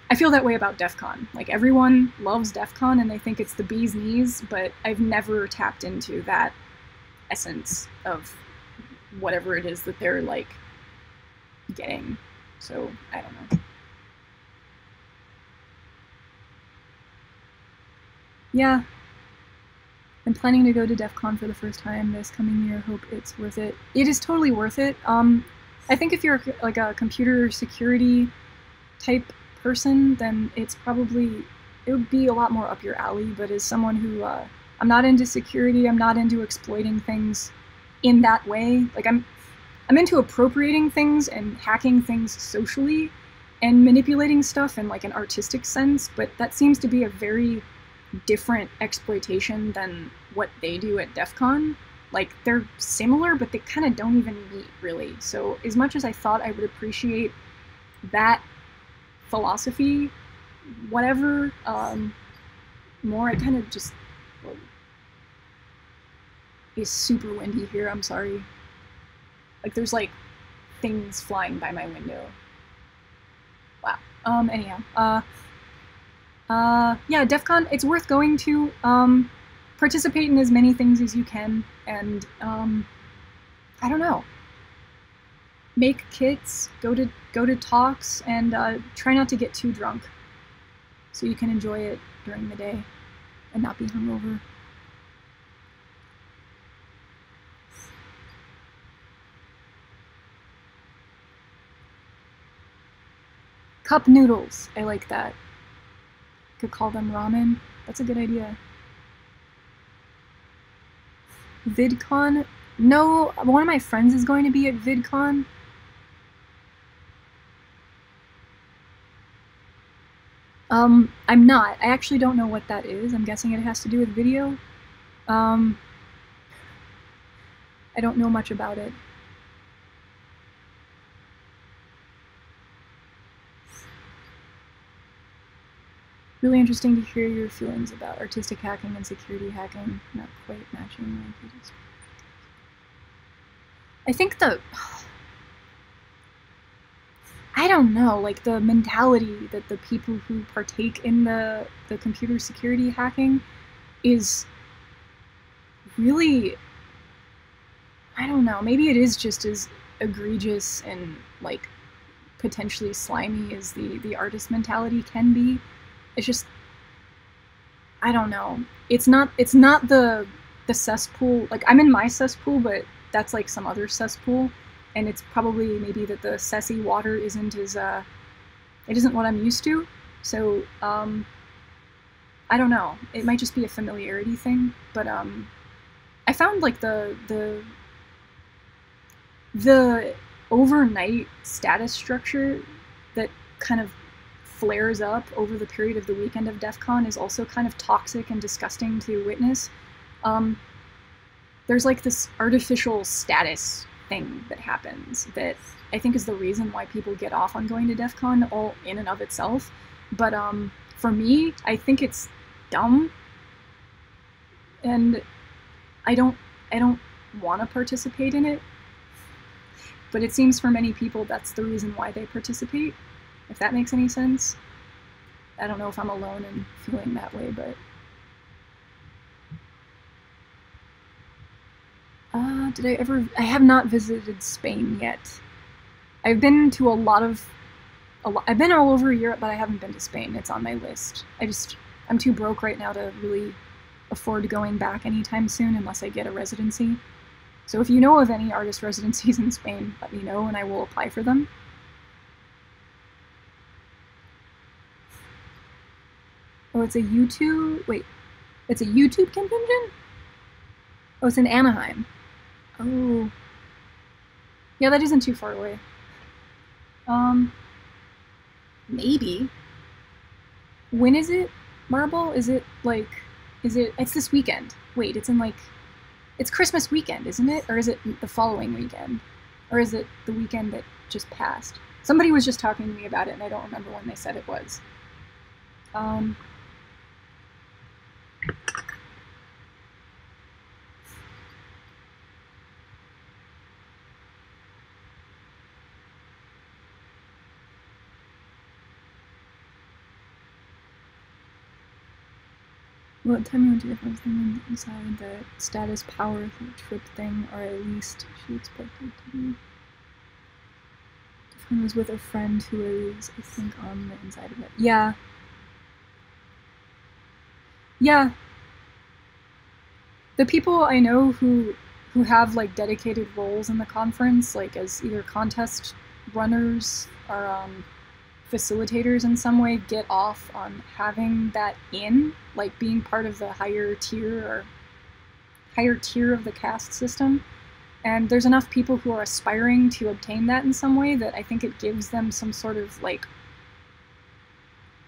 I feel that way about DEF CON. Like, everyone loves DEF CON and they think it's the bee's knees, but I've never tapped into that essence of whatever it is that they're, like, getting. So, I don't know. Yeah. I'm planning to go to DEF CON for the first time this coming year. Hope it's worth it. It is totally worth it. I think if you're like a computer security type person, then it would be a lot more up your alley. But as someone who, I'm not into security, I'm not into exploiting things in that way. Like, I'm into appropriating things and hacking things socially and manipulating stuff in like an artistic sense, but that seems to be a very different exploitation than what they do at DEF CON. Like, they're similar, but they kind of don't even meet, really. So as much as I thought I would appreciate that philosophy, whatever, more, I kind of just... Well, it's super windy here, I'm sorry. Like, there's, like, things flying by my window. Wow. Anyhow, yeah, DEF CON, it's worth going to. Participate in as many things as you can, and, I don't know. Make kits, go to talks, and try not to get too drunk so you can enjoy it during the day and not be hungover. Cup noodles, I like that. Could call them ramen. That's a good idea. VidCon? No, one of my friends is going to be at VidCon. I'm not. I actually don't know what that is. I'm guessing it has to do with video. I don't know much about it. Really interesting to hear your feelings about artistic hacking and security hacking not quite matching like you just... I think I don't know, like the mentality that the people who partake in the computer security hacking is really, I don't know, maybe it is just as egregious and like potentially slimy as the artist mentality can be. It's just, I don't know. It's not the cesspool. Like I'm in my cesspool, but that's like some other cesspool, and it's probably maybe that the cessy water isn't as it isn't what I'm used to. So I don't know. It might just be a familiarity thing, but I found like the overnight status structure that kind of flares up over the period of the weekend of DEF CON is also kind of toxic and disgusting to witness. There's like this artificial status thing that happens that I think is the reason why people get off on going to DEF CON all in and of itself. But for me, I think it's dumb, and I don't want to participate in it. But it seems for many people that's the reason why they participate, if that makes any sense. I don't know if I'm alone in feeling that way, but... I have not visited Spain yet. I've been to I've been all over Europe, but I haven't been to Spain. It's on my list. I'm too broke right now to really afford going back anytime soon unless I get a residency. So if you know of any artist residencies in Spain, let me know and I will apply for them. Oh, it's a YouTube... Wait. It's a YouTube convention? Oh, it's in Anaheim. Oh. Yeah, that isn't too far away. Maybe. When is it, Marble? Is it, like... It's this weekend. Wait, it's in, like... It's Christmas weekend, isn't it? Or is it the following weekend? Or is it the weekend that just passed? Somebody was just talking to me about it, and I don't remember when they said it was. What time you went to the first thing inside the status power trip thing, or at least she expected to be. The friend was with a friend who is, I think, on the inside of it. Yeah. Yeah. The people I know who have like dedicated roles in the conference, like as either contest runners or facilitators in some way, get off on having that in, like being part of the higher tier of the caste system. And there's enough people who are aspiring to obtain that in some way that I think it gives them some sort of like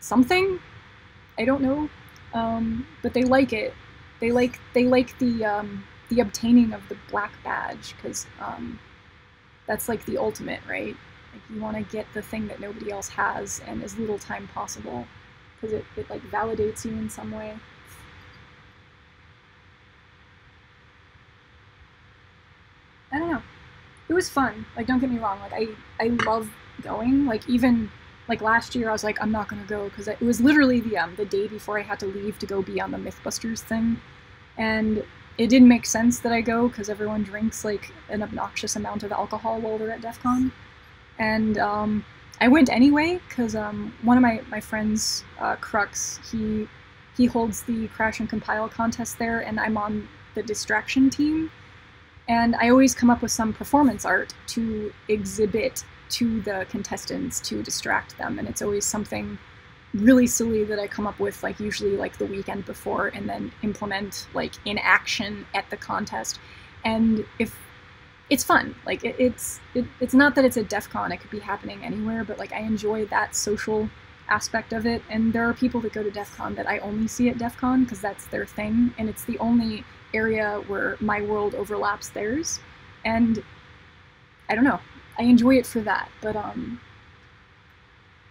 something. I don't know, but they like it. They like the obtaining of the black badge, because that's like the ultimate, right? Like you want to get the thing that nobody else has in as little time possible, because it like validates you in some way. I don't know. It was fun. Like, don't get me wrong. Like, I love going. Like, even like last year, I was like, I'm not gonna go because it was literally the day before I had to leave to go be on the Mythbusters thing, and it didn't make sense that I go because everyone drinks like an obnoxious amount of alcohol while they're at DEF CON. And I went anyway because one of my friends, Crux, he holds the Crash and Compile contest there, and I'm on the distraction team. And I always come up with some performance art to exhibit to the contestants to distract them, and it's always something really silly that I come up with, like usually like the weekend before, and then implement like in action at the contest. And if it's fun. Like it's not that it's a DEF CON, it could be happening anywhere, but like I enjoy that social aspect of it. And there are people that go to DEF CON that I only see at DEF CON because that's their thing, and it's the only area where my world overlaps theirs. And I don't know, I enjoy it for that, but I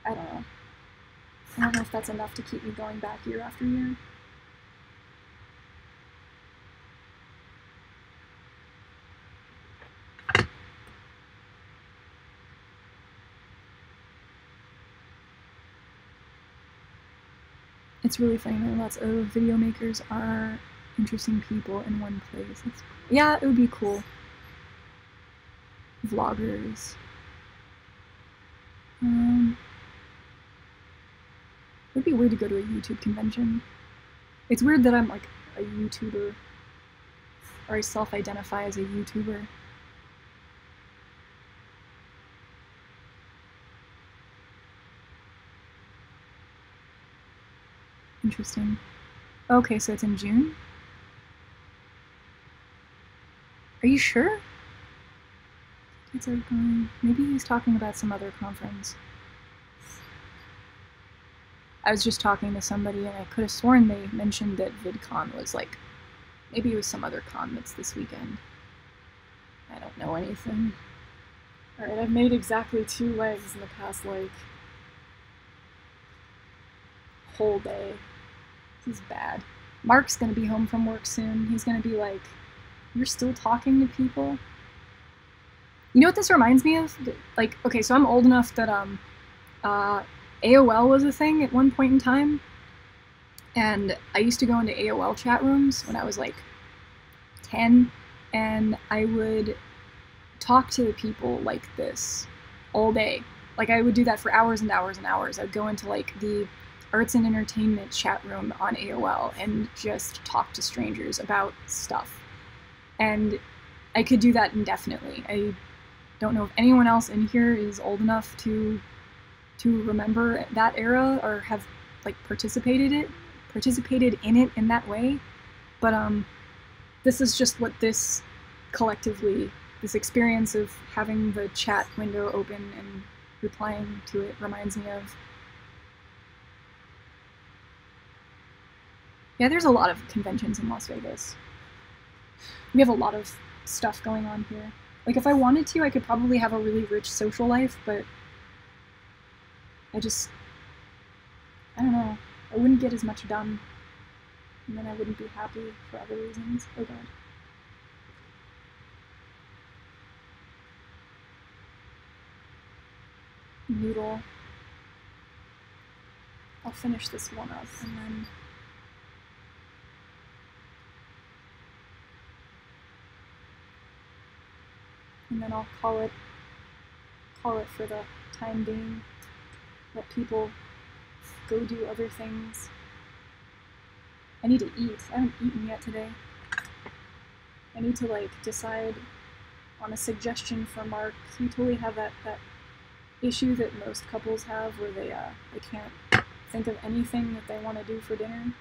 don't know if that's enough to keep me going back year after year. It's really funny that lots of video makers are interesting people in one place. Yeah, it would be cool. Vloggers. It'd be weird to go to a YouTube convention. It's weird that I'm like a YouTuber, or I self-identify as a YouTuber. Interesting. Okay, so it's in June? Are you sure? Kids are going. Maybe he's talking about some other conference. I was just talking to somebody and I could have sworn they mentioned that VidCon was like, maybe it was some other con that's this weekend. I don't know anything. Alright, I've made exactly 2 legs in the past, like, whole day. This is bad. Mark's gonna be home from work soon. He's gonna be like, you're still talking to people? You know what this reminds me of? Like, okay, so I'm old enough that AOL was a thing at one point in time, and I used to go into AOL chat rooms when I was like 10, and I would talk to people like this all day. Like, I would do that for hours and hours and hours. I would go into like the arts and entertainment chat room on AOL and just talk to strangers about stuff. And I could do that indefinitely. I don't know if anyone else in here is old enough to remember that era or have like participated in it in that way. But this is just what this collectively, this experience of having the chat window open and replying to it reminds me of. Yeah, there's a lot of conventions in Las Vegas. We have a lot of stuff going on here. Like, if I wanted to, I could probably have a really rich social life, but I don't know. I wouldn't get as much done, and then I wouldn't be happy for other reasons. Oh god. Noodle. I'll finish this one up, and then I'll call it for the time being. Let people go do other things. I need to eat. I haven't eaten yet today. I need to like decide on a suggestion for Mark. You totally have that issue that most couples have where they can't think of anything that they want to do for dinner.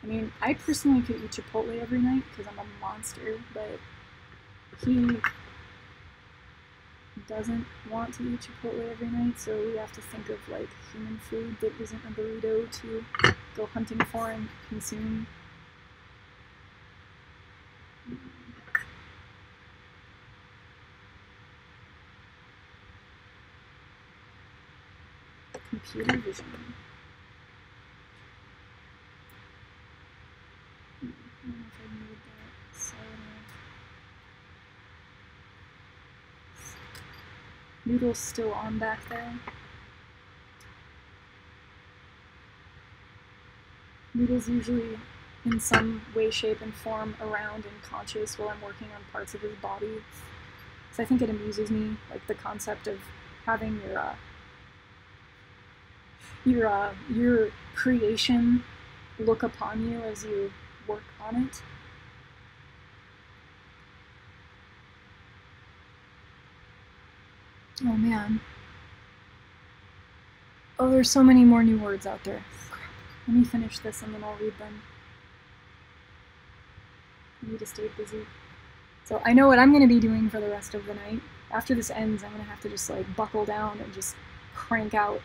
I mean, I personally could eat Chipotle every night because I'm a monster, but he doesn't want to eat Chipotle every night, so we have to think of like human food that isn't a burrito to go hunting for and consume. Computer vision. I don't know if I made that solid enough. Noodle's still on back there. Noodle's usually in some way, shape, and form around and conscious while I'm working on parts of his body. So I think it amuses me, like the concept of having your creation look upon you as you work on it. Oh man. Oh, there's so many more new words out there. Crap. Let me finish this and then I'll read them. I need to stay busy. So I know what I'm going to be doing for the rest of the night. After this ends, I'm going to have to just like buckle down and just crank out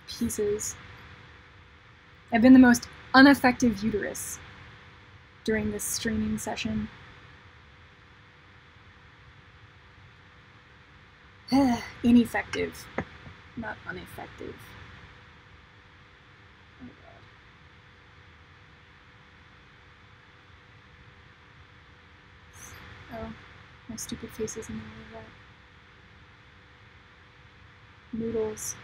pieces. I've been the most ineffective uterus during this streaming session. Ineffective, not ineffective. Oh god. Oh, my stupid face is in the way of that. Noodles.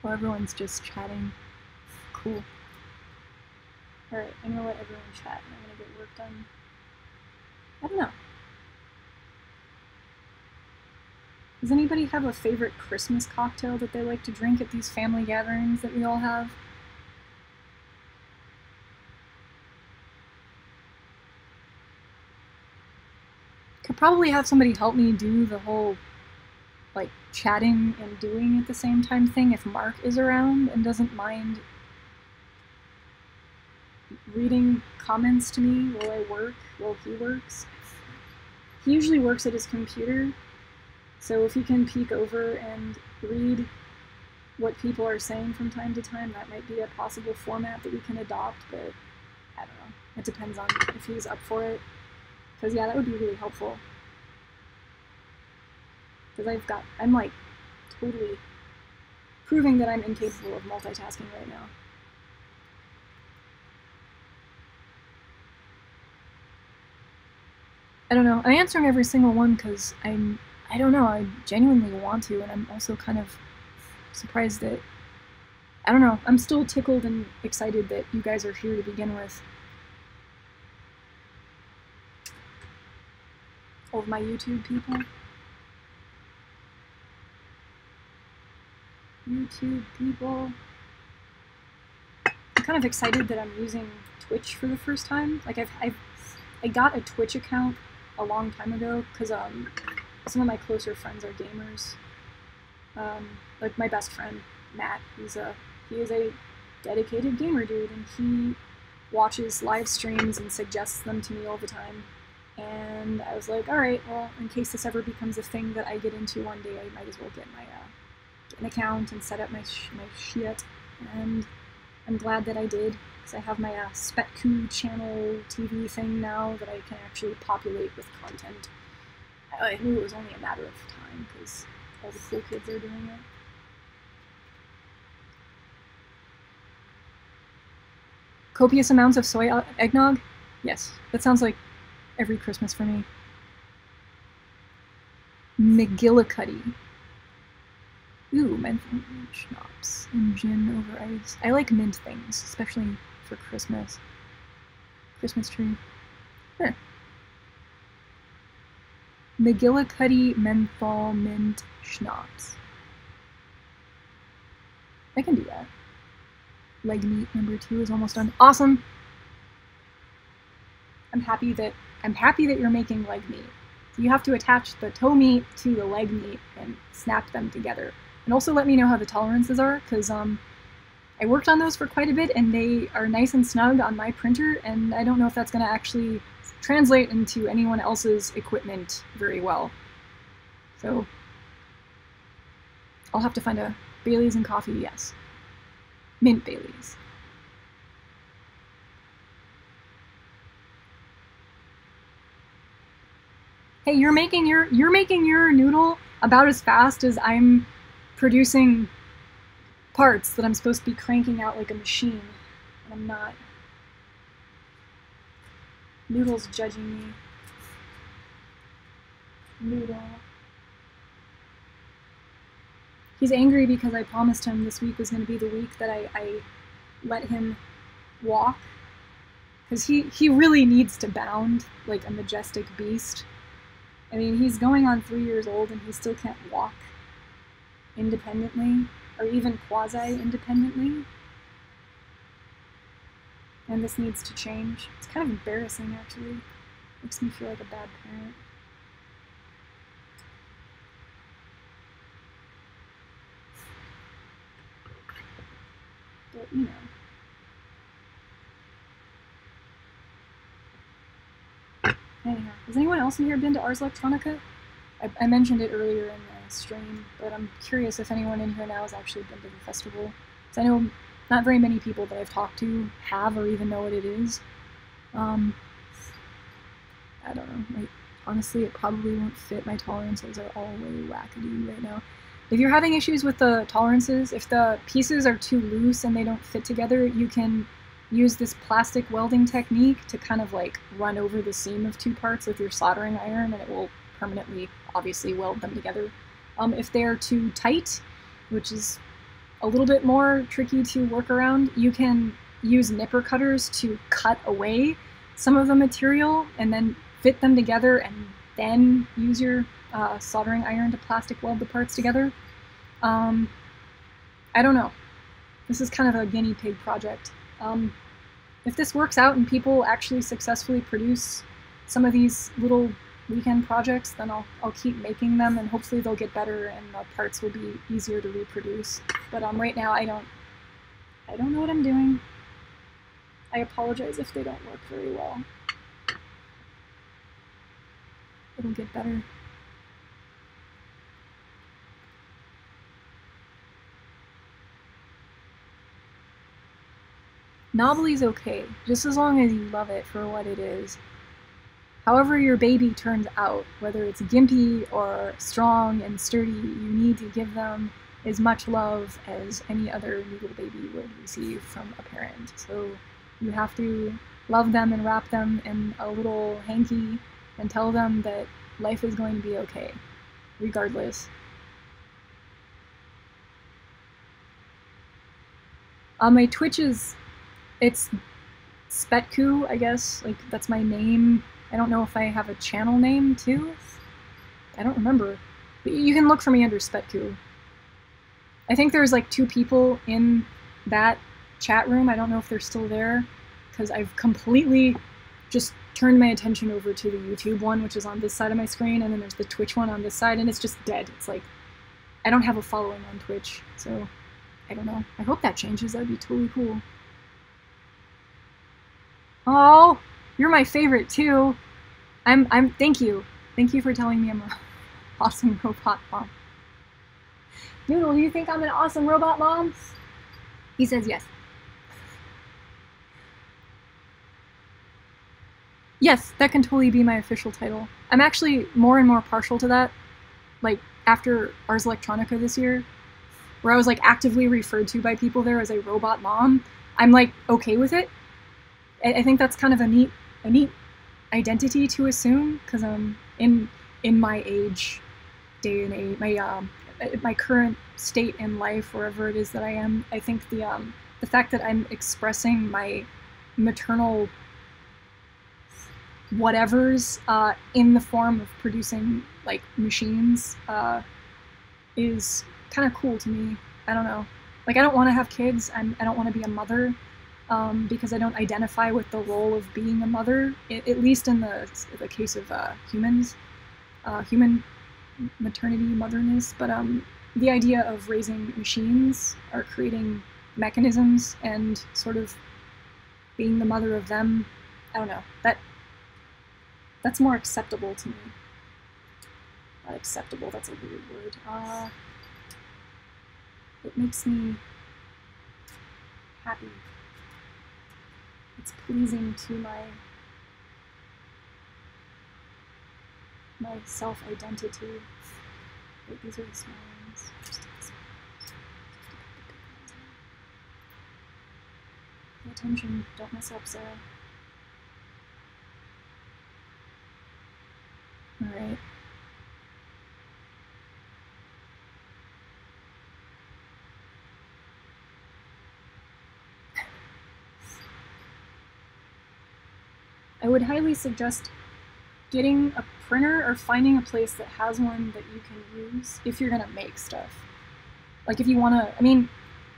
Well, everyone's just chatting. Cool. Alright, I'm gonna let everyone chat and I'm gonna get work done. I don't know. Does anybody have a favorite Christmas cocktail that they like to drink at these family gatherings that we all have? Could probably have somebody help me do the whole, like, chatting and doing at the same time thing if Mark is around and doesn't mind reading comments to me while I work, while he works. He usually works at his computer, so if he can peek over and read what people are saying from time to time, that might be a possible format that we can adopt, but I don't know. It depends on if he's up for it. Because yeah, that would be really helpful. Because I'm like totally proving that I'm incapable of multitasking right now. I don't know. I'm answering every single one because I don't know, I genuinely want to, and I'm also kind of surprised that, I don't know, I'm still tickled and excited that you guys are here to begin with. All of my YouTube people. YouTube people. I'm kind of excited that I'm using Twitch for the first time. Like I got a Twitch account a long time ago because some of my closer friends are gamers. Like my best friend Matt, he is a dedicated gamer dude, and he watches live streams and suggests them to me all the time. And I was like, all right, well, in case this ever becomes a thing that I get into one day, I might as well get my get an account and set up my shit. And I'm glad that I did, because I have my Spetku channel TV thing now that I can actually populate with content. I knew it was only a matter of time, because all the cool kids are doing it. Copious amounts of soy eggnog? Yes, that sounds like every Christmas for me. McGillicuddy. Ooh, mint schnapps and gin over ice. I like mint things, especially for Christmas. Christmas tree. Sure. McGillicuddy menthol mint schnapps. I can do that. Leg meat number 2 is almost done. Awesome! I'm happy that you're making leg meat. So you have to attach the toe meat to the leg meat and snap them together. And also let me know how the tolerances are, because I worked on those for quite a bit and they are nice and snug on my printer, and I don't know if that's going to actually translate into anyone else's equipment very well. So I'll have to find a Baileys and coffee, yes. Mint Baileys. Hey, you're making your noodle about as fast as I'm producing parts that I'm supposed to be cranking out like a machine, and I'm not. Noodle's judging me. Noodle. He's angry because I promised him this week was going to be the week that I let him walk. Because he really needs to bound like a majestic beast. I mean, he's going on 3 years old and he still can't walk independently, or even quasi-independently. And this needs to change. It's kind of embarrassing, actually. Makes me feel like a bad parent. But, you know. Anyhow, has anyone else in here been to Ars Electronica? I mentioned it earlier in the stream, but I'm curious if anyone in here now has actually been to the festival. Because I know not very many people that I've talked to have or even know what it is. I don't know. Like, honestly, it probably won't fit. My tolerances are all way wackadoo right now. If you're having issues with the tolerances, if the pieces are too loose and they don't fit together, you can use this plastic welding technique to kind of like run over the seam of 2 parts with your soldering iron, and it will permanently, obviously, weld them together. If they're too tight, which is a little bit more tricky to work around. You can use nipper cutters to cut away some of the material and then fit them together and then use your soldering iron to plastic weld the parts together. I don't know. This is kind of a guinea pig project. If this works out and people actually successfully produce some of these little weekend projects, then I'll keep making them, and hopefully they'll get better and the parts will be easier to reproduce. But right now I don't know what I'm doing. I apologize if they don't work very well. It'll get better. Novelty's okay, just as long as you love it for what it is. However your baby turns out, whether it's gimpy or strong and sturdy, you need to give them as much love as any other Noodle baby would receive from a parent. So you have to love them and wrap them in a little hanky and tell them that life is going to be okay, regardless. My Twitch it's Spetku, I guess. Like, that's my name. I don't know if I have a channel name too. I don't remember. But you can look for me under Spetku. I think there's like 2 people in that chat room. I don't know if they're still there, because I've completely just turned my attention over to the YouTube one, which is on this side of my screen, and then there's the Twitch one on this side, and it's just dead. It's like, I don't have a following on Twitch, so I don't know. I hope that changes. That'd be totally cool. Oh, you're my favorite too. Thank you. Thank you for telling me I'm an awesome robot mom. Noodle, do you think I'm an awesome robot mom? He says yes. Yes, that can totally be my official title. I'm actually more and more partial to that. Like, after Ars Electronica this year, where I was like actively referred to by people there as a robot mom, I'm like okay with it. I think that's kind of a neat identity to assume, because in my age, day and age, my current state in life, wherever it is that I am, I think the fact that I'm expressing my maternal whatevers in the form of producing like machines is kind of cool to me. I don't know. Like, I don't want to have kids. I don't want to be a mother. Because I don't identify with the role of being a mother, at least in the case of humans, human maternity, motherness. But the idea of raising machines or creating mechanisms and sort of being the mother of them, I don't know, that's more acceptable to me. Not acceptable, that's a weird word. It makes me happy. It's pleasing to my self-identity. Wait, these are the small ones. Pay attention, don't mess up, Sarah. Alright. I would highly suggest getting a printer or finding a place that has one that you can use if you're gonna make stuff. Like, if you wanna, I mean,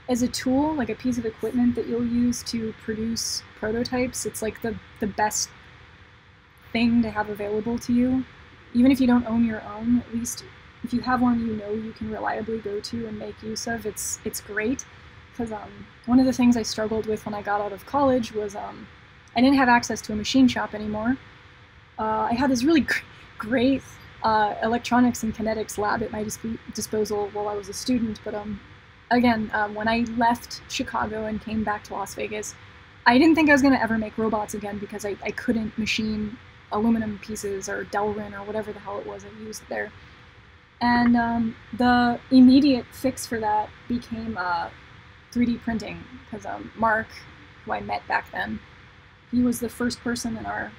as a tool, like a piece of equipment that you'll use to produce prototypes, it's like the best thing to have available to you. Even if you don't own your own, at least if you have one you know you can reliably go to and make use of, it's great. Because one of the things I struggled with when I got out of college was I didn't have access to a machine shop anymore. I had this really great electronics and kinetics lab at my disposal while I was a student, but again, when I left Chicago and came back to Las Vegas, I didn't think I was going to ever make robots again because I couldn't machine aluminum pieces or Delrin or whatever the hell it was I used there. And the immediate fix for that became 3D printing, because Mark, who I met back then, he was the first person in our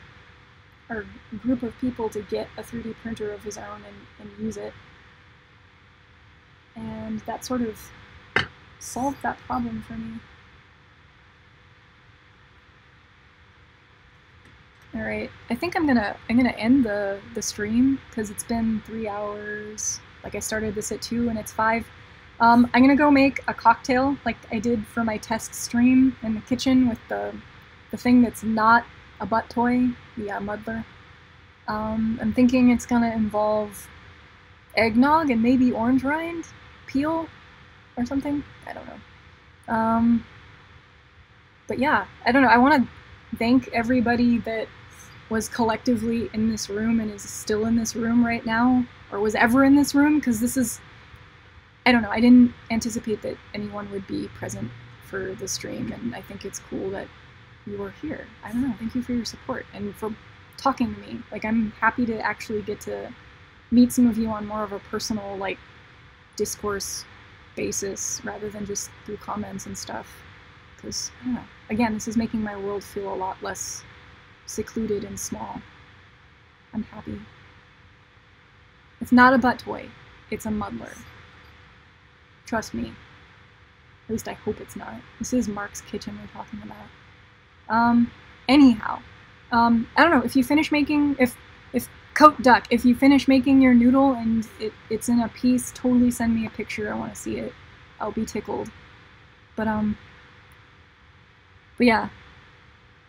group of people to get a 3D printer of his own and use it. And that sort of solved that problem for me. Alright, I think I'm gonna end the stream because it's been 3 hours. Like I started this at 2 and it's 5. I'm gonna go make a cocktail like I did for my test stream in the kitchen with the thing that's not a butt toy, the muddler. I'm thinking it's gonna involve eggnog and maybe orange rind peel or something. I don't know. But yeah, I don't know. I want to thank everybody that was collectively in this room and is still in this room right now, or was ever in this room, because this is, I don't know, I didn't anticipate that anyone would be present for the stream, and I think it's cool that you were here. I don't know, thank you for your support and for talking to me. Like, I'm happy to actually get to meet some of you on more of a personal, like, discourse basis rather than just through comments and stuff. Because, I don't know, again, this is making my world feel a lot less secluded and small. I'm happy. It's not a butt toy. It's a muddler. Trust me. At least I hope it's not. This is Mark's kitchen we're talking about. Anyhow, I don't know, if you finish making, if Coat Duck, if you finish making your noodle and it's in a piece, totally send me a picture. I want to see it. I'll be tickled. But yeah.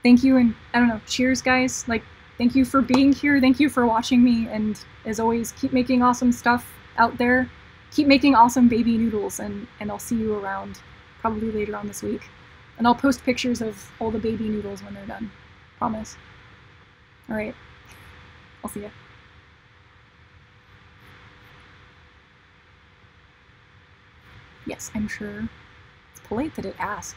Thank you, and I don't know, cheers, guys. Like, thank you for being here. Thank you for watching me, and as always, keep making awesome stuff out there. Keep making awesome baby noodles, and I'll see you around probably later on this week. And I'll post pictures of all the baby noodles when they're done. Promise. Alright. I'll see ya. Yes, I'm sure. It's polite that it asks.